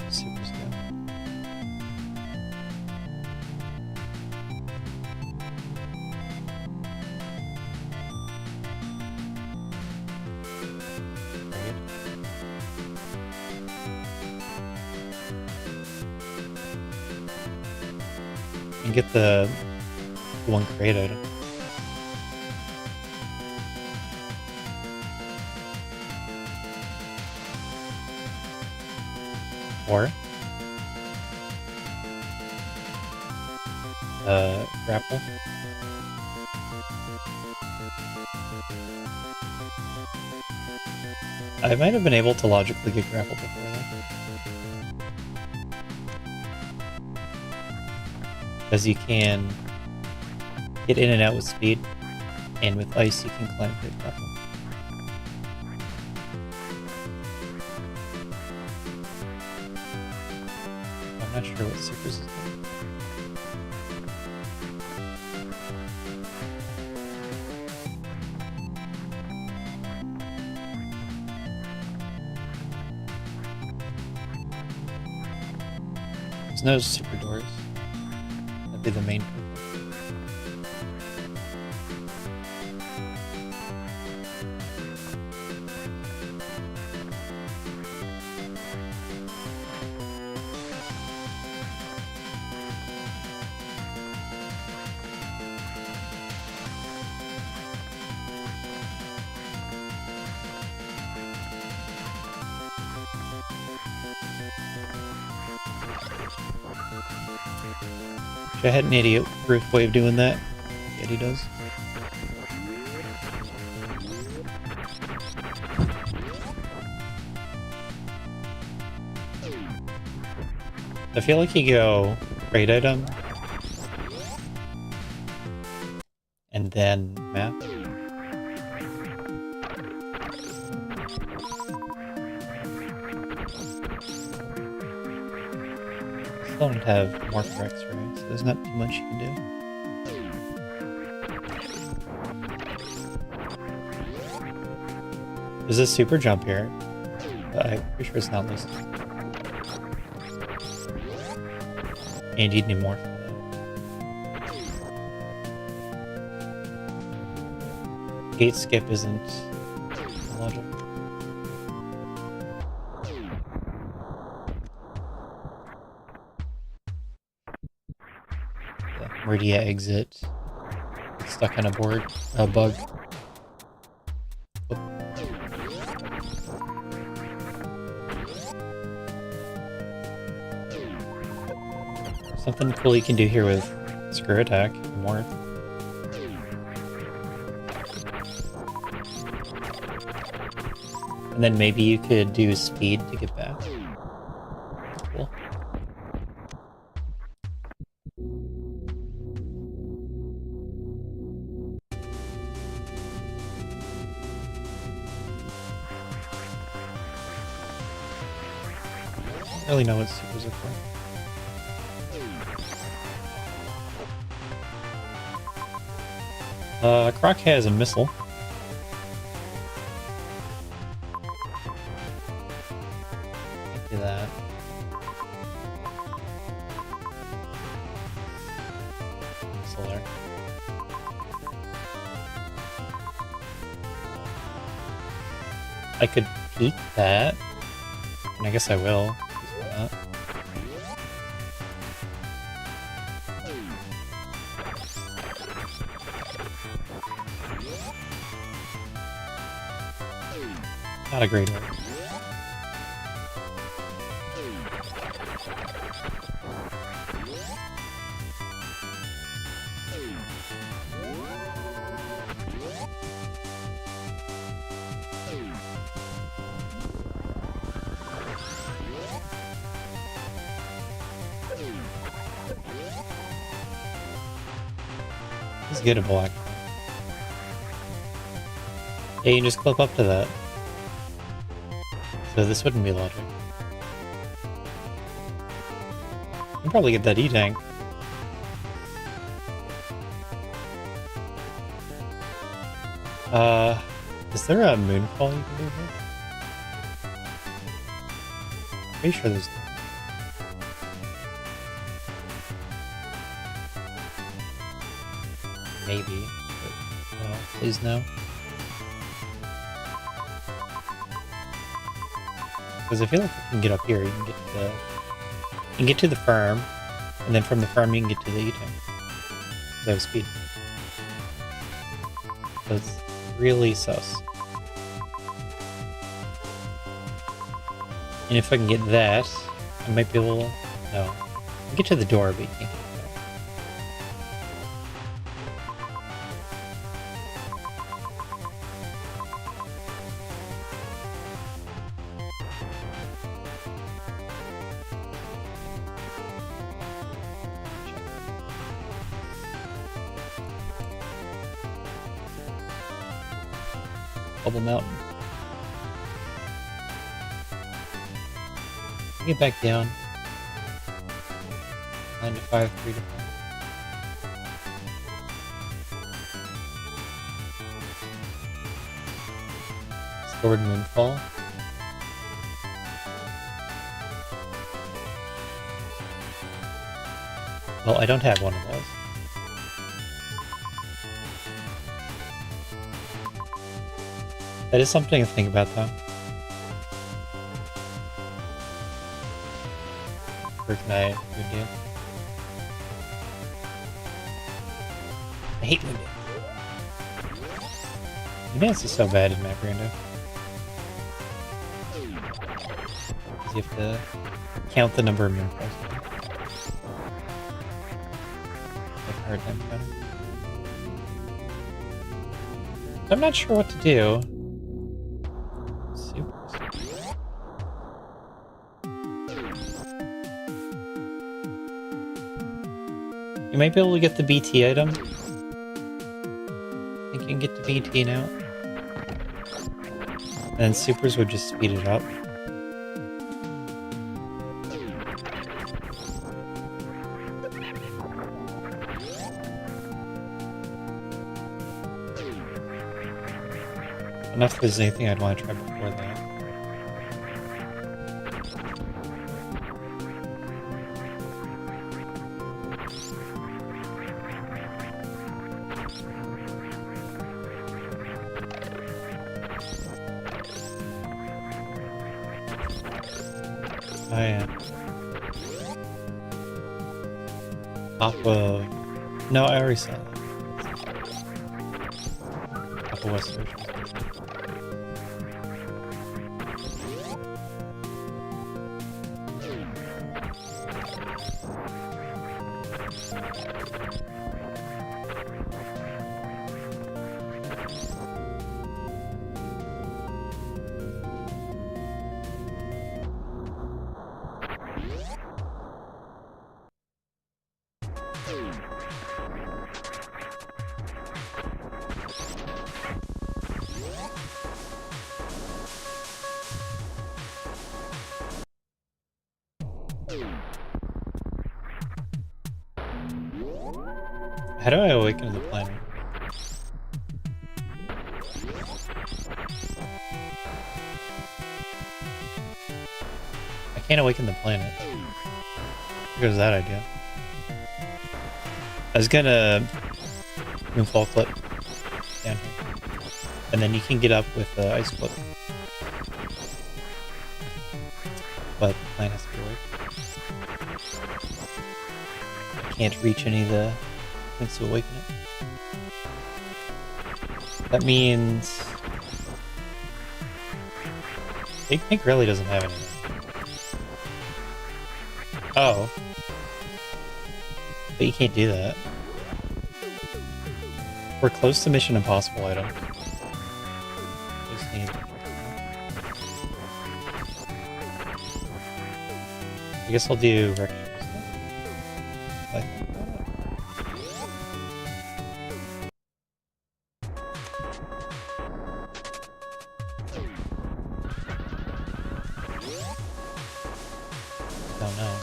Super scale. And get the one crate item. Or grapple. I might have been able to logically get grapple before that. Because you can get in and out with speed, and with ice you can climb to grapple. I'm not sure what supers is doing. There's no super doors. That'd be the main purpose. I had an idiot way of doing that. Yet he does. I feel like you go trade item and then map. Still don't have more for X-ray, so there's not too much you can do. There's a super jump here, but I'm pretty sure it's not listed. And you'd need more for that. Gate skip isn't logic. Where do you exit? Stuck on a board, a bug. Something cool you can do here with screw attack and more. And then maybe you could do speed to get back. Cool. I don't really know what supers are for. Croc has a missile. Can't do that. Missile there. I could peek that, and I guess I will. Why not? Not a great one. It's gettable, actually. Yeah, you can just clip up to that. So this wouldn't be logic. You can probably get that E-Tank. Is there a moonfall you can do here? Pretty sure there's... Maybe, but no, please no. Because I feel like you can get up here, you can get to the farm, and then from the farm you can get to the E-Tank. Because I have speed. So it's really sus. And if I can get that, I might be able to... No. I can get to the door, but you can't get that. Bubble Mountain. Get back down. 9 to 5, 3 to 5. Stored Moonfall. Well, I don't have one of those. That is something to think about, though. Where can I Moondeal? I hate Moondeal. Moondance is so bad in Map Rando. You have to count the number of moonfalls. hard time counting. So I'm not sure what to do. Supers. You might be able to get the BT item. I think you can get the BT now. And then supers would just speed it up. I don't know if there's anything I'd want to try before that. Oh yeah. Top of... No, I already saw that. Top of West Ocean. How do I awaken the planet? I can't awaken the planet. Here goes that idea. I was gonna moonfall clip down here. And then you can get up with the ice flip. But the planet has to be awake. I can't reach any of the things to awaken it. That means... Big Pink really doesn't have anything. Oh. But you can't do that. We're close to Mission Impossible item. Just need... I guess I'll do Recture. I think. Don't know.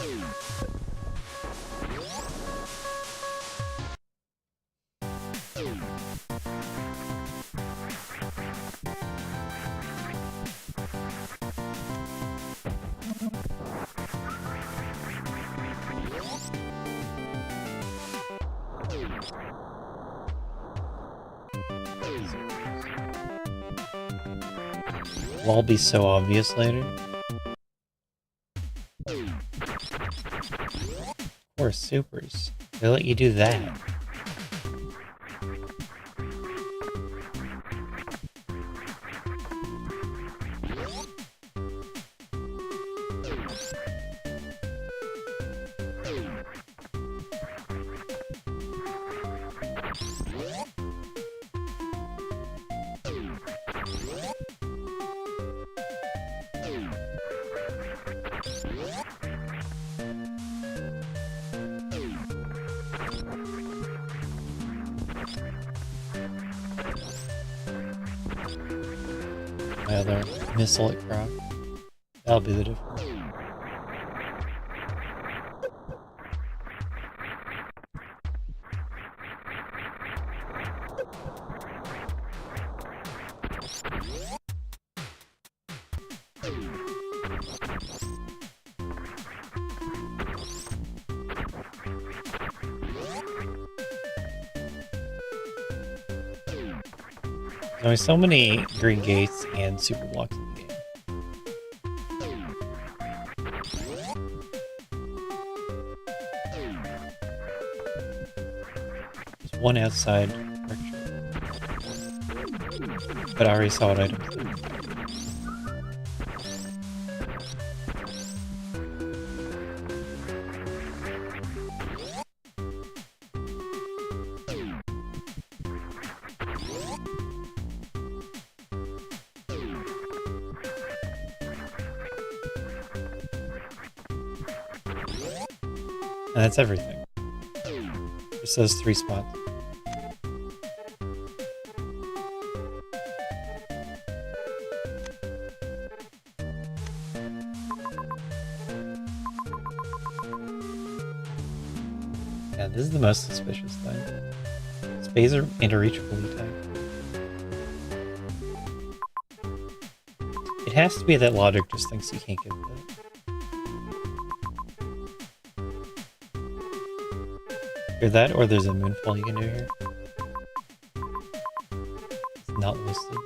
It'll all be so obvious later. Or supers. They let you do that. My other missile at Croc. That'll be the difference. There's only so many green gates and super blocks in the game. There's one outside Recture. But I already saw what items there. And that's everything. Just those 3 spots. Yeah, this is the most suspicious thing. Spays are interreachable attack. It has to be that logic just thinks you can't get that. Either that or there's a moonfall you can do here. It's not listed.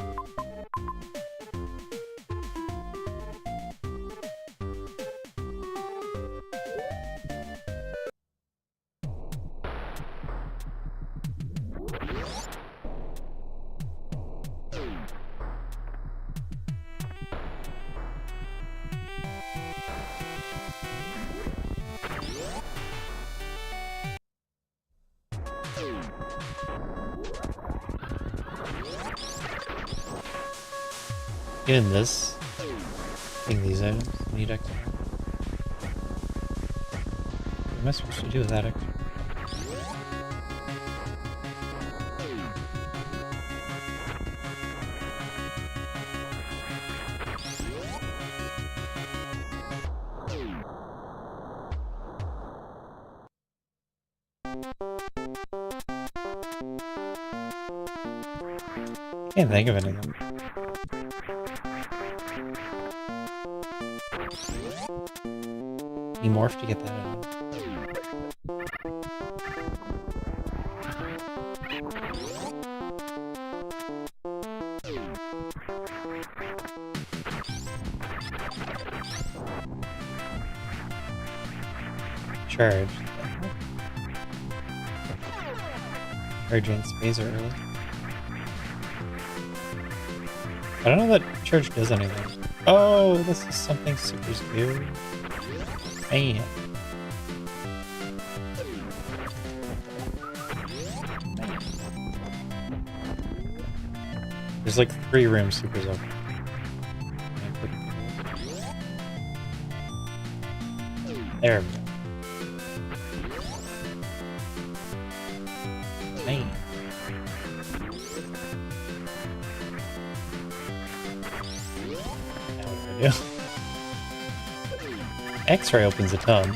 Even this, getting these items, I need extra. What am I supposed to do with that extra? Can't think of anything. You morph to get that out. Charge. Charge in space are early. I don't know that charge does anything. Oh, this is something super scary. Man. There's like 3 rooms supers open. There we go. Man. Now what do I do? X-ray opens a ton.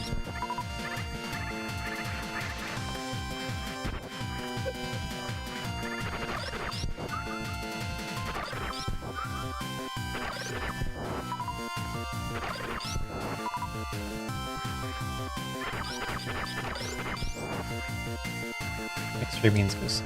X-ray means go sick.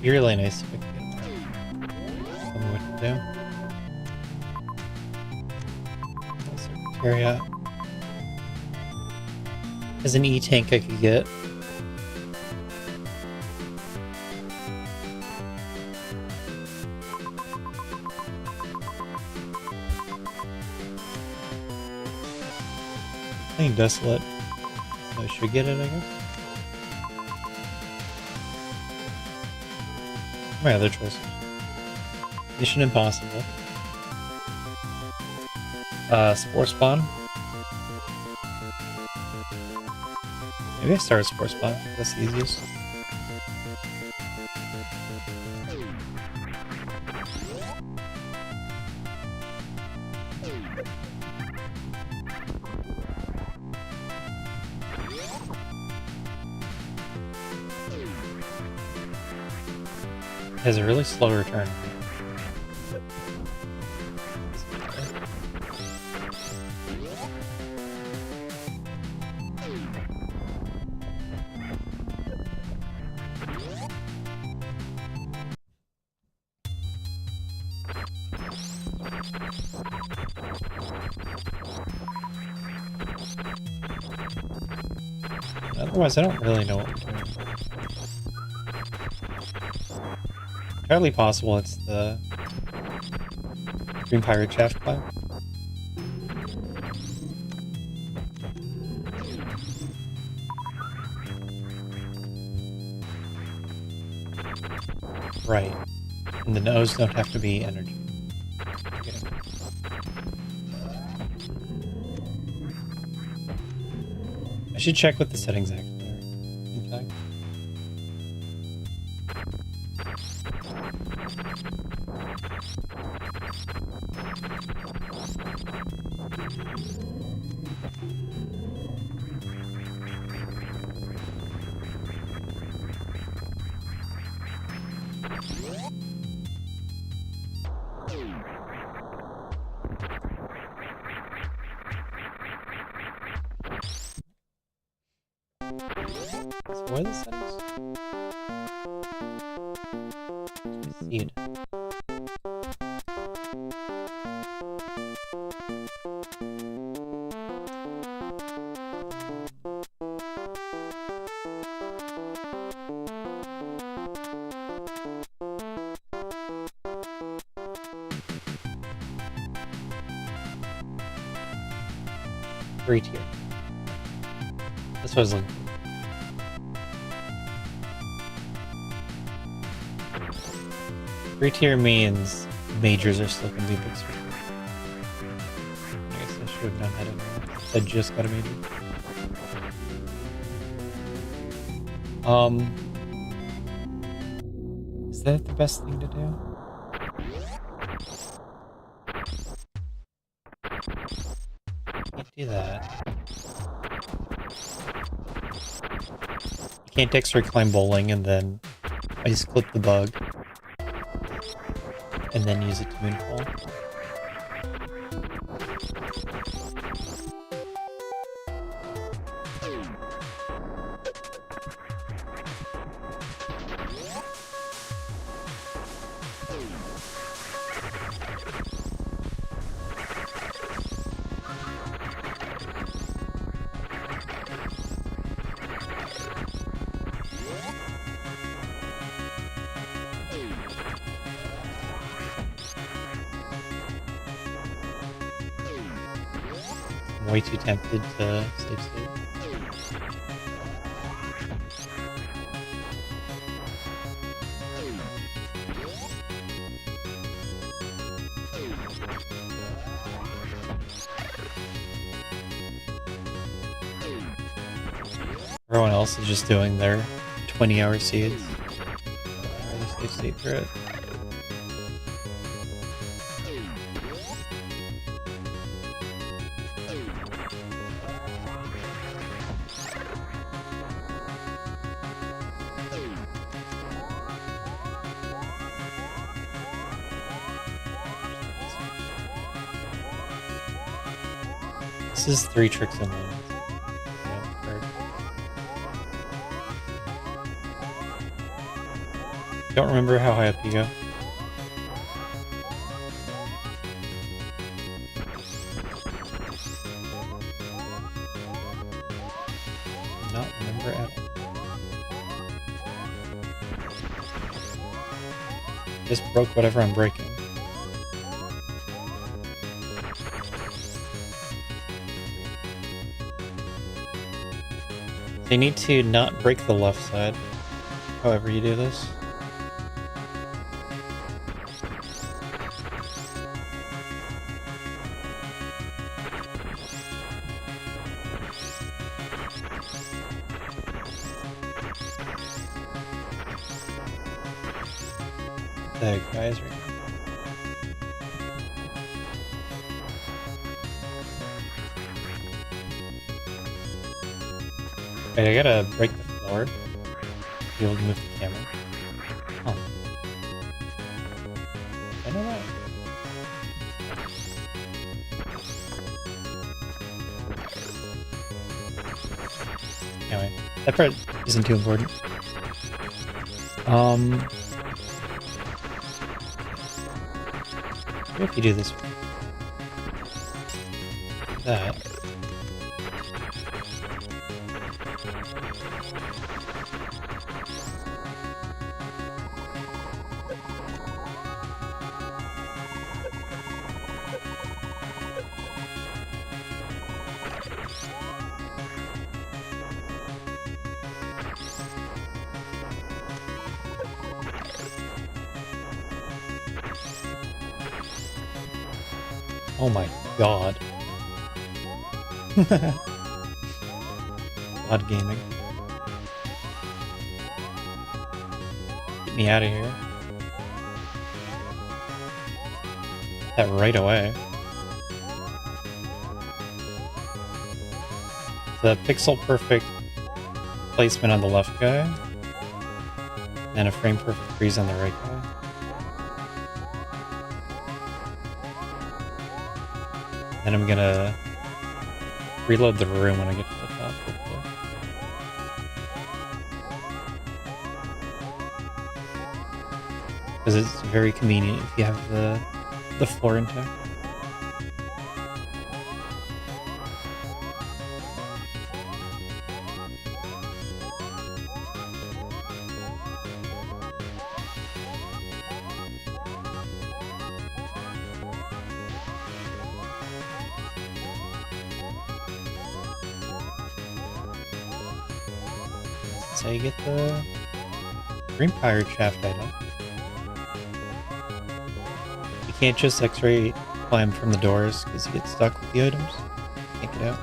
Be really nice if I could get tell me what to do. Secretariat. As an E-tank I could get. Playing Desolate. So I should get it, I guess. My other choices. Mission Impossible. Spore Spawn. Maybe I start with Spore Spawn. That's the easiest. It has a really slow return. Otherwise, I don't really know what I'm doing. Entirely possible it's the Green Pirate Shaft Climb. Right. And the nose don't have to be energy. Okay. I should check what the settings actually are. In fact. So what are the settings? I see it. Three tier. That's what I was looking for. Three tier means majors are still gonna be big screen. I guess I should have done that anyway. I just got a major. Is that the best thing to do? Can't do that. You can't extra climb bowling and then I just clip the bug. And then use it to moonfall. I'm way too tempted to save state. Everyone else is just doing their 20-hour seeds. I'd rather save state through it. This is 3 tricks in one. Yeah, or... Don't remember how high up you go. Do not remember at all. Just broke whatever I'm breaking. You need to not break the left side, however you do this. The guys right now. Wait, I gotta break the floor to be able to move the camera. Oh. I know that. Anyway, that part isn't too important. Maybe if you do this, that. Oh my god. God gaming. Get me out of here. That right away. The pixel perfect placement on the left guy, and a frame perfect freeze on the right guy. And I'm gonna reload the room when I get to the top, hopefully. Because it's very convenient if you have the floor intact. That's how you get the Green Pirate shaft item. You can't just X-ray climb from the doors because you get stuck with the items. Can't get out.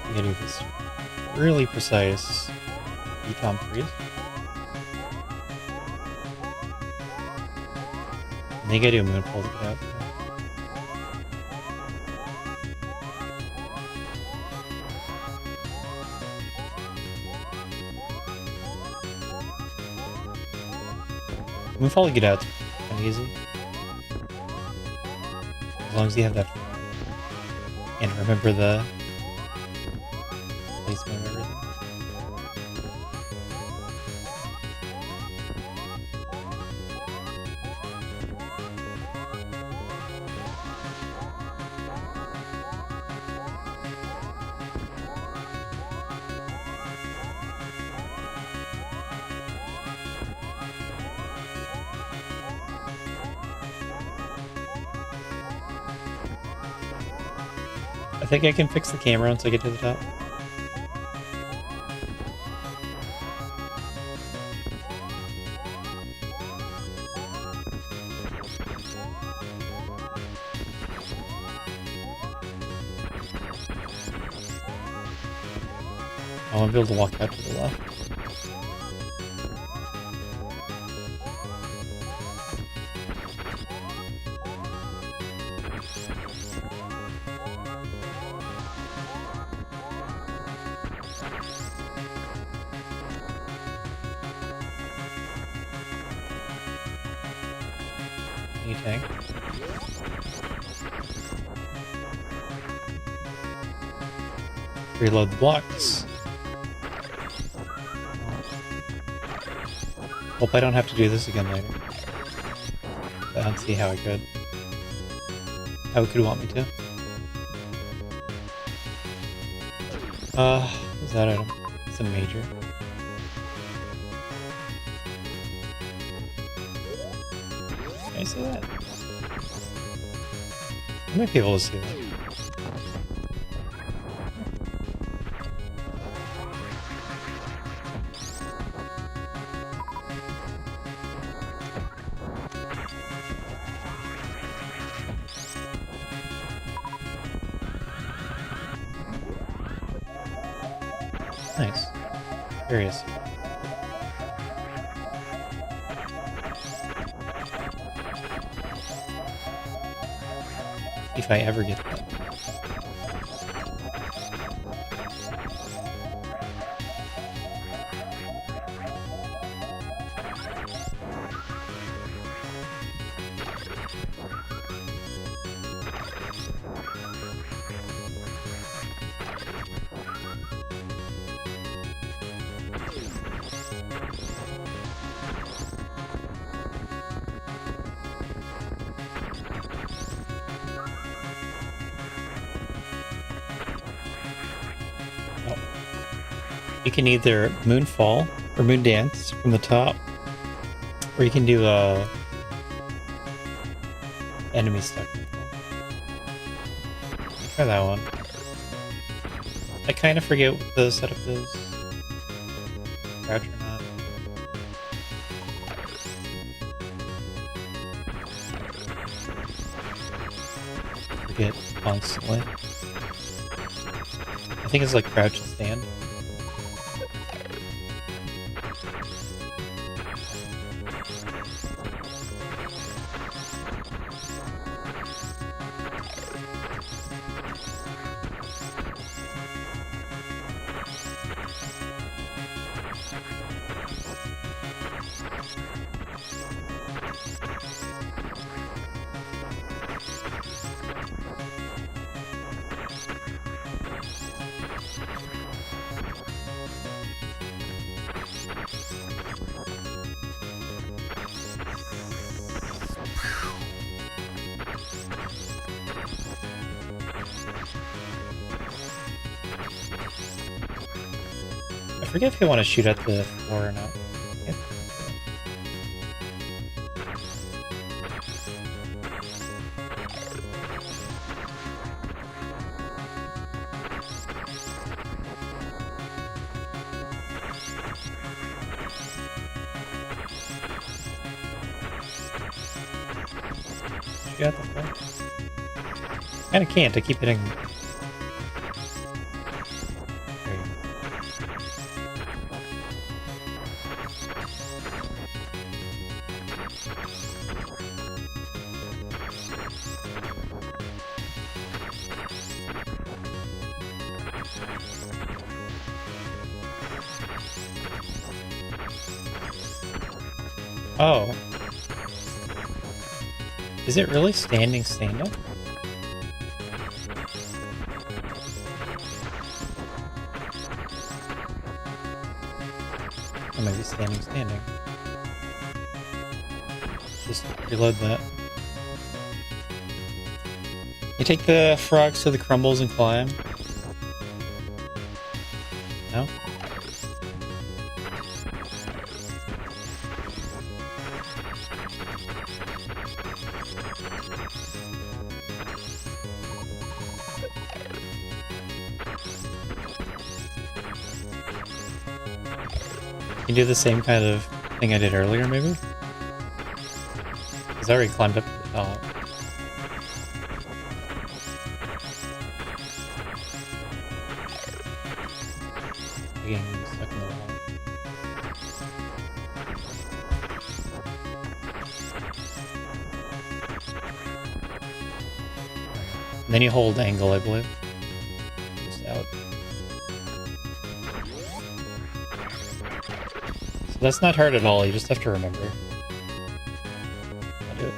You gotta do this really precise E-Tom freeze. And then you gotta do a moon pull to get out. Moonfall to get out's kind of easy. As long as you have that. And remember the placement of everything. I think I can fix the camera once I get to the top. I want to be able to walk out to the left. Anything. Reload the blocks. Hope I don't have to do this again later. I don't see how I could. How it could want me to. What's that item? It's a major. Can I see that? I might be able to see that. Nice. Curious. If I ever get that. You can either moonfall or moon dance from the top, or you can do a enemy stuck moonfall. Try that one. I kind of forget what the setup is. Crouch or not. to hit constantly. I think it's like crouch and stand. I forget if you want to shoot at the floor or not. Yep. Shoot at the floor. Kinda can't, I keep hitting. There you go. Oh. Is it really standing stand-up? Or maybe standing standing. Just reload that. You take the frogs to the crumbles and climb. No? You do the same kind of thing I did earlier, maybe? Because I already climbed up to the top. Again, getting stuck in the wall. And then you hold angle, I believe. Just out. So that's not hard at all, you just have to remember. I'll do it.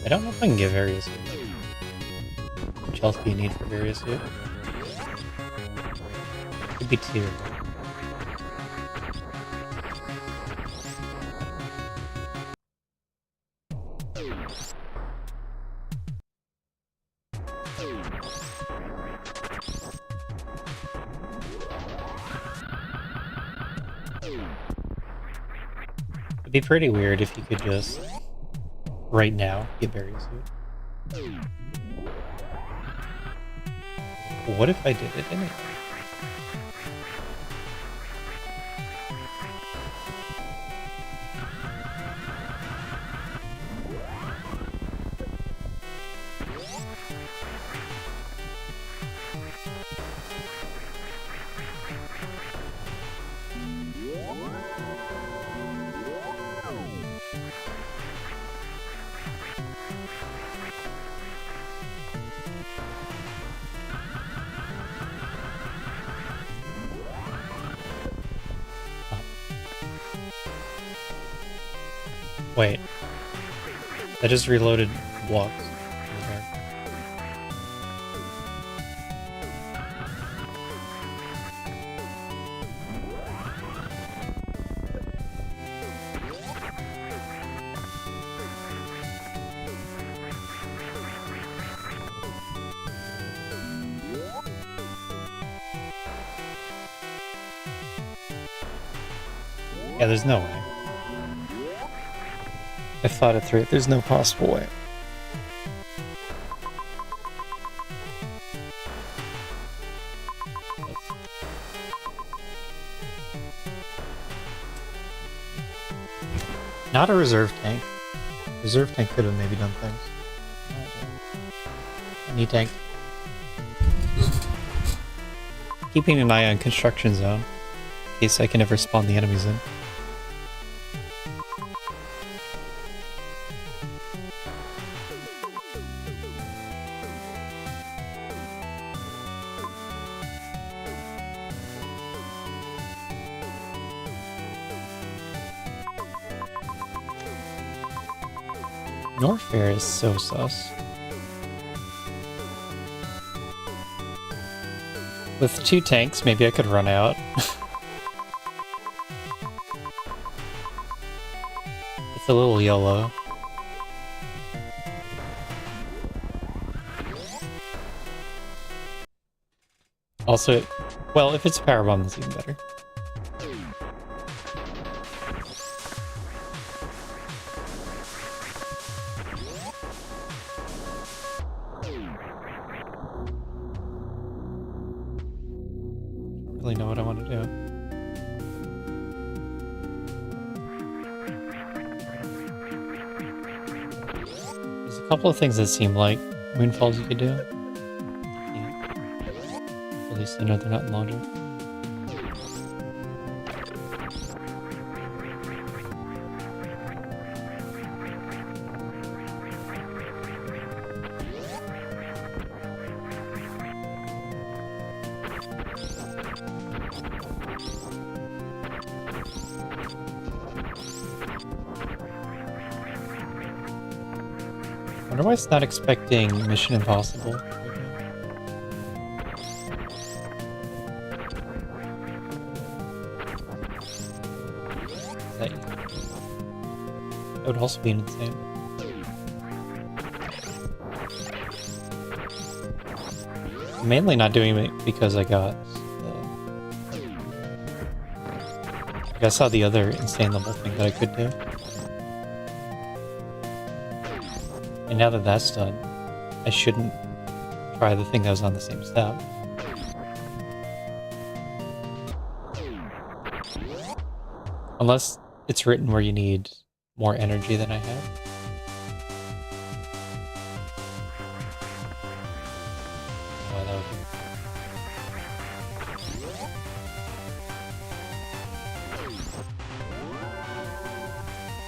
I don't know if I can get various hit. How much health do you need for various hit? Could be 2. It'd be pretty weird if you could just, right now, get various hit. What if I did it anyway? Wait. I just reloaded blocks. Yeah, there's no way. I thought it through. There's no possible way. Not a reserve tank. Reserve tank could have maybe done things. Any tank. Keeping an eye on construction zone, in case I can ever spawn the enemies in. Norfair is so sus. With 2 tanks, maybe I could run out. It's a little YOLO. Also, well, if it's a power bomb, that's even better. Really know what I want to do. There's a couple of things that seem like moonfalls you could do. Yeah. At least I know they're not in logic. I wonder why it's not expecting Mission Impossible. That would also be insane. I'm mainly not doing it because I got I saw the other insane level thing that I could do. And now that that's done, I shouldn't try the thing that was on the same step. Unless it's written where you need more energy than I have. Oh, that would be...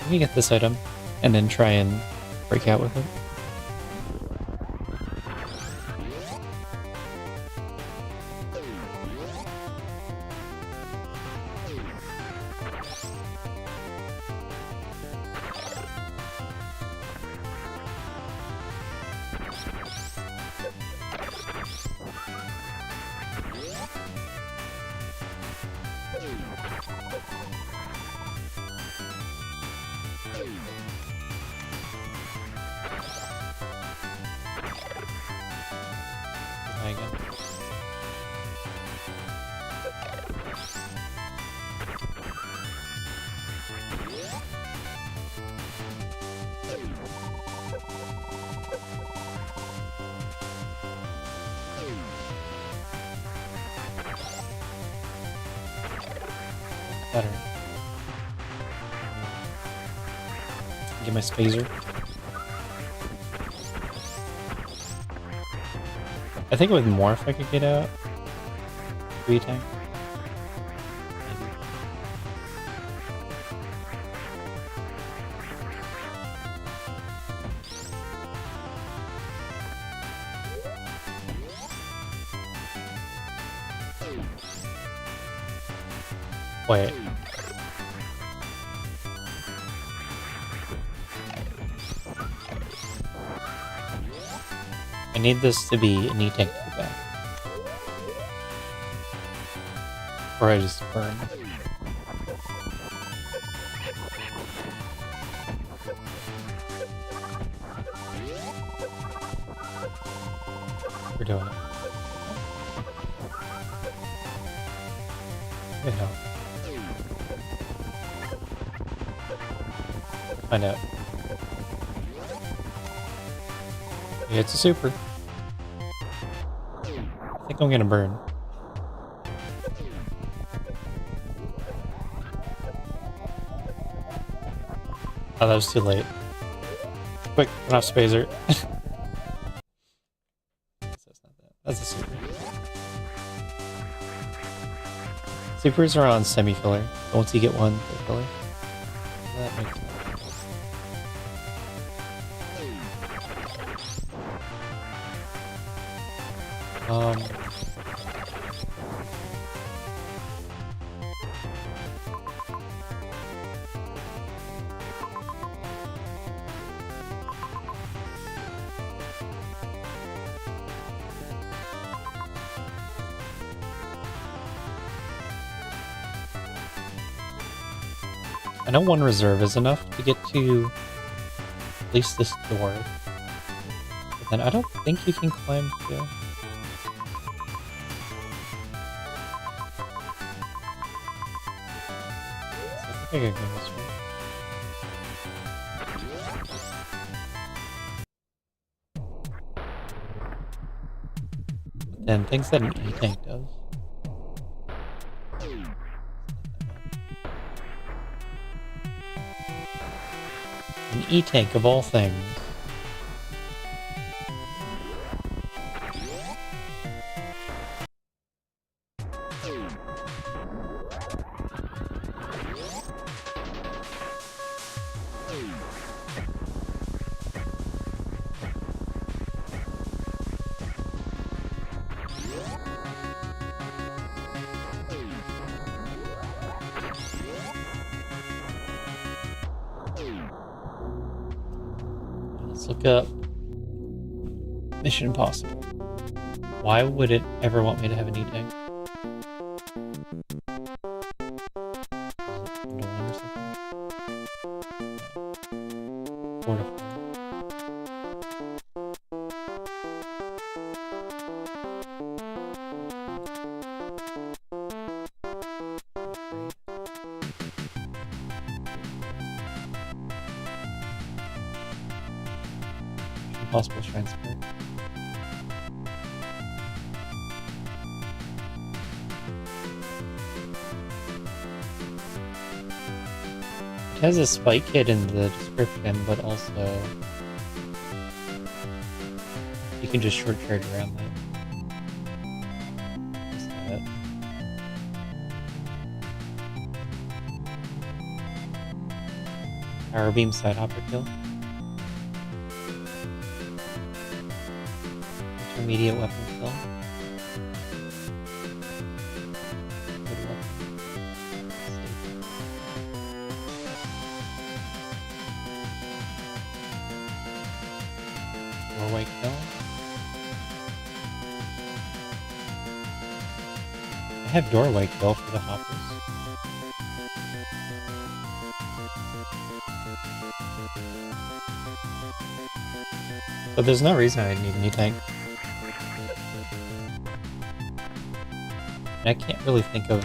Let me get this item, and then try and break out with it. Again. Better. Get my spazer. I think with Morph I could get out. 3 tank. Maybe. Wait. I need this to be an E-tank to the back. Or I just burn. We're doing it. Good help. Find out. Yeah, it's a super. I think I'm gonna burn. Oh, that was too late. Quick, run off Spazer. That's a super. Supers are on semi-filler. Once you get one, they're filler. That makes sense. I know one reserve is enough to get to at least this door. But then I don't think you can climb to... I think I could go this way. But then things that an E-tank does. An E-tank of all things. Let's look up Mission Impossible. Why would it ever want me to have an E-tank? Or something? Fortified. Possible transfer. It has a spike kit in the description, but also you can just short charge around that. Just that. Power beam side hopper kill. Intermediate weapon kill. Good weapon. Doorway kill. I have doorway kill for the hoppers. But there's no reason I need an E-tank. I can't really think of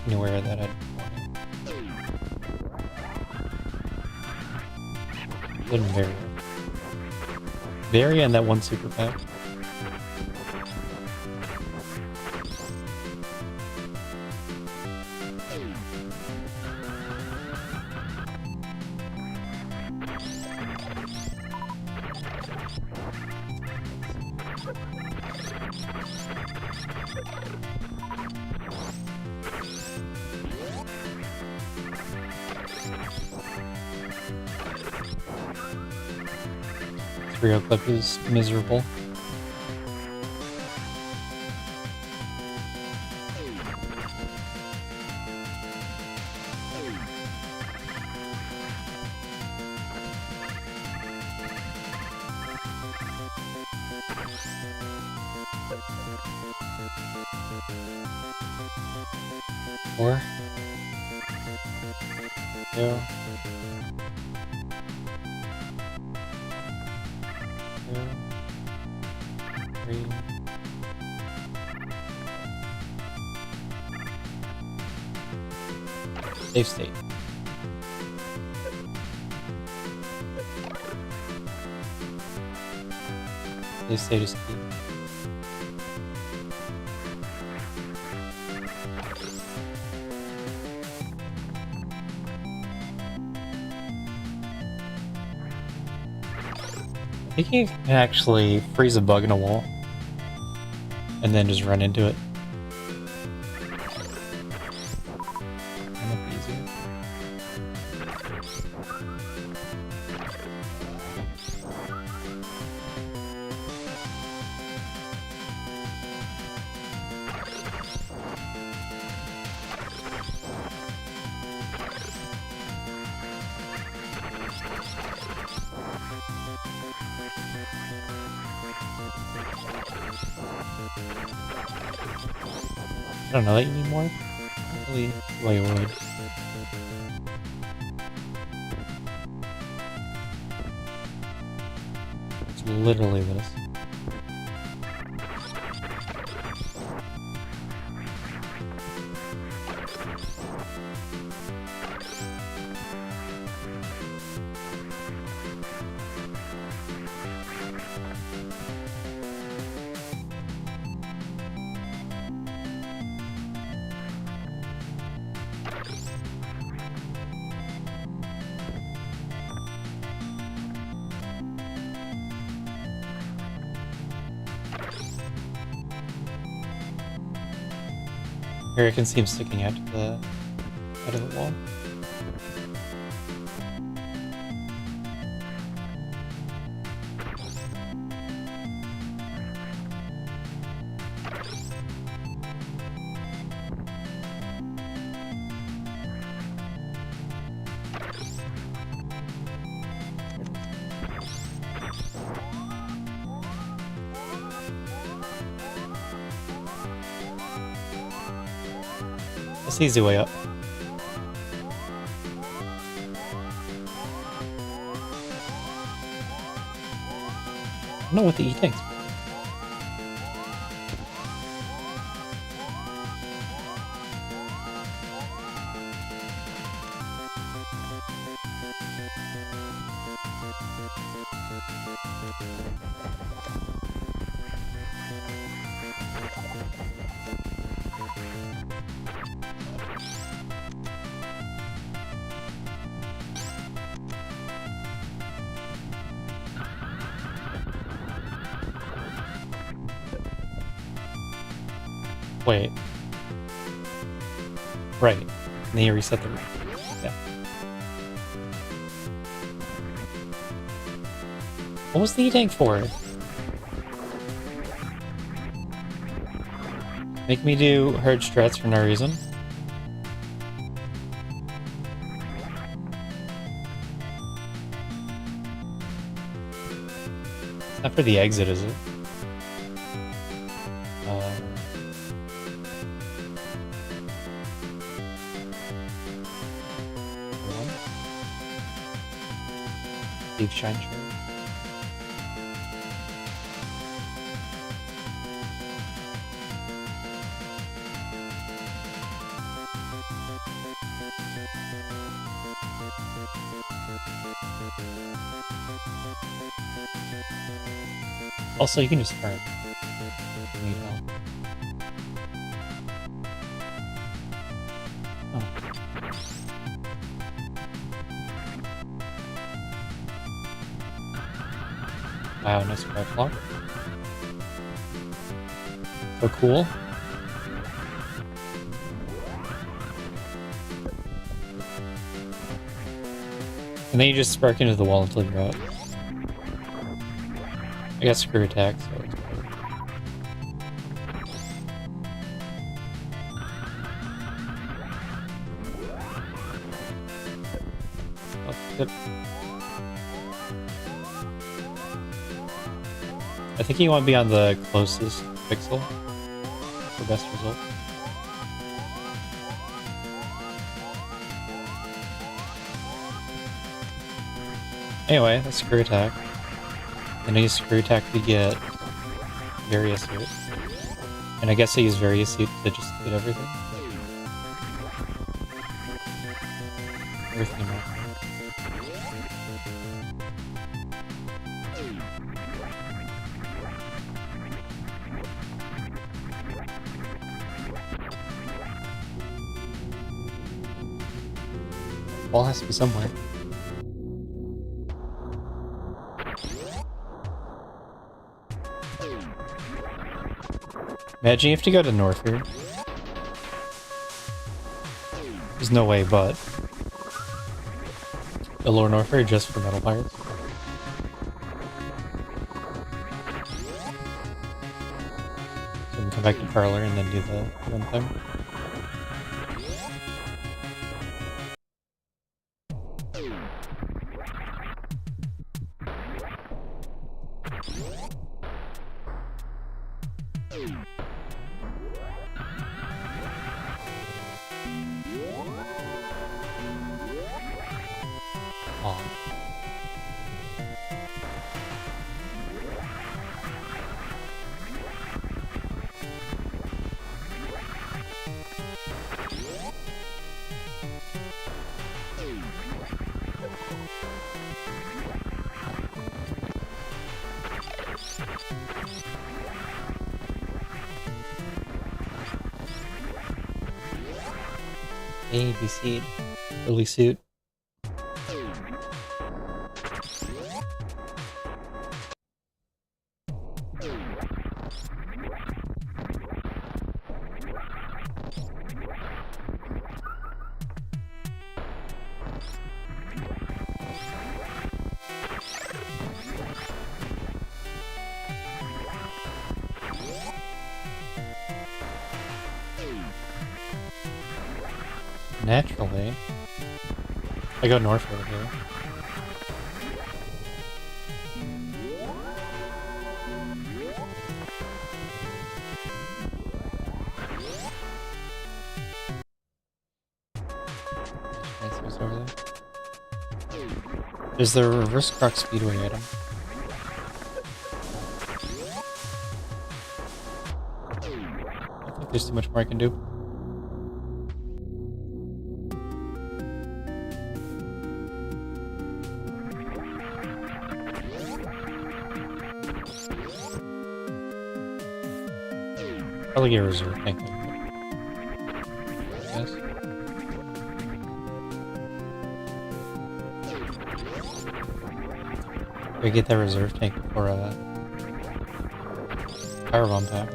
anywhere that I'd want it. Wouldn't vary. Vary and that one super pack. Trio clip is miserable. Four. Two. Three. Safe state. Safe state is key. think you can actually freeze a bug in a wall and then just run into it. Might be easier. I don't know that you need more. Not really like I would. It's literally this. Here I can see him sticking out to the out of the wall. That's the easy way up. I don't know what the E-Tank's for. Wait. Right. And then you reset the room. Yeah. What was the E-Tank for? Make me do herd strats for no reason. It's not for the exit, is it? Leave Shine Shard. Also, you can just turn. You need help. Wow, nice grab block. So cool. And then you just spark into the wall until you're out. I got screw attack, so it's better. Oh, good. I think you want to be on the closest pixel for best result. Anyway, that's screw attack. And I use screw attack to get various hits. And I guess I use various hits to just hit everything. Everything else. Ball has to be somewhere. Imagine you have to go to north here. There's no way but. The lower north here just for metal pirates. So we can come back to parlor and then do the one thing. ABC early suit. Naturally, I go north over here. What's over there? There's the reverse croc speedway item. I think there's too much more I can do. Probably get a reserve tank. Yes. We get that reserve tank for a power bomb pack.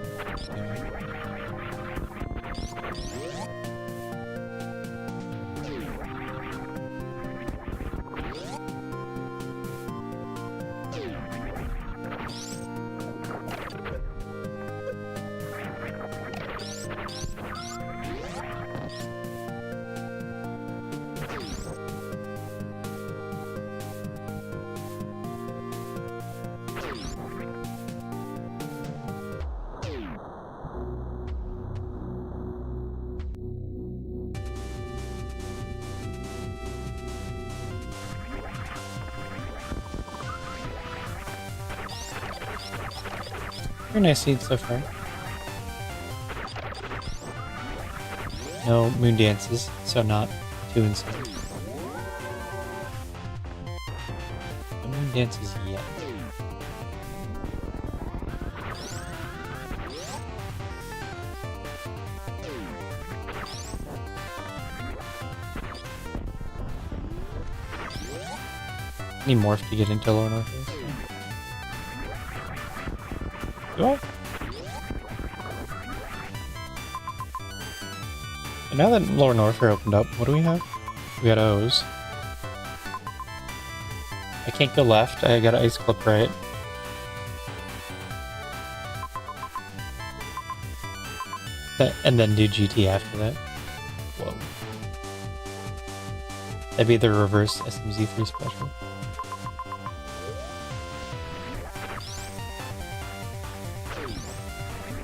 Anyway. Very nice seed so far. No moon dances, so not too insane. No moon dances yet. Need morph to get into lower north. Do I? And now that lower north are opened up, what do we have? We got O's. I can't go left, I got an ice clip right. And then do GT after that. Whoa. That'd be the reverse SMZ3 special.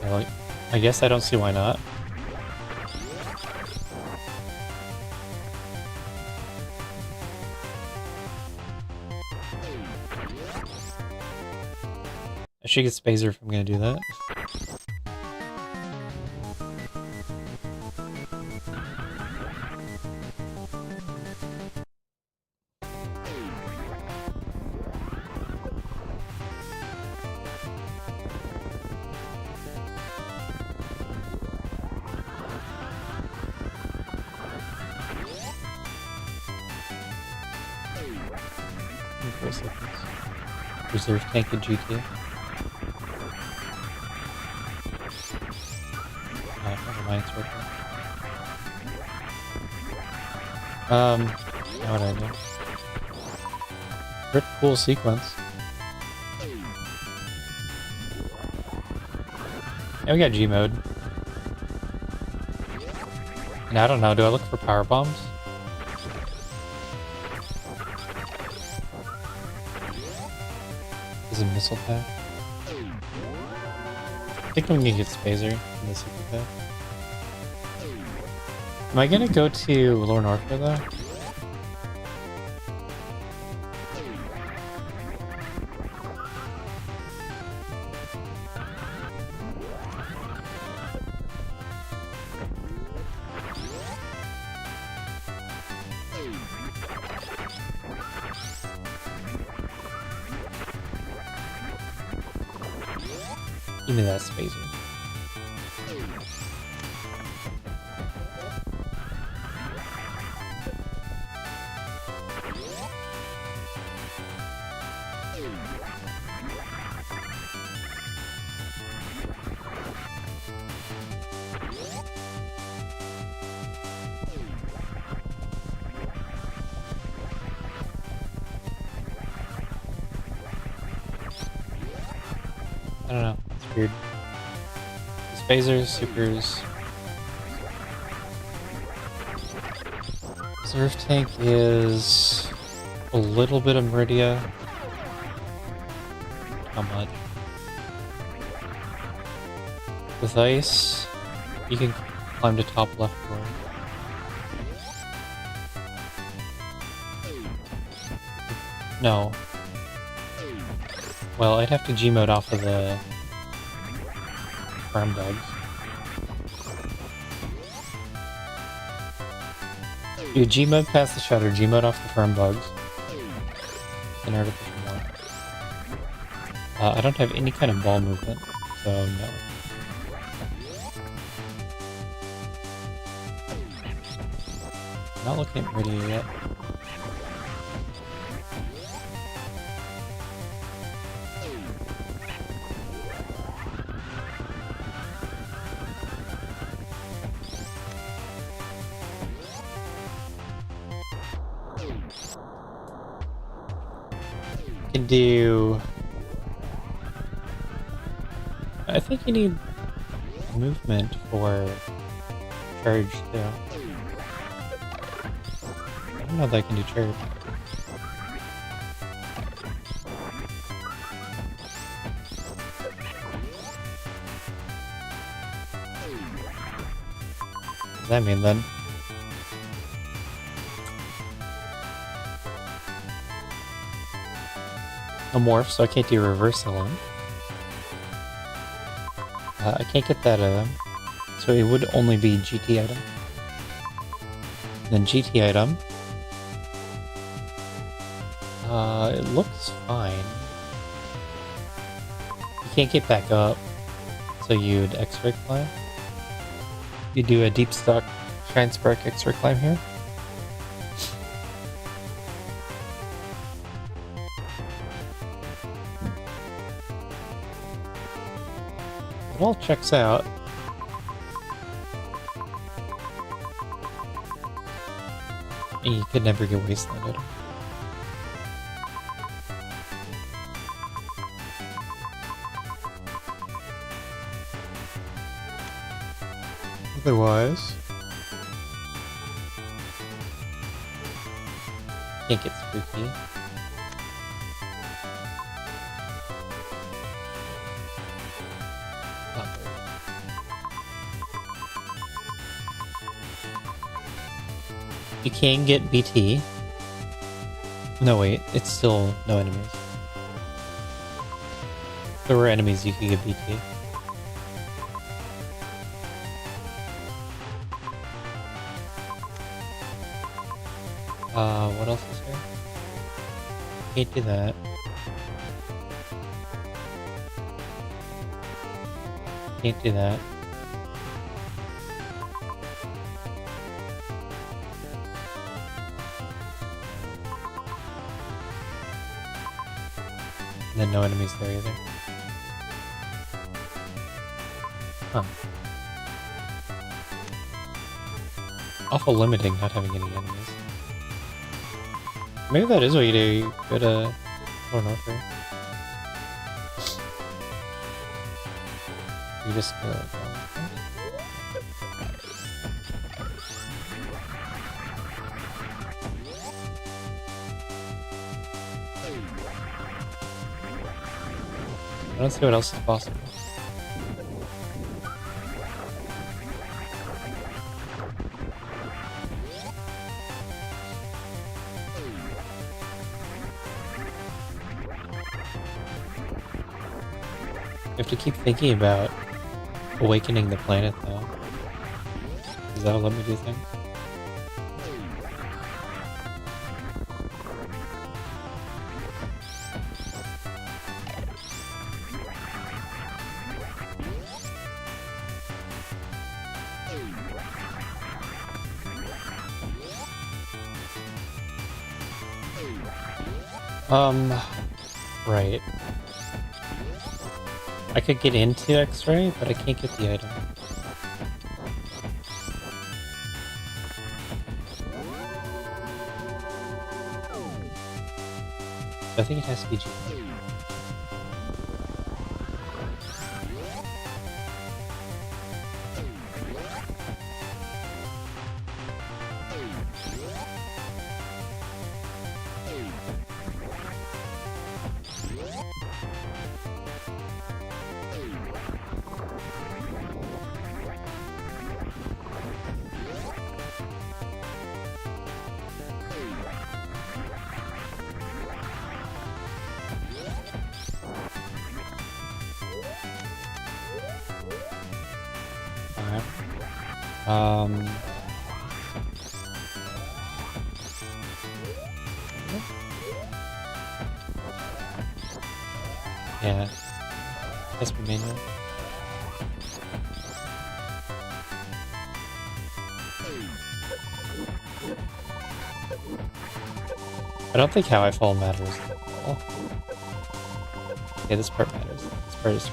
Yeah, like, I guess I don't see why not. I should get Spazer if I'm gonna do that. Reserve tank and GT. Never mind, it's working. Now what do I do? Pretty cool sequence. Yeah, we got G mode. And I don't know, do I look for power bombs? Is it missile pack? I think I'm gonna get Spazer in this secret pack. Am I gonna go to Lower Northward though? Give me that Spazer. I don't know, it's weird. Phasers, supers. Reserve tank is a little bit of Meridia. How much? With ice, you can climb to top left door. No. Well, I'd have to G-mode off of the farm bugs. Do G-mode past the shutter, G-mode off the farm bugs. An artificial more. I don't have any kind of ball movement, so no. Not looking at Meridia yet. Can do... I think you need movement for charge too. I don't know if I can do charge. What does that mean then? No morph, so I can't do reversal on. I can't get that item, so it would only be GT item. Then GT item. It looks fine. You can't get back up, so you'd X-ray climb. You do a deep stock Shine Spark X-ray climb here. It all checks out. And you could never get wastelanded. Otherwise, can't get spooky. You can get BT. No, wait, it's still no enemies. If there were enemies, you could get BT. What else is here? Can't do that. Can't do that. And then no enemies there either. Huh. awful limiting not having any enemies. Maybe that is what you do. Go to North here. You just go down. I don't see what else is possible. You have to keep thinking about awakening the planet, though. Because that'll let me do things. Right. I could get into X-ray, but I can't get the item. I think it has to be G. Alright. Yeah. That's my manual. I don't think how I fall matters at all. Okay, this part matters. This part is...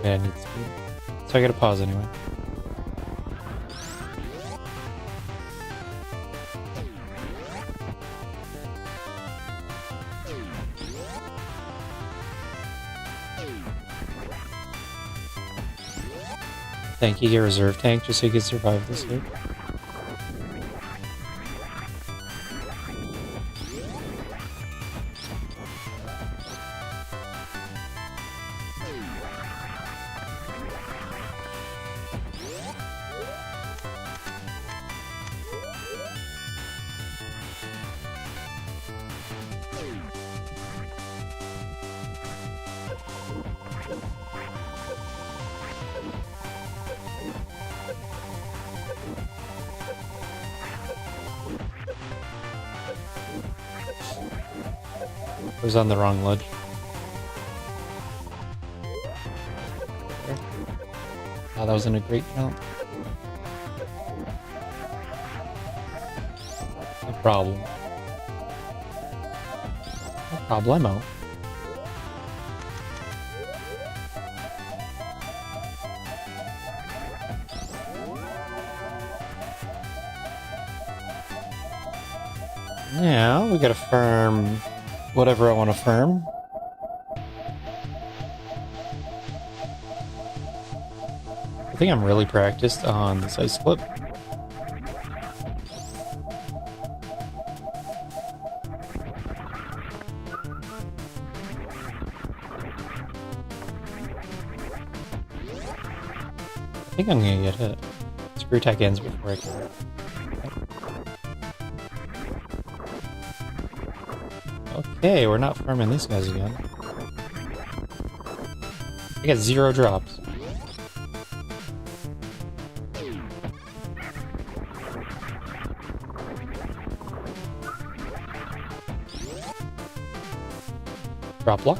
Yeah, I need speed. So I gotta pause anyway. Thank you, get a reserve tank just so you can survive this loop. I was on the wrong ledge. Oh, that wasn't a great jump. No problem. No problemo. Now we gotta farm whatever I want to farm. I think I'm really practiced on this ice flip. I think I'm gonna get hit. Screw attack ends before I can. Okay, we're not farming these guys again. I got 0 drops. Drop luck.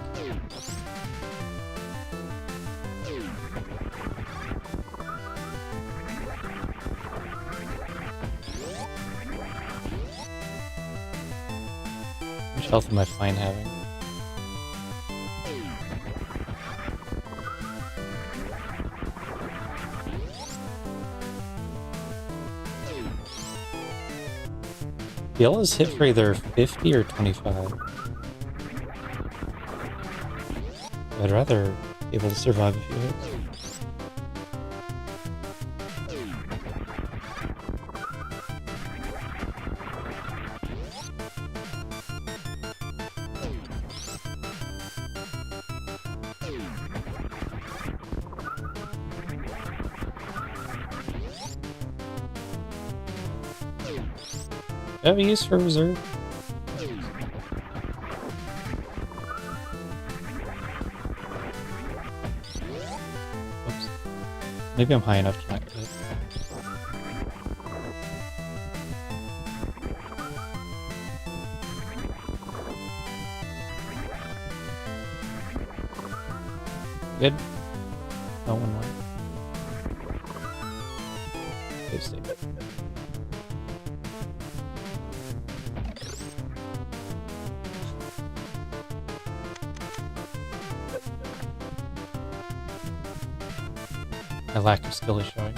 health am I fine having? Yellow's hit for either 50 or 25. I'd rather be able to survive a few hits. Do I have a use for reserve? Oops. Maybe I'm high enough to not get it. Good. No one more. Save state. My lack of skill is showing.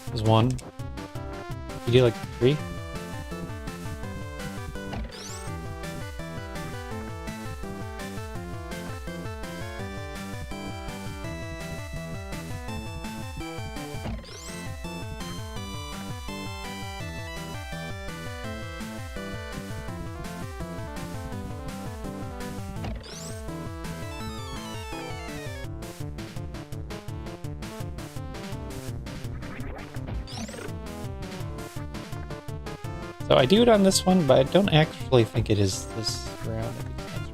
There's one. You do like 3? So I do it on this one, but I don't actually think it is this round. I think it's next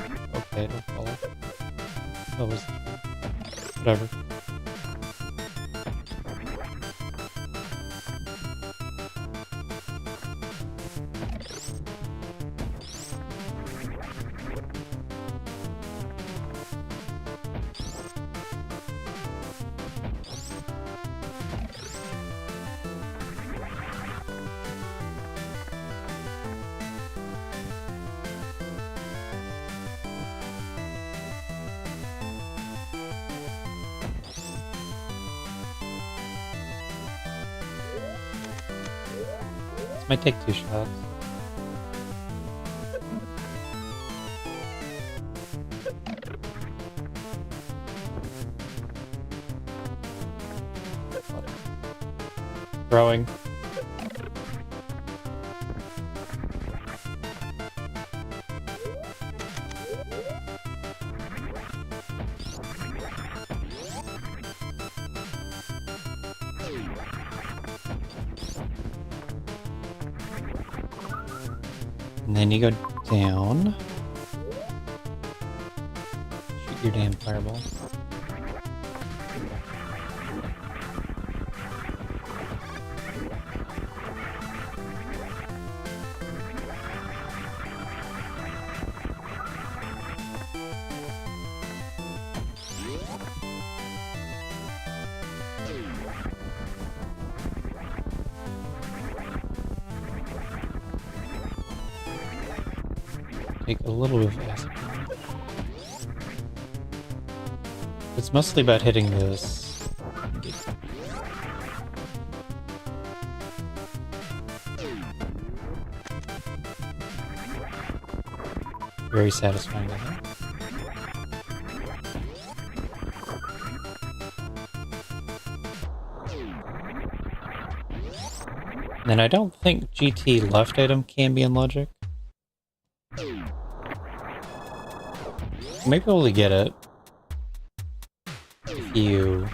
round. Okay, it'll follow. What was it? Whatever. This might take 2 shots. Throwing. And then you go down. Shoot your damn fireball. Take a little bit of acid. It's mostly about hitting this. Very satisfying, I think. And I don't think GT left item can be in logic. Maybe we'll get it if you...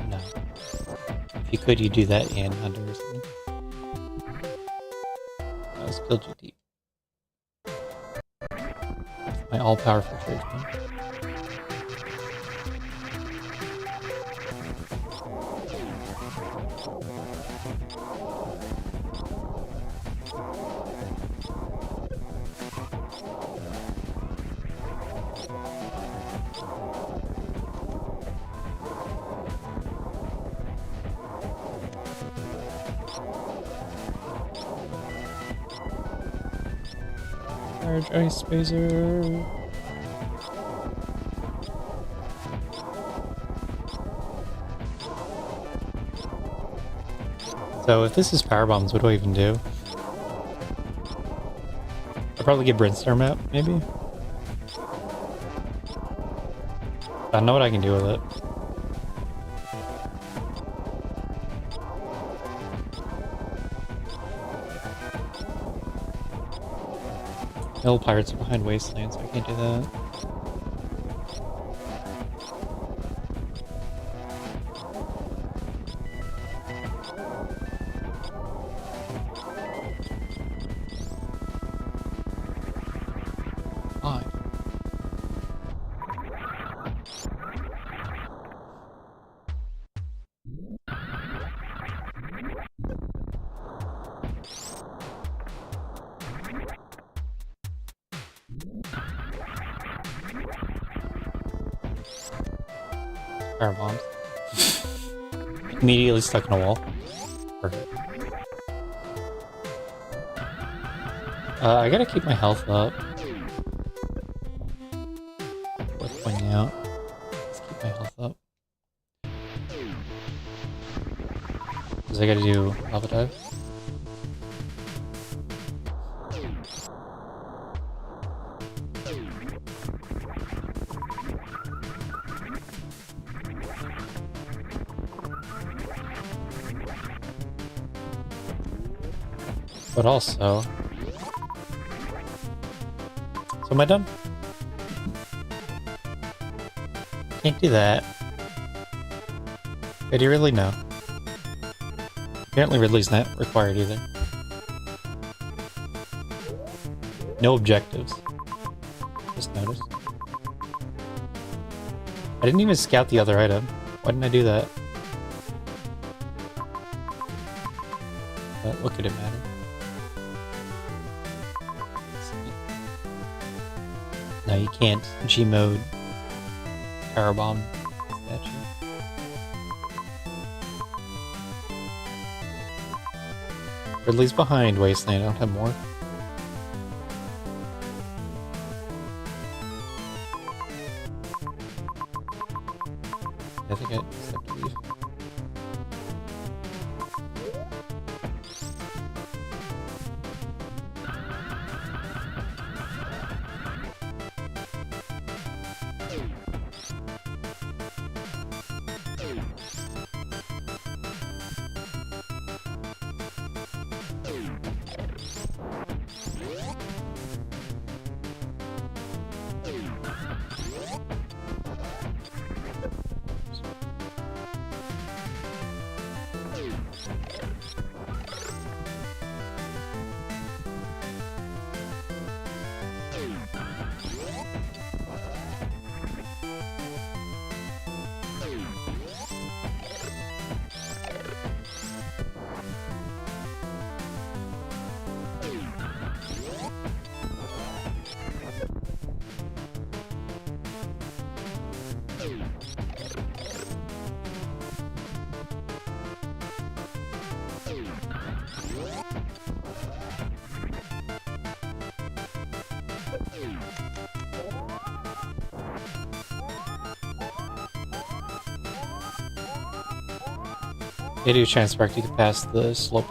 No. If you could, you do that in Hunter or something. Let's kill GT. My all-powerful tradesman. Charge Ice Phaser. So if this is power bombs, what do I even do? I'll probably get Brimstone map, maybe? I don't know what I can do with it. Hill Pirates are behind Wasteland, so I can't do that. Fine. Fire bombs. Immediately stuck in a wall. Perfect. I gotta keep my health up. Worth pointing out. Let's keep my health up. Because I gotta do lava dive. But also... So am I done? Can't do that. Do you really know? Apparently Ridley's not required either. No objectives. Just noticed. I didn't even scout the other item. Why didn't I do that? But what could it matter? No, you can't G-mode power bomb statue. Ridley's behind Wasteland. I don't have more. I think I just have to leave. Yeah, do transpark to get past the slope.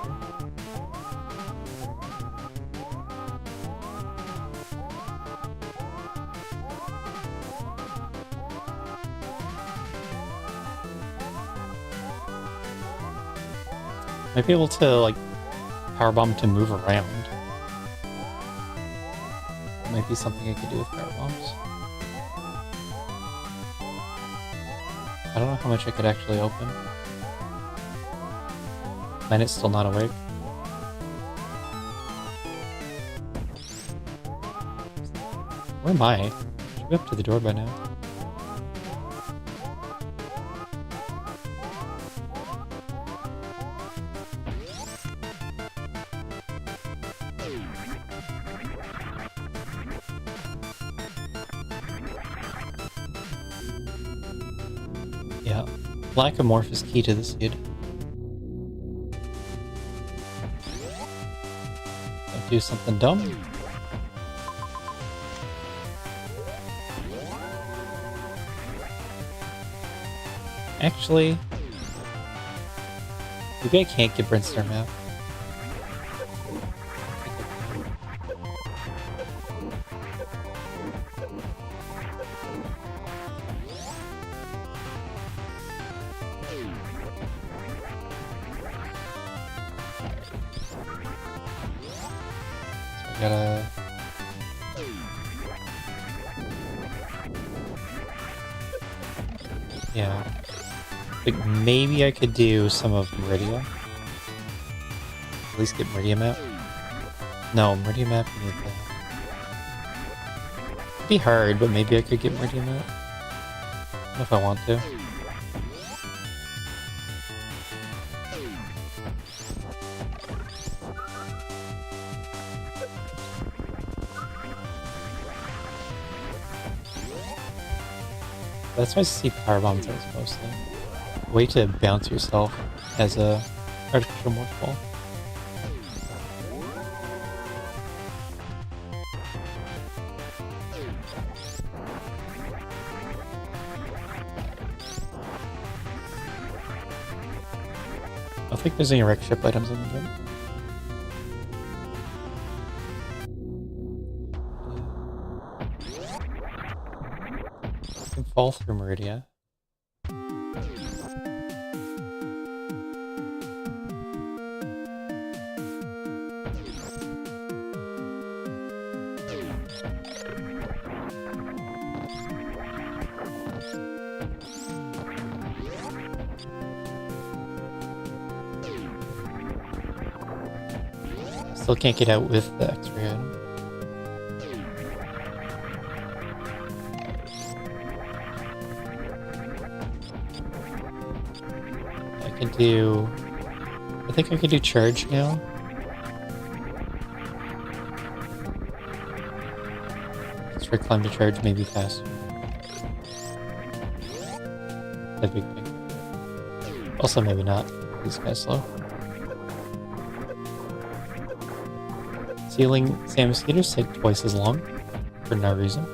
Might be able to, like, power bomb to move around. That might be something I could do with power bombs. I don't know how much I could actually open. Planet's still not awake. Where am I? Should be up to the door by now. Yeah, black amorphous key to the seed. Don't do something dumb. Actually, maybe I can't get Brinster map. I gotta... Yeah. Like, maybe I could do some of Meridia. At least get Meridia map. No, Meridia map, I need that. It'd be hard, but maybe I could get Meridia map. I don't know if I want to. That's why I see power bombs as mostly. A way to bounce yourself as a artificial morph ball. I don't think there's any wreck ship items in the game. I can fall through Meridia. Still can't get out with the X-ray item. I can do... I think I could do charge now. Let's try climb to charge, maybe faster. That big thing. Also maybe not. He's kind of slow. Sealing sand mosquitoes take twice as long, for no reason.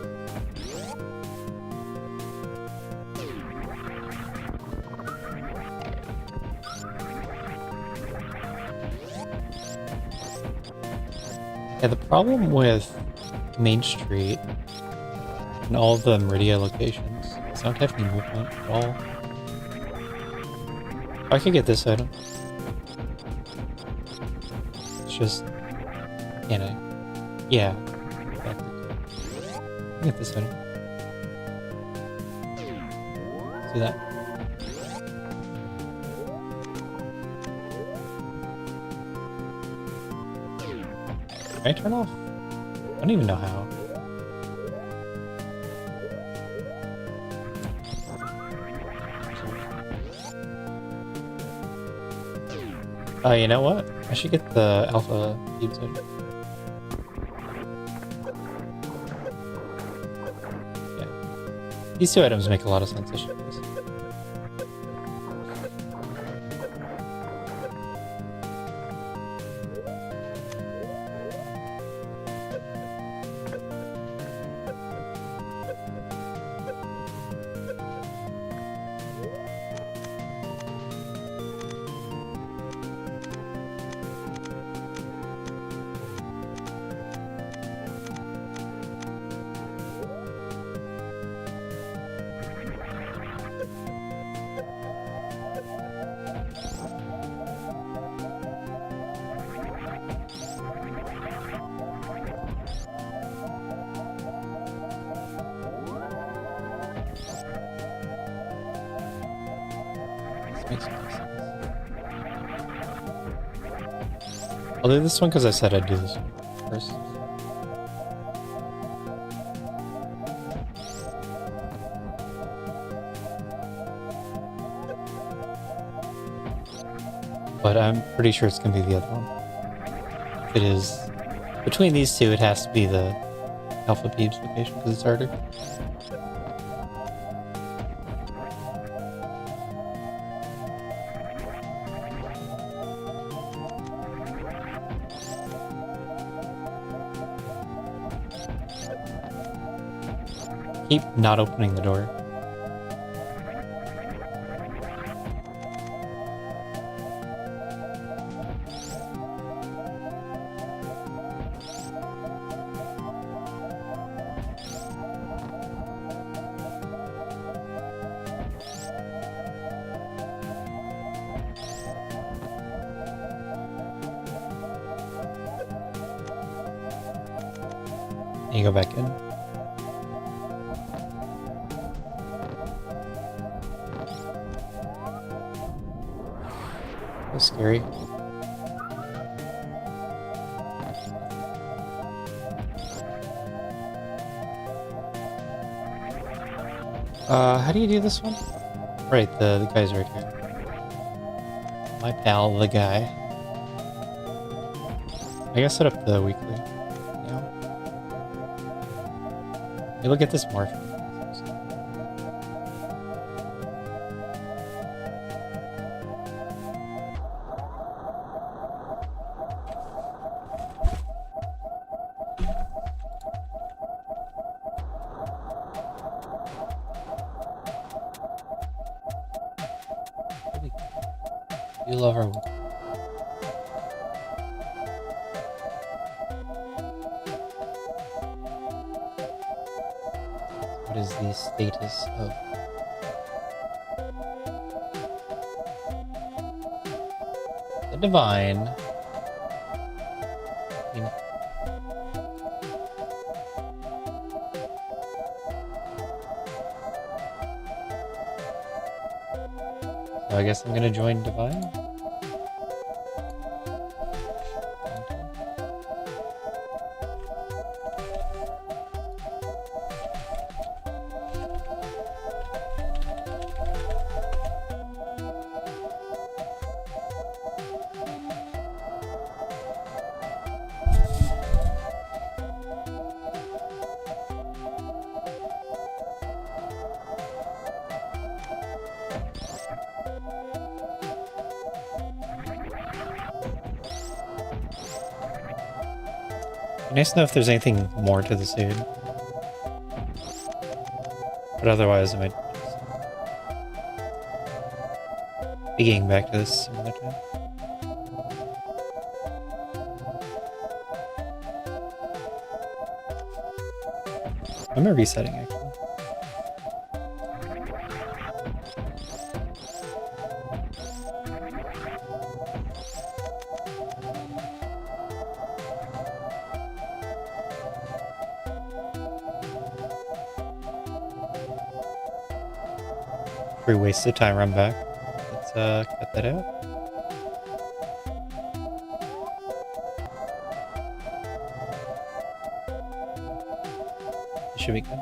Yeah, the problem with Main Street and all the Meridia locations is I don't have any movement at all. I could get this item. It's just... Can I? Yeah. Exactly. Get this item. See that? Can I turn off? I don't even know how. Oh, you know what? I should get the alpha cubes item. These two items make a lot of sense. I should do this. Makes sense. I'll do this one because I said I'd do this one first. But I'm pretty sure it's going to be the other one. If it is between these two, it has to be the Alpha Peeps location because it's harder. Keep not opening the door. And you go back in. That's scary. How do you do this one? Right, the guy's right here. My pal, the guy. I gotta set up the weekly now. Hey, look at this morph. You love her. What is the status of the divine? So I guess I'm gonna join divine. Nice to know if there's anything more to the suit. But otherwise, I might just be getting back to this some other time. I'm gonna resetting actually. Free waste of time, run back. Let's cut that out. It should be good.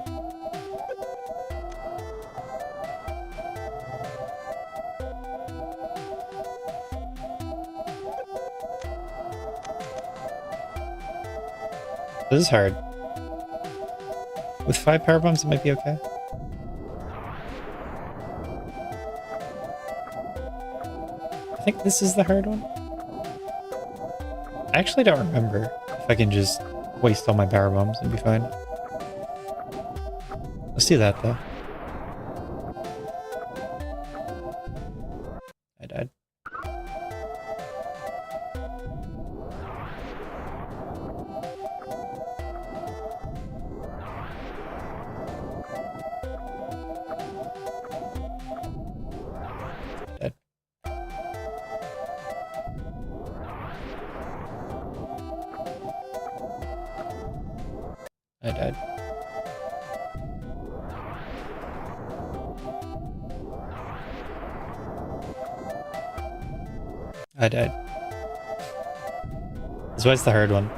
This is hard. With 5 power bombs, it might be okay. I think this is the hard one. I actually don't remember if I can just waste all my power bombs and be fine. Let's do that though. I died. Dead. I died. I died. This was the hard one.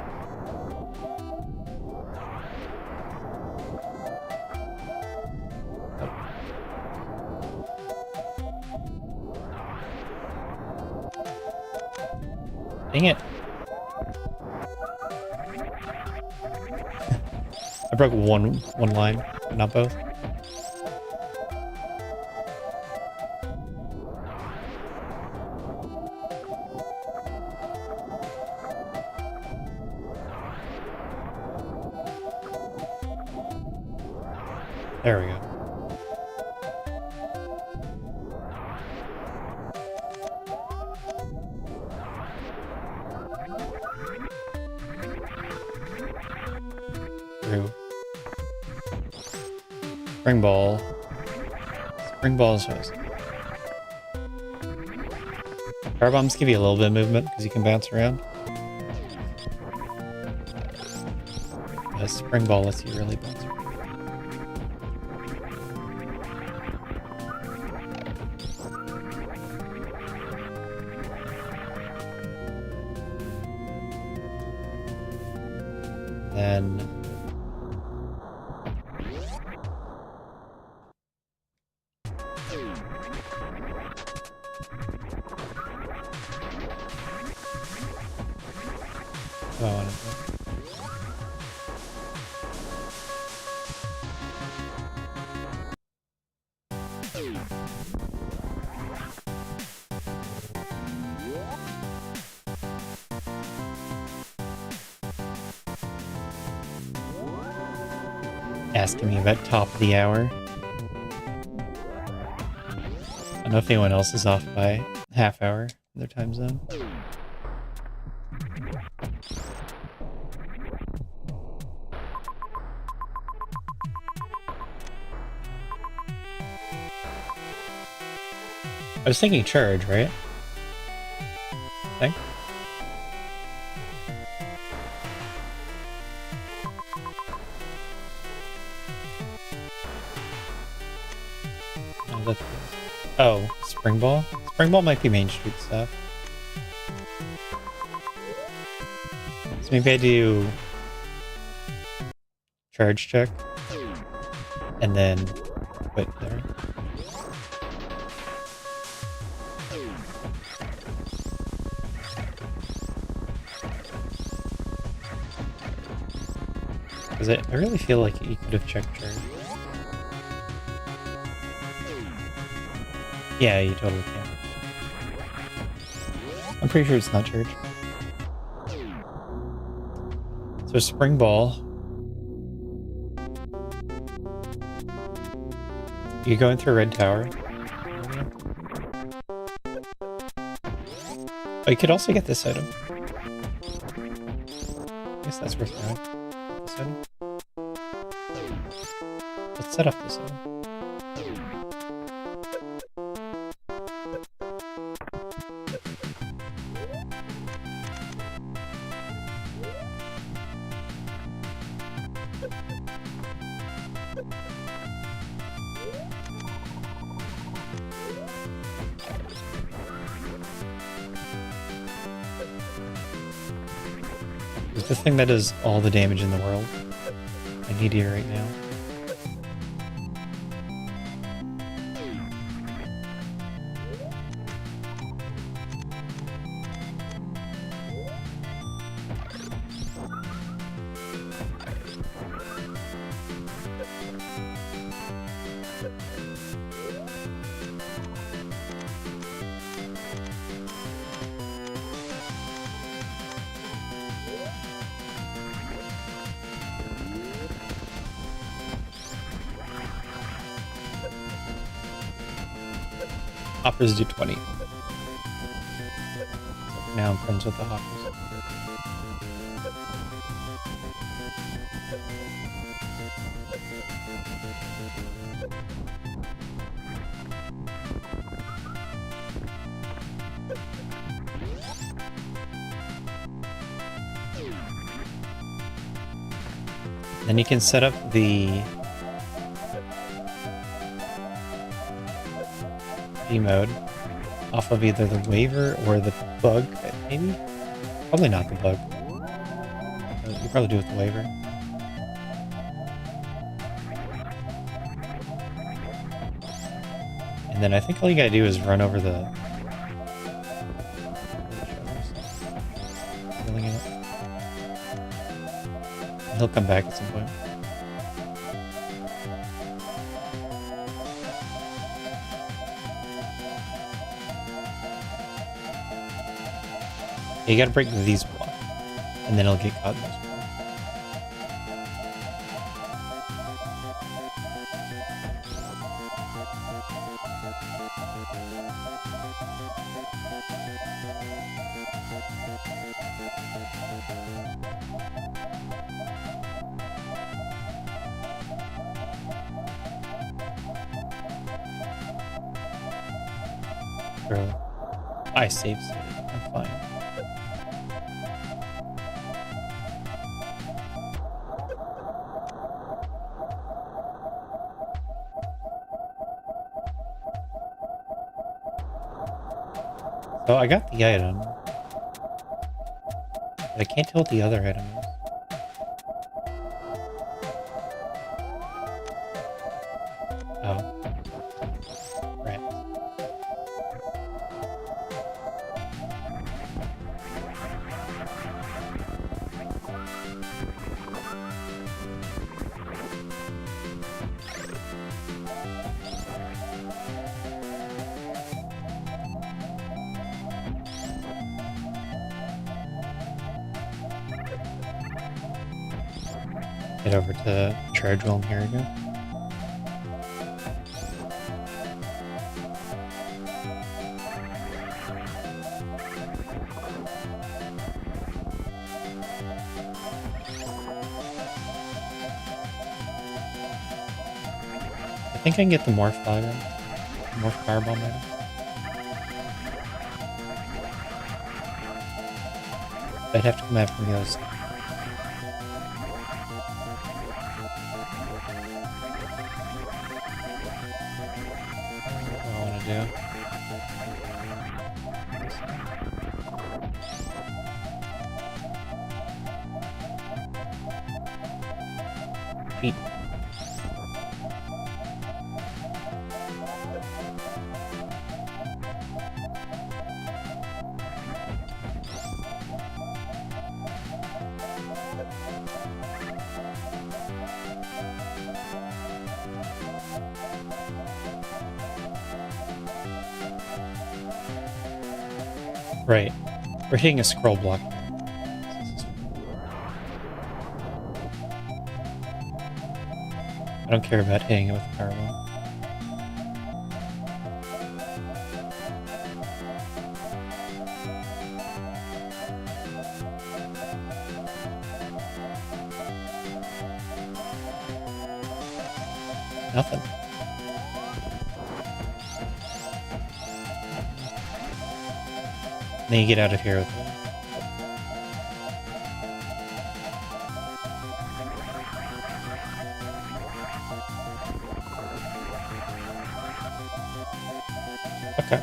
Dang it. I broke one line, but not both. There we go. Through. Spring ball. Spring ball is nice. Power bombs give you a little bit of movement because you can bounce around. a spring ball lets you really bounce. Then oh, I want to asking me about top of the hour. I don't know if anyone else is off by half hour in their time zone. I was thinking charge, right? I think. Oh, spring ball? Spring ball might be Main Street stuff. So maybe I do charge check and then quit there. Because I really feel like you could have checked charge. Yeah, you totally can. I'm pretty sure it's not church. So spring ball. You go into a red tower. Oh, you could also get this item. I guess that's worth knowing. This item. Let's set up this item. It's the thing that does all the damage in the world. I need you right now. Hoppers do 20. So now I'm friends with the hoppers. Then you can set up the mode off of either the waiver or the bug, maybe? Probably not the bug. You probably do it with the waiver. And then I think all you gotta do is run over the... He'll come back at some point. You gotta break these blocks, and then it'll get caught in those blocks. Bro, I saved it. I'm fine. So I got the item. But I can't tell what the other item is. Oh. Right. Head over to charge wheel here again. I think I can get the morph item. Morph firebomb item. I'd have to come out from the other side. What do I want to do? Feet. Right. We're hitting a scroll block. I don't care about hitting it with a fireball. Nothing. Then you get out of here with it. Okay.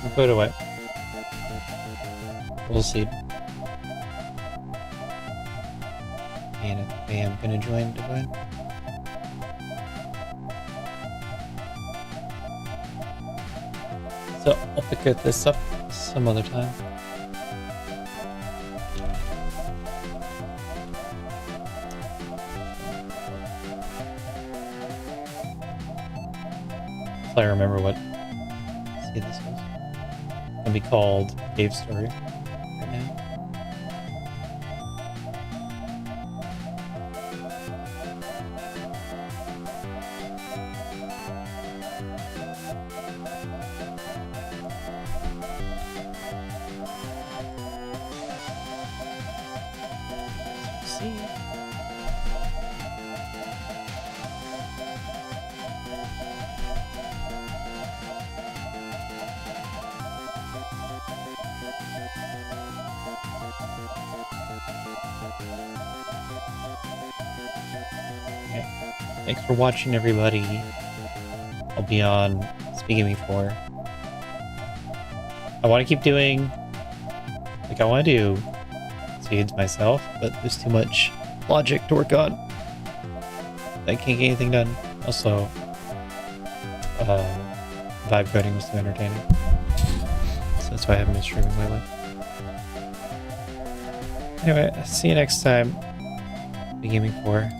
We'll put it away. We'll see. And if I am gonna join Divine. So I'll pick this up some other time. If I remember what see this is. It's gonna be called Cave Story right now. See. Okay. Thanks for watching, everybody. I'll be on Speaking Before. I want to keep doing, like, I want to do seeds myself, but there's too much logic to work on. I can't get anything done. Also, vibe coding was too entertaining. So that's why I haven't been streaming lately. Anyway, see you next time. Gaming 4.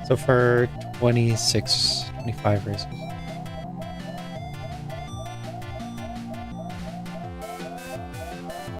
So for 26, 25 races.